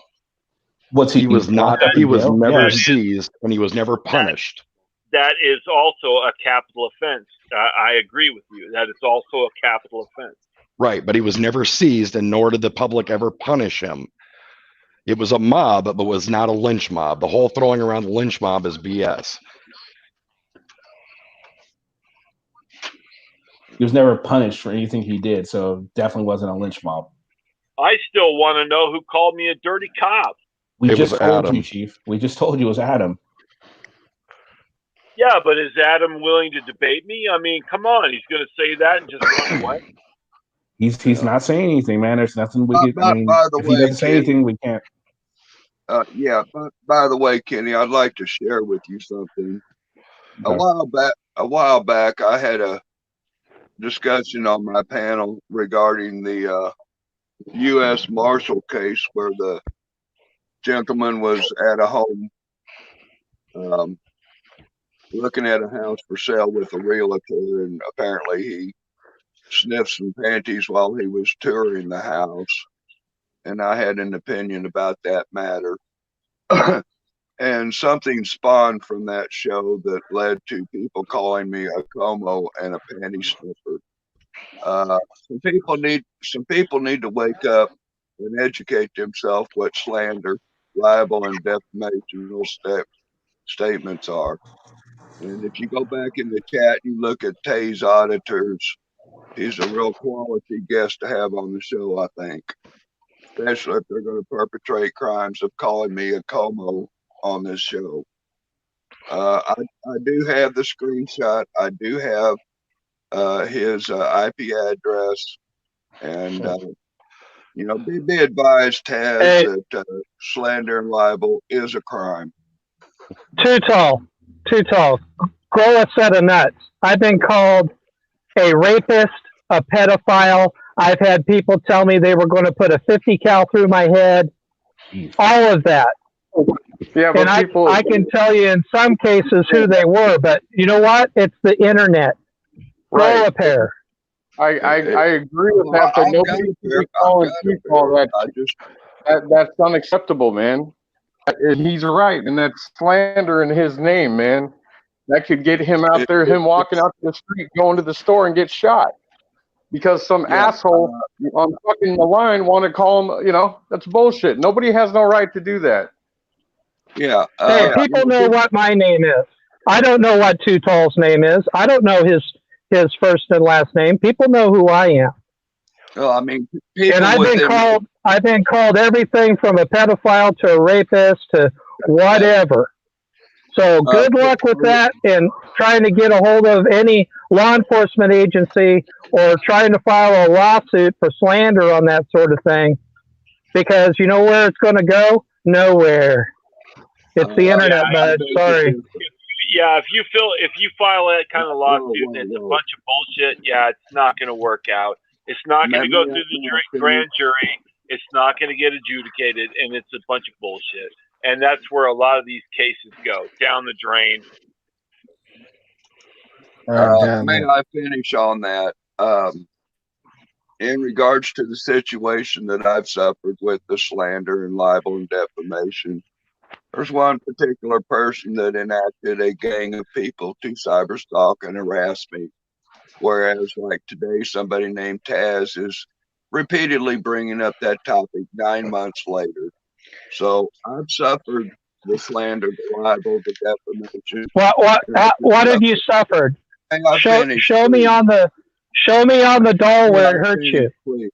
He was never seized and he was never punished. That is also a capital offense. I agree with you that it's also a capital offense. Right, but he was never seized, and nor did the public ever punish him. It was a mob, but was not a lynch mob. The whole throwing around the lynch mob is BS. He was never punished for anything he did, so definitely wasn't a lynch mob. I still want to know who called me a dirty cop. We just told you, Chief. We just told you it was Adam. Yeah, but is Adam willing to debate me? I mean, come on, he's going to say that and just run away. He's not saying anything, man. There's nothing we can. I mean, if he doesn't say anything, we can't. By the way, Kenny, I'd like to share with you something. Okay. A while back, I had a discussion on my panel regarding the U.S. Marshal case where the gentleman was at a home looking at a house for sale with a realtor, and apparently he sniffed some panties while he was touring the house. And I had an opinion about that matter. And something spawned from that show that led to people calling me a como and a panty sniffer. Some people need to wake up and educate themselves what slander, libel, and defamational statements are. And if you go back in the chat, you look at Tay's auditors, he's a real quality guest to have on the show, I think. Especially if they're going to perpetrate crimes of calling me a como on this show. I do have the screenshot. I do have his IP address. And, Be advised, Taz, that slander and libel is a crime. Too tall. Grow a set of nuts. I've been called a rapist, a pedophile. I've had people tell me they were going to put a 50 cal through my head. All of that. Yeah, but and I can tell you in some cases who they were, but you know what? It's the internet. Grow a pair. I agree with that, but nobody should be calling people that's unacceptable, man. He's right, and that's slander in his name, man. That could get him out there, him walking out to the street, going to the store and get shot. Because some asshole on fucking the line want to call him, that's bullshit. Nobody has no right to do that. Yeah. Hey, people know what my name is. I don't know what Too Tall's name is. I don't know his first and last name. People know who I am. Well, I mean, people and I've been called everything from a pedophile to a rapist to whatever. So good luck with that and trying to get a hold of any law enforcement agency or trying to file a lawsuit for slander on that sort of thing. Because you know where it's going to go? Nowhere. It's the internet, bud. Sorry. Yeah, if you file that kind of lawsuit and it's a bunch of bullshit, it's not going to work out. It's not going to go through the grand jury. It's not going to get adjudicated, and it's a bunch of bullshit. And that's where a lot of these cases go, down the drain. May I finish on that? In regards to the situation that I've suffered with the slander and libel and defamation, there's one particular person that enacted a gang of people to cyberstalk and harass me. Whereas, like today, somebody named Taz is repeatedly bringing up that topic 9 months later. So I've suffered the slander, the libel, the defamation. What have you suffered? Show me on the doll where it hurts you. Please,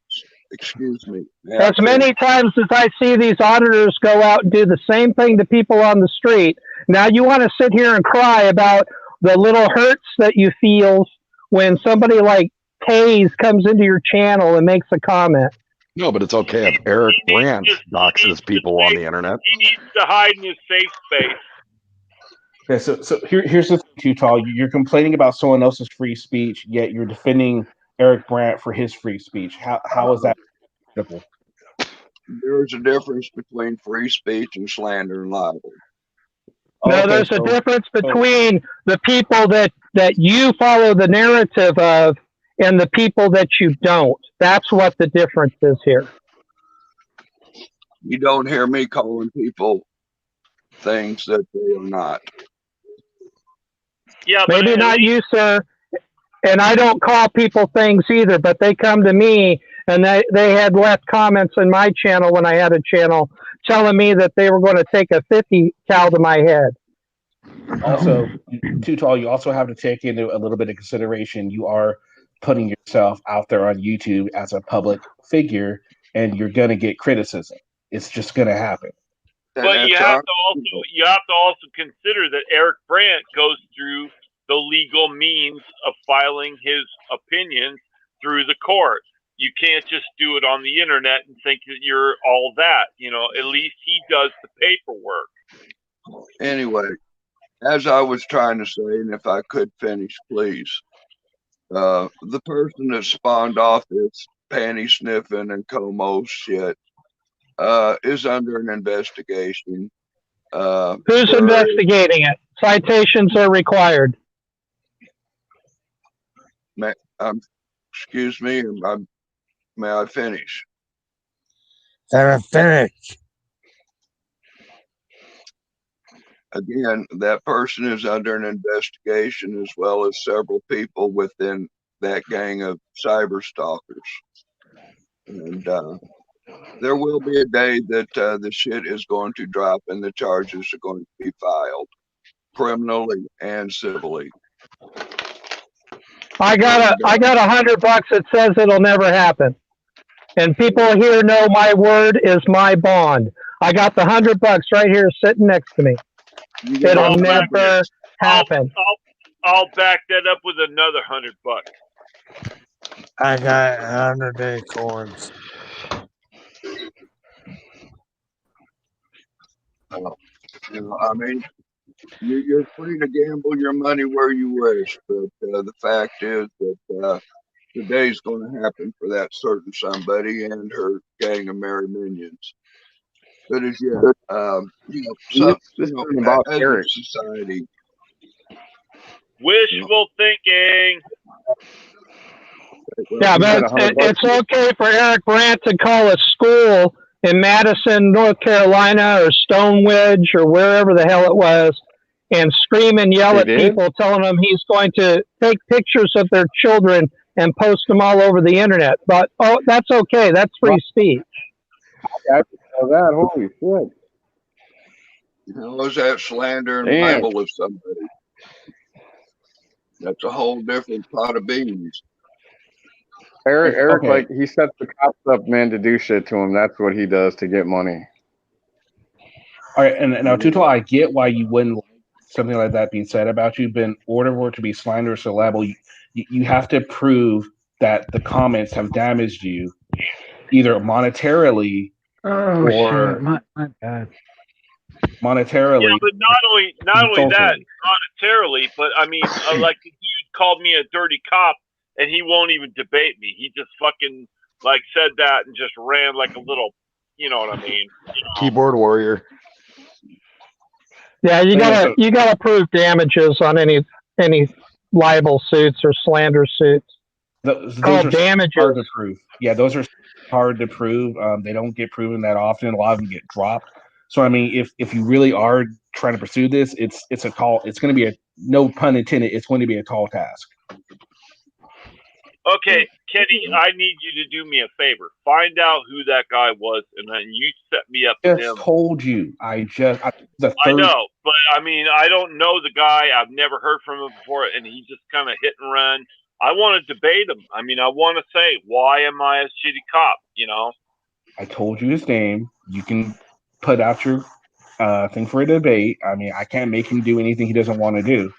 excuse me. As many times as I see these auditors go out and do the same thing to people on the street, now you want to sit here and cry about the little hurts that you feel when somebody like Taze comes into your channel and makes a comment. No, but it's okay if Eric Brandt doxes people on the internet. He needs to hide in his safe space. Okay, so here's the thing, Too Tall. You're complaining about someone else's free speech, yet you're defending Eric Brandt for his free speech. How is that simple? There's a difference between free speech and slander and libel. No, there's a difference between the people that you follow the narrative of and the people that you don't. That's what the difference is here. You don't hear me calling people things that they are not. Yeah, maybe not you, sir. And I don't call people things either, but they come to me and they had left comments in my channel when I had a channel telling me that they were going to take a 50 cal to my head. Also, Too Tall, you also have to take into a little bit of consideration. You are putting yourself out there on YouTube as a public figure, and you're going to get criticism. It's just going to happen. But you have to also consider that Eric Brandt goes through the legal means of filing his opinions through the court. You can't just do it on the internet and think that you're all that. At least he does the paperwork. Anyway, as I was trying to say, and if I could finish, please. The person that spawned off this panty sniffing and Como shit is under an investigation. Who's investigating it? Citations are required. Excuse me, may I finish? Finish. Again, that person is under an investigation, as well as several people within that gang of cyber stalkers. And there will be a day that the shit is going to drop and the charges are going to be filed, criminally and civilly. I got $100 that says it'll never happen. And people here know my word is my bond. I got the $100 right here sitting next to me. It'll never happen. I'll back that up with another $100. I got 100 acorns. You know, I mean, you're free to gamble your money where you wish, but the fact is that the day's going to happen for that certain somebody and her gang of merry minions. But as yet, you know, This you know, isn't about as a Eric. society, Wishful thinking. Yeah, but it's okay for Eric Brandt to call a school in Madison, North Carolina, or Stonewedge, or wherever the hell it was, and scream and yell He at did? people, telling them he's going to take pictures of their children and post them all over the internet. But that's okay. That's free speech. I didn't know that. Holy shit! how is that slander and Damn. libel of somebody? That's a whole different pot of beans. Eric, Okay. like he sets the cops up, man, to do shit to him. That's what he does to get money. All right, and now, Tuto, I get why you wouldn't like something like that being said about you, but in order for it to be slanderous or libel, you have to prove that the comments have damaged you, either monetarily Oh or shit, my bad. monetarily. Yeah, but not only that insultingly. monetarily, but I mean, like he called me a dirty cop, and he won't even debate me. He just fucking like said that and just ran like a little, you know what I mean? Keyboard warrior. Yeah, you gotta prove damages on any libel suits or slander suits. Those Called are damages. hard to prove. Yeah, those are hard to prove. They don't get proven that often. A lot of them get dropped. So I mean, if you really are trying to pursue this, it's a tall. It's going to be a, no pun intended. It's going to be a tall task. Okay, Kenny, I need you to do me a favor. Find out who that guy was, and then you set me up with him. Told you. I know, but I mean, I don't know the guy. I've never heard from him before, and he just kind of hit and run. I want to debate him. I mean, I want to say, why am I a shitty cop? You know? I told you his name. You can put out your thing for a debate. I mean, I can't make him do anything he doesn't want to do.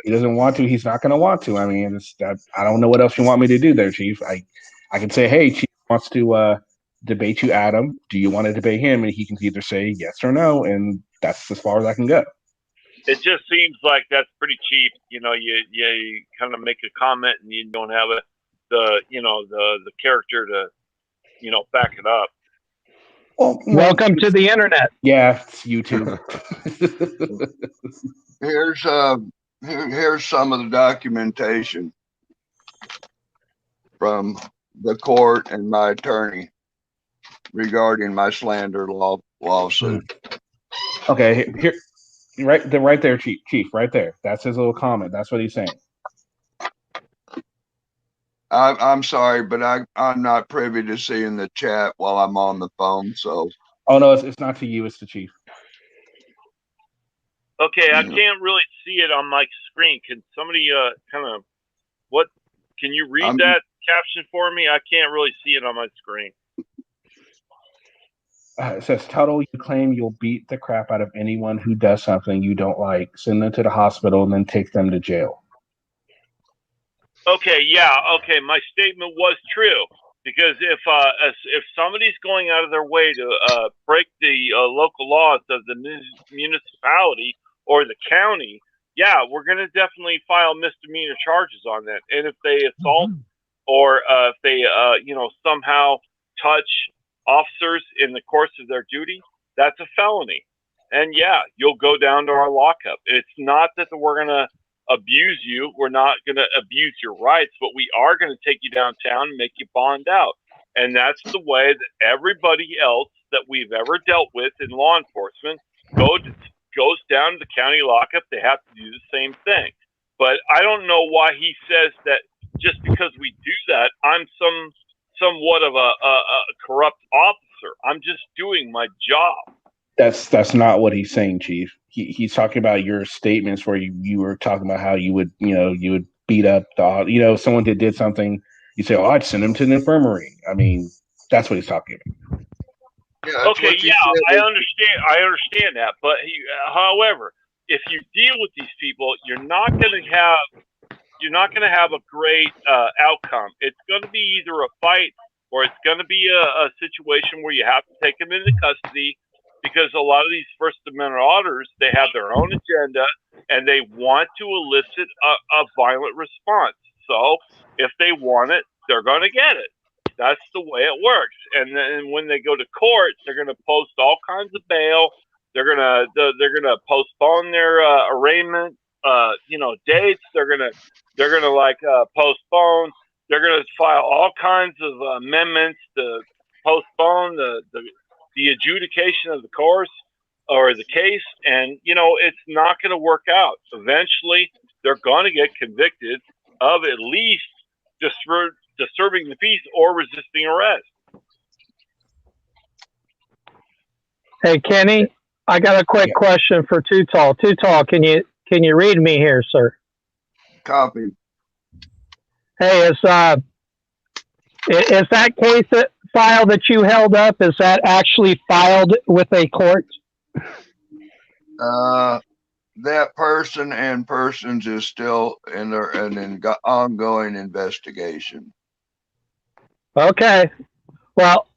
He doesn't want to. He's not going to want to. I mean, I don't know what else you want me to do there, Chief. I can say, hey, Chief wants to debate you, Adam. Do you want to debate him? And he can either say yes or no, and that's as far as I can go. It just seems like that's pretty cheap. You know, you kind of make a comment and you don't have the character to, back it up. Well, welcome to the internet. Yeah, it's YouTube. Here's some of the documentation from the court and my attorney regarding my slander lawsuit. Okay, here, right there, Chief, right there. That's his little comment. That's what he's saying. I'm sorry, but I'm not privy to seeing the chat while I'm on the phone. So. Oh no, it's not to you. It's to Chief. Okay, I can't really see it on my screen. Can somebody can you read that caption for me? I can't really see it on my screen. It says, Tuttle, you claim you'll beat the crap out of anyone who does something you don't like, send them to the hospital, and then take them to jail. Okay, yeah, okay, my statement was true. Because if somebody's going out of their way to break the local laws of the municipality or the county, yeah, we're going to definitely file misdemeanor charges on that. And if they assault or if they, somehow touch officers in the course of their duty, that's a felony. And yeah, you'll go down to our lockup. It's not that we're going to abuse you. We're not going to abuse your rights, but we are going to take you downtown and make you bond out. And that's the way that everybody else that we've ever dealt with in law enforcement goes down to the county lockup. They have to do the same thing. But I don't know why he says that just because we do that, I'm somewhat of a corrupt officer. I'm just doing my job. That's not what he's saying, Chief. He's talking about your statements where you were talking about how you would beat up someone that did something. You say, "Oh, I'd send him to an infirmary." I mean, that's what he's talking about. Yeah, okay, yeah, I understand that. But however, if you deal with these people, you're not going to have a great outcome. It's going to be either a fight or it's going to be a situation where you have to take them into custody, because a lot of these First Amendment auditors, they have their own agenda and they want to elicit a violent response. So if they want it, they're going to get it. That's the way it works. And then when they go to court, they're going to post all kinds of bail. They're gonna postpone their arraignment, dates. They're gonna postpone. They're gonna file all kinds of amendments to postpone the adjudication of the course or the case, and it's not going to work out. Eventually, they're going to get convicted of at least disturbing the peace or resisting arrest. Hey, Kenny, I got a quick question for Too Tall. Too Tall, can you read me here, sir? Copy. Hey, is that case file that you held up, is that actually filed with a court? That person and persons is still in an ongoing investigation. Okay. Well,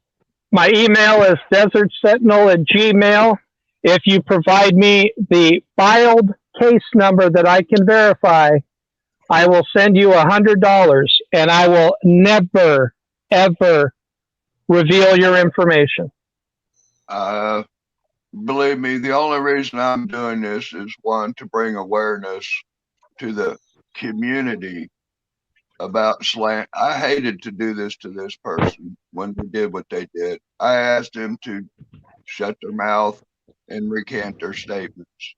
my email is desertsentinel@gmail. If you provide me the filed case number that I can verify, I will send you $100, and I will never, ever reveal your information. Believe me, the only reason I'm doing this is, one, to bring awareness to the community about slant. I hated to do this to this person when they did what they did. I asked them to shut their mouth and recant their statements.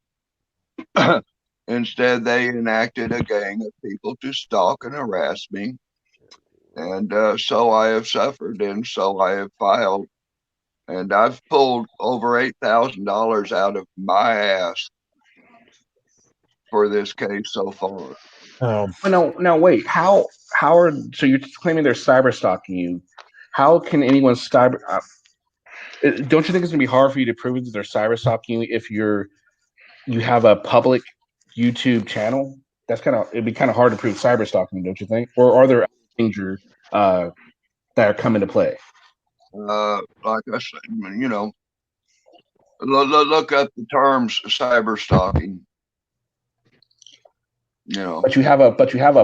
Instead, they enacted a gang of people to stalk and harass me. And so I have suffered, and so I have filed. And I've pulled over $8,000 out of my ass for this case so far. No, wait. How are, so you're claiming they're cyber stalking you? How can anyone cyber? Don't you think it's gonna be hard for you to prove that they're cyber stalking you if you have a public YouTube channel? It'd be kind of hard to prove cyber stalking, don't you think? Or are there things that are coming to play? Like I said, look up the terms cyber stalking. But you have a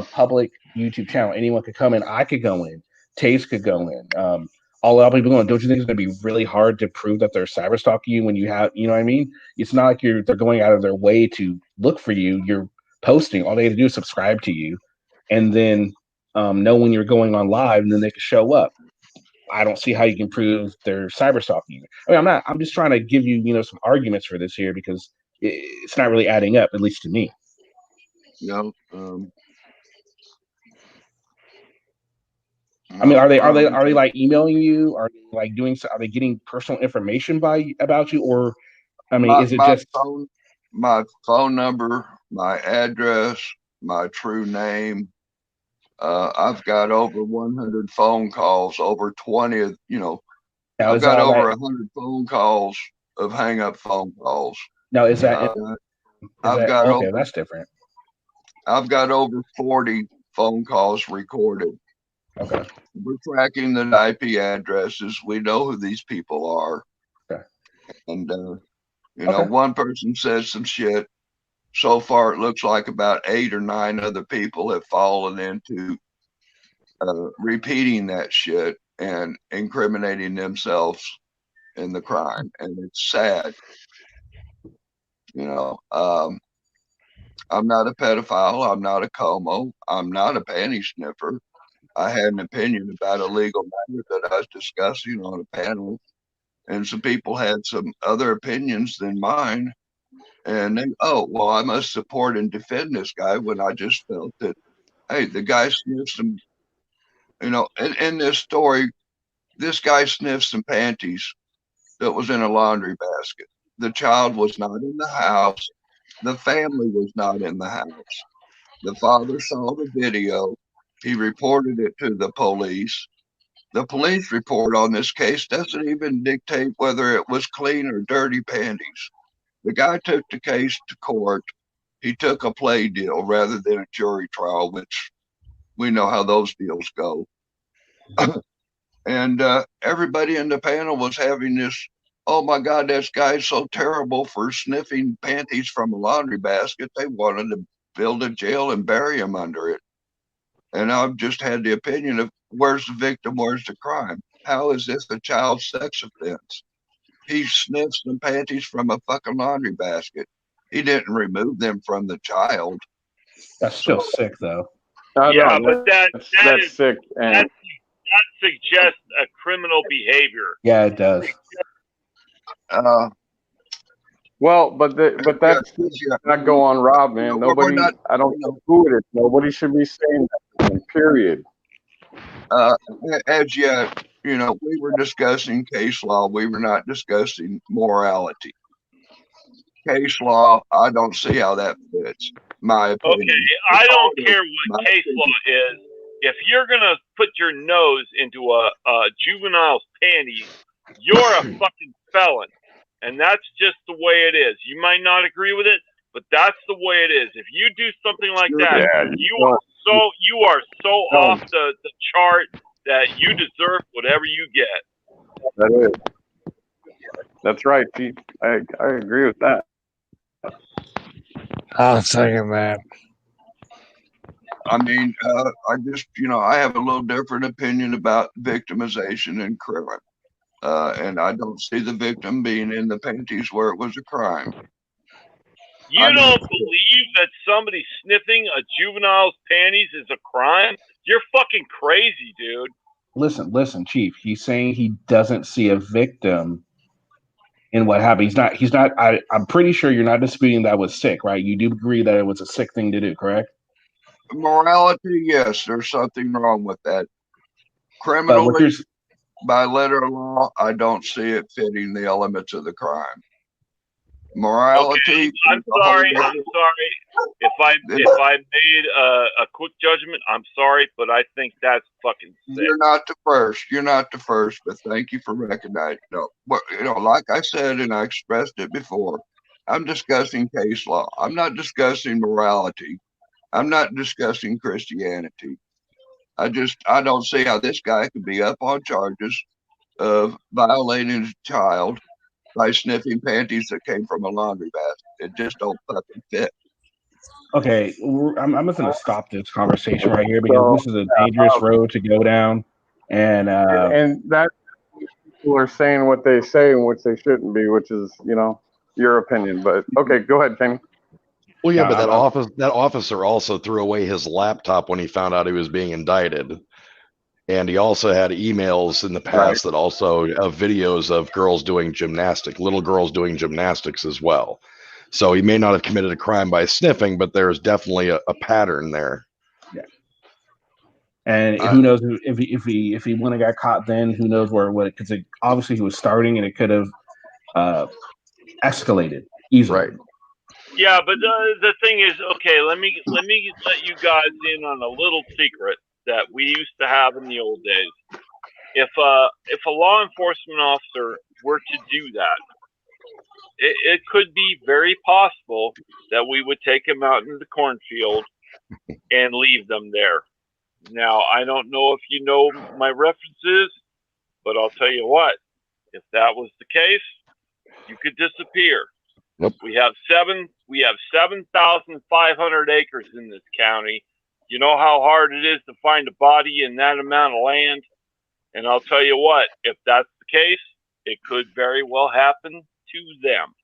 public YouTube channel. Anyone could come in. I could go in. Taze could go in. All other people going. Don't you think it's going to be really hard to prove that they're cyber stalking you when you have, you know what I mean? It's not like they're going out of their way to look for you. You're posting. All they have to do is subscribe to you, and then know when you're going on live, and then they can show up. I don't see how you can prove they're cyber stalking you. I mean, I'm just trying to give you, some arguments for this here because it's not really adding up, at least to me. I mean, are they like emailing you? Are they like are they getting personal information about you, or I mean, is it just my phone number, my address, my true name? I've got over 100 phone calls, over 20 of, I've got over 100 phone calls of hang up phone calls. Now, is that okay? That's different. I've got over 40 phone calls recorded. Okay. We're tracking the IP addresses. We know who these people are. Okay. And, one person says some shit. So far, it looks like about 8 or 9 other people have fallen into repeating that shit and incriminating themselves in the crime. And it's sad. I'm not a pedophile. I'm not a como. I'm not a panty sniffer. I had an opinion about a legal matter that I was discussing on a panel, and some people had some other opinions than mine. And they, I must support and defend this guy, when I just felt that, hey, the guy sniffed some, in this story, this guy sniffed some panties that was in a laundry basket. The child was not in the house. The family was not in the house. The father saw the video. He reported it to the police. The police report on this case doesn't even dictate whether it was clean or dirty panties. The guy took the case to court. He took a plea deal rather than a jury trial, which we know how those deals go. And everybody in the panel was having this, oh my God, this guy's so terrible for sniffing panties from a laundry basket. They wanted to build a jail and bury him under it. And I've just had the opinion of where's the victim, where's the crime? How is this a child sex offense? He sniffs the panties from a fucking laundry basket. He didn't remove them from the child. That's still sick, though. Yeah, but that's sick. And that suggests a criminal behavior. Yeah, it does. Well, but that's not go on Rob, man. Nobody, I don't know who it is. Nobody should be saying that. Period. As yet, you know, we were discussing case law. We were not discussing morality. Case law, I don't see how that fits. My opinion. Okay, I don't care what case law is. If you're gonna put your nose into a juvenile's panties, you're a fucking felon, and that's just the way it is. You might not agree with it, but that's the way it is. If you do something like that, you are so off the chart that you deserve whatever you get. That is. That's right, Pete. I agree with that. I'll second that. I mean, I just, you know, I have a little different opinion about victimization and crime. And I don't see the victim being in the panties where it was a crime. You don't believe that somebody sniffing a juvenile's panties is a crime? You're fucking crazy, dude. Listen, Chief. He's saying he doesn't see a victim in what happened. He's not. I'm pretty sure you're not disputing that was sick, right? You do agree that it was a sick thing to do, correct? Morality, yes, there's something wrong with that. Criminally, by letter of law, I don't see it fitting the elements of the crime. Morality. Okay, I'm sorry. If I made a quick judgment, I'm sorry, but I think that's fucking sick. You're not the first. You're not the first, but thank you for recognizing. No, well, you know, like I said, and I expressed it before, I'm discussing case law. I'm not discussing morality. I'm not discussing Christianity. I don't see how this guy could be up on charges of violating a child by sniffing panties that came from a laundry basket. It just don't fucking fit. Okay, I'm just going to stop this conversation right here because this is a dangerous road to go down. And that people are saying what they say and which they shouldn't be, which is, you know, your opinion. But okay, go ahead, Kenny. Well, yeah, but that officer also threw away his laptop when he found out he was being indicted. And he also had emails in the past that also videos of girls doing gymnastics, little girls doing gymnastics as well. So he may not have committed a crime by sniffing, but there's definitely a pattern there. Yeah. And who knows if he wouldn't have got caught then? Who knows where it would? Because obviously he was starting, and it could have escalated easily. Right. Yeah, but the thing is, okay, let me let you guys in on a little secret that we used to have in the old days. If a law enforcement officer were to do that, it could be very possible that we would take them out into the cornfield and leave them there. Now, I don't know if you know my references, but I'll tell you what, if that was the case, you could disappear. Nope. We have 7,500 acres in this county. You know how hard it is to find a body in that amount of land? And I'll tell you what, if that's the case, it could very well happen to them.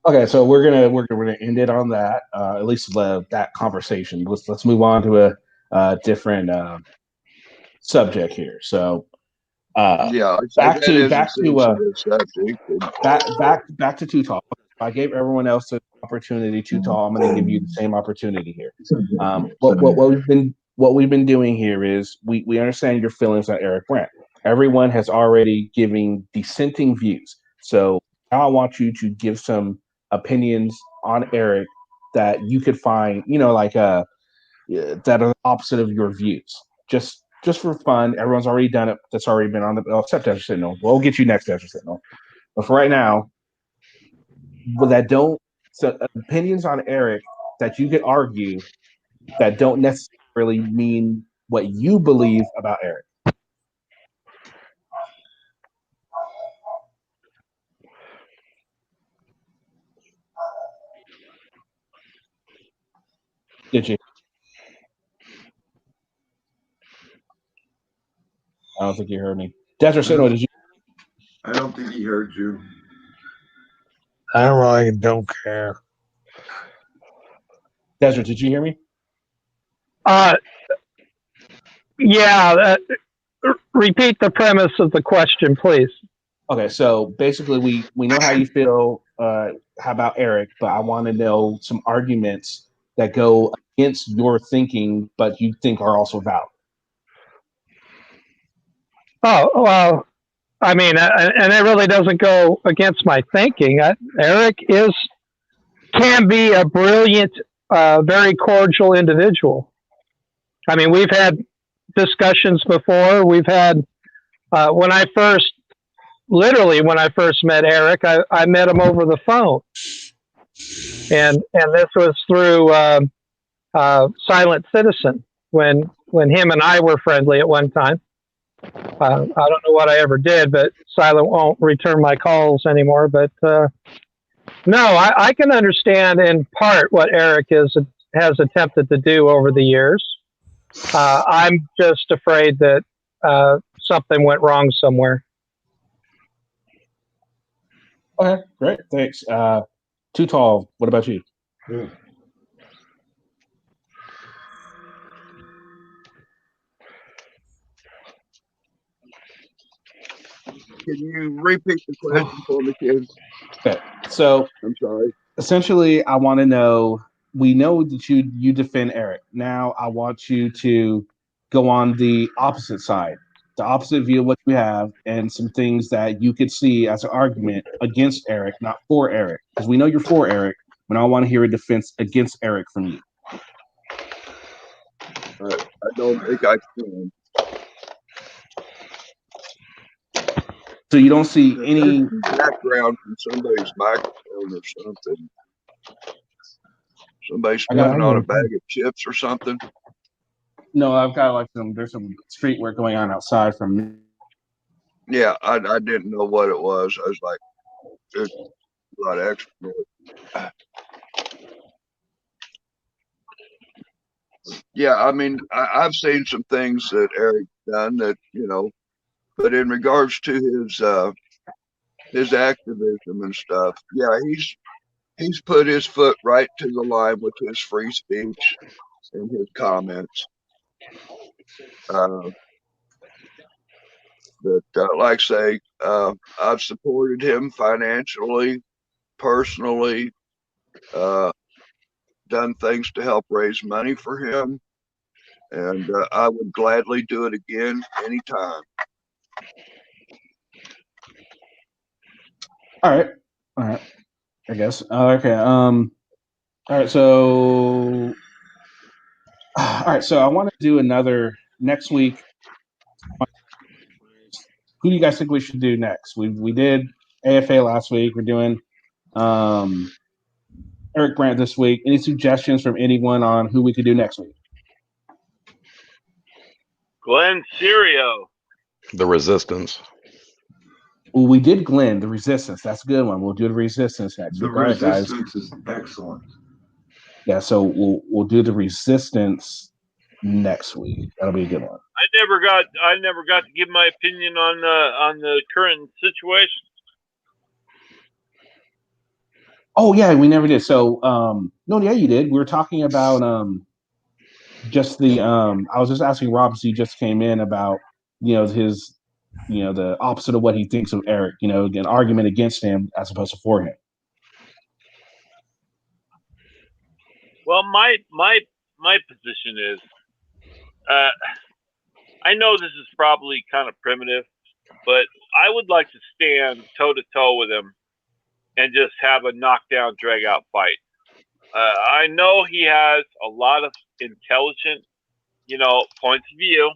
Okay, so we're gonna end it on that. At least that conversation. Let's move on to a different subject here. So back to Too Tall. I gave everyone else an opportunity. Too Tall, I'm going to give you the same opportunity here. What we've been doing here is we understand your feelings on Eric Brandt. Everyone has already given dissenting views. So now I want you to give some opinions on Eric that you could find, that are the opposite of your views. Just for fun. Everyone's already done it. That's already been on except Desert Sentinel. We'll get you next, Desert Sentinel. But for right now, opinions on Eric that you could argue that don't necessarily mean what you believe about Eric. Did you? I don't think you heard me. Desert Sinnoh, did you? I don't think he heard you. I really don't care. Desert, did you hear me? Yeah. Repeat the premise of the question, please. Okay, so basically, we know how you feel how about Eric, but I want to know some arguments that go against your thinking, but you think are also valid. Oh, well, I mean, and it really doesn't go against my thinking. Eric can be a brilliant, very cordial individual. I mean, we've had discussions before. We've had, when I first met Eric, I met him over the phone. And this was through Silent Citizen when him and I were friendly at one time. I don't know what I ever did, but Silent won't return my calls anymore. But no, I can understand in part what Eric has attempted to do over the years. I'm just afraid that something went wrong somewhere. Okay, great, thanks. Too Tall, what about you? Can you repeat the question for me, kid? Okay, so I'm sorry. Essentially, I want to know. We know that you defend Eric. Now, I want you to go on the opposite side, the opposite view of what you have, and some things that you could see as an argument against Eric, not for Eric, because we know you're for Eric. But I want to hear a defense against Eric from you. I don't think I can. So you don't see any background from somebody's microphone or something. Somebody spitting on a bag of chips or something. No, I've got like there's some street work going on outside from me. Yeah, I didn't know what it was. I was like, there's a lot of extra noise. Yeah, I mean, I've seen some things that Eric's done that, but in regards to his activism and stuff, yeah, he's put his foot right to the line with his free speech and his comments. But like I say, I've supported him financially, personally, done things to help raise money for him, and I would gladly do it again anytime. All right, I guess. Okay. All right. So I want to do another next week. Who do you guys think we should do next? We did AFA last week. We're doing Eric Brandt this week. Any suggestions from anyone on who we could do next week? Glenn Serio. The Resistance. Well, we did Glenn, the Resistance. That's a good one. We'll do the Resistance next week. The Resistance is excellent. Yeah, so we'll do the Resistance next week. That'll be a good one. I never got to give my opinion on the current situation. Oh yeah, we never did. So no, yeah, you did. We were talking about just the I was just asking Rob as he just came in about his the opposite of what he thinks of Eric, an argument against him as opposed to for him. Well, my position is, I know this is probably kind of primitive, but I would like to stand toe to toe with him and just have a knockdown, drag out fight. I know he has a lot of intelligent, points of view.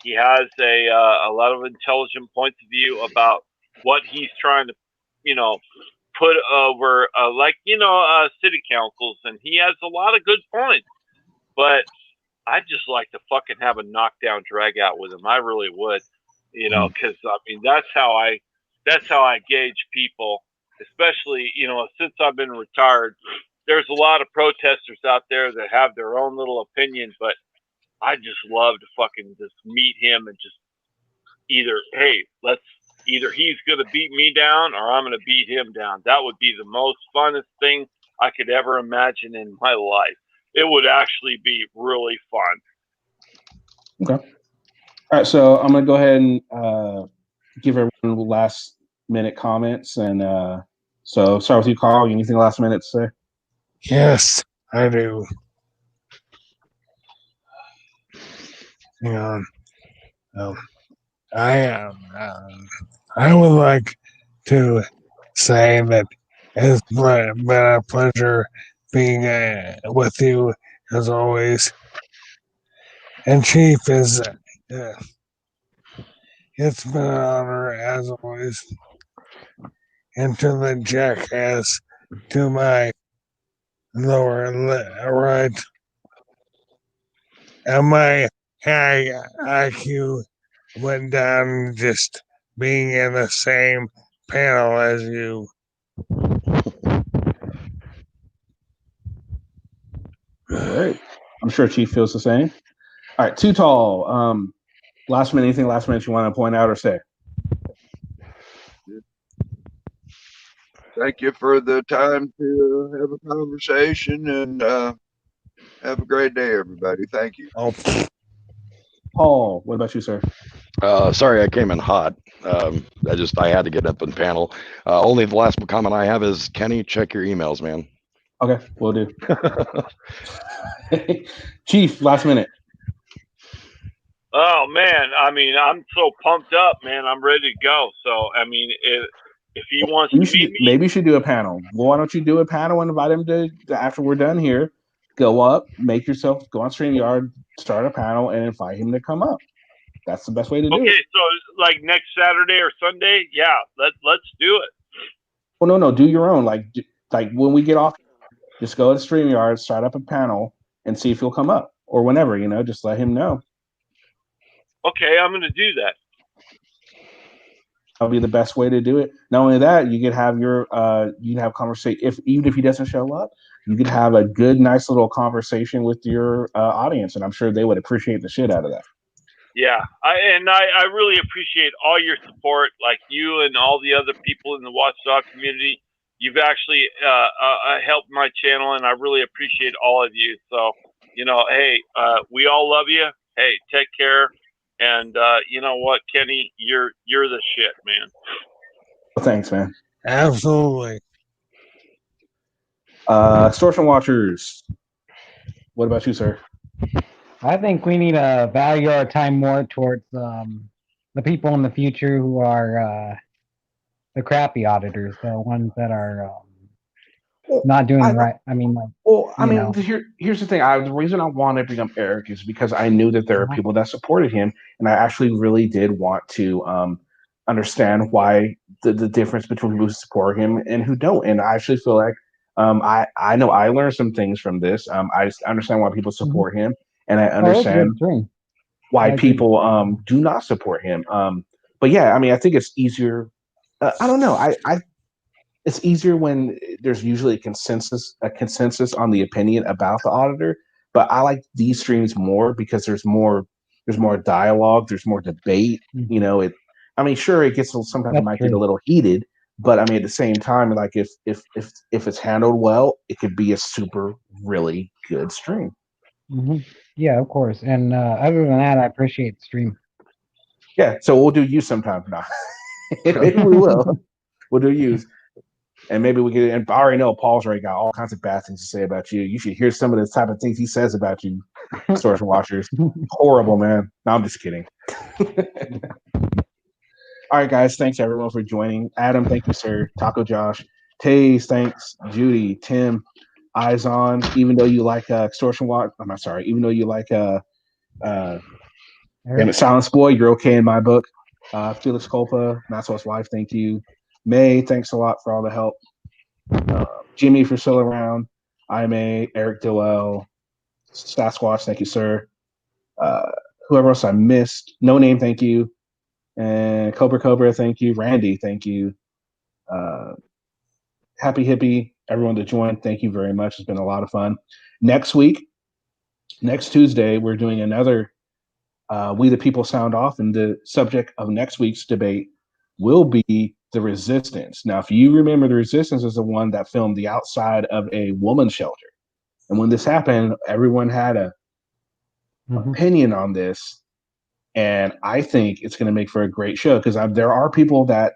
He has a lot of intelligent points of view about what he's trying to, put over, city councils, and he has a lot of good points. But I'd just like to fucking have a knockdown, drag out with him. I really would, because I mean that's how I gauge people, especially since I've been retired. there's a lot of protesters out there that have their own little opinion, but I just love to fucking just meet him and just either he's gonna beat me down or I'm gonna beat him down. That would be the most funnest thing I could ever imagine in my life. It would actually be really fun. Okay. All right, so I'm gonna go ahead and give everyone last minute comments, and so start with you, Carl. Anything last minute to say? Yes, I do. Hang on. I would like to say that it's been a pleasure being with you as always. And Chief is it's been an honor as always. And to the jackass to my lower right, and my high IQ went down just being in the same panel as you. All right. I'm sure Chief feels the same. All right, Too Tall. Last minute, anything last minute you want to point out or say? Thank you for the time to have a conversation, and have a great day, everybody. Thank you. Oh, Paul, what about you, sir? Sorry, I came in hot. I had to get up in panel. Only the last comment I have is, Kenny, check your emails, man. Okay, we'll do. Chief, last minute. Oh man, I mean, I'm so pumped up, man. I'm ready to go. So, I mean, if he wants to meet me, maybe you should do a panel. Well, why don't you do a panel and invite him to after we're done here? Go up, go on StreamYard, start a panel, and invite him to come up. That's the best way to do it. Okay, so like next Saturday or Sunday, yeah, let's do it. Well, no, do your own. Like when we get off, just go to StreamYard, start up a panel, and see if he'll come up, or whenever, just let him know. Okay, I'm going to do that. That'll be the best way to do it. Not only that, you could have conversation. Even if he doesn't show up, you could have a good, nice little conversation with your audience, and I'm sure they would appreciate the shit out of that. Yeah, I really appreciate all your support, like you and all the other people in the Watchdog community. You've actually helped my channel, and I really appreciate all of you. So, hey, we all love you. Hey, take care. And you know what, Kenny, you're the shit, man. Well, thanks, man. Absolutely. Extortion Watchers. What about you, sir? I think we need to value our time more towards the people in the future who are the crappy auditors, the ones that are not doing the right. I mean, here's the thing. The reason I wanted to bring up Eric is because I knew that there are people that supported him, and I actually really did want to understand why the difference between who support him and who don't. And I actually feel like I know I learned some things from this. I understand why people support him, and I understand why people do not support him. But yeah, I mean, I think it's easier. I don't know. It's easier when there's usually a consensus on the opinion about the auditor. But I like these streams more because there's more dialogue, there's more debate. I mean, sure, it gets sometimes it might get a little heated, but I mean, at the same time, like if it's handled well, it could be a super really good stream. Mm-hmm. Yeah, of course. And other than that, I appreciate the stream. Yeah, so we'll do you sometime now. Maybe we will. We'll do you. And maybe we can. And I already know Paul's already got all kinds of bad things to say about you. You should hear some of the type of things he says about you, Extortion Watchers. Horrible, man. No, I'm just kidding. All right, guys. Thanks everyone for joining. Adam, thank you, sir. Taco Josh, Taze, thanks. Judy, Tim, Eyes On. Even though you like Extortion Watch, I'm not sorry. Even though you like damn it, Silence Boy, you're okay in my book. Felix Culpa, Maxwell's wife, thank you. May, thanks a lot for all the help. Jimmy, if you're still around. May, Eric Dillell, Sasquatch, thank you, sir. Whoever else I missed, No Name, thank you. And Cobra, thank you. Randy, thank you. Happy Hippie, everyone that joined, thank you very much. It's been a lot of fun. Next Tuesday, we're doing another We the People Sound Off, and the subject of next week's debate will be the Resistance. Now, if you remember, the Resistance is the one that filmed the outside of a woman's shelter. And when this happened, everyone had a opinion on this. And I think it's going to make for a great show because there are people that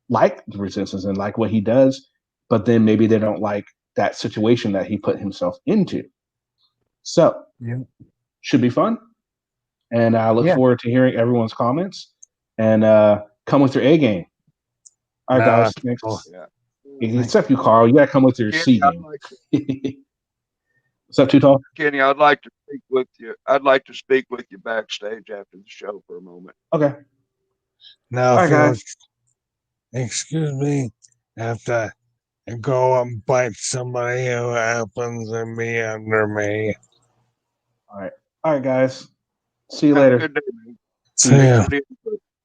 like the Resistance and like what he does, but then maybe they don't like that situation that he put himself into. So, should be fun. And I look forward to hearing everyone's comments. And come with your A game. All right, guys. Thanks. Except you, Carl. You got to come with your C game. What's up, Too Tall? Kenny, I'd like to speak with you. I'd like to speak with you backstage after the show for a moment. Okay. Now, All right, guys. Excuse me, after I go and bite somebody who happens to be under me. All right, guys. See you later. Good day, man. See ya. Thanks for the input.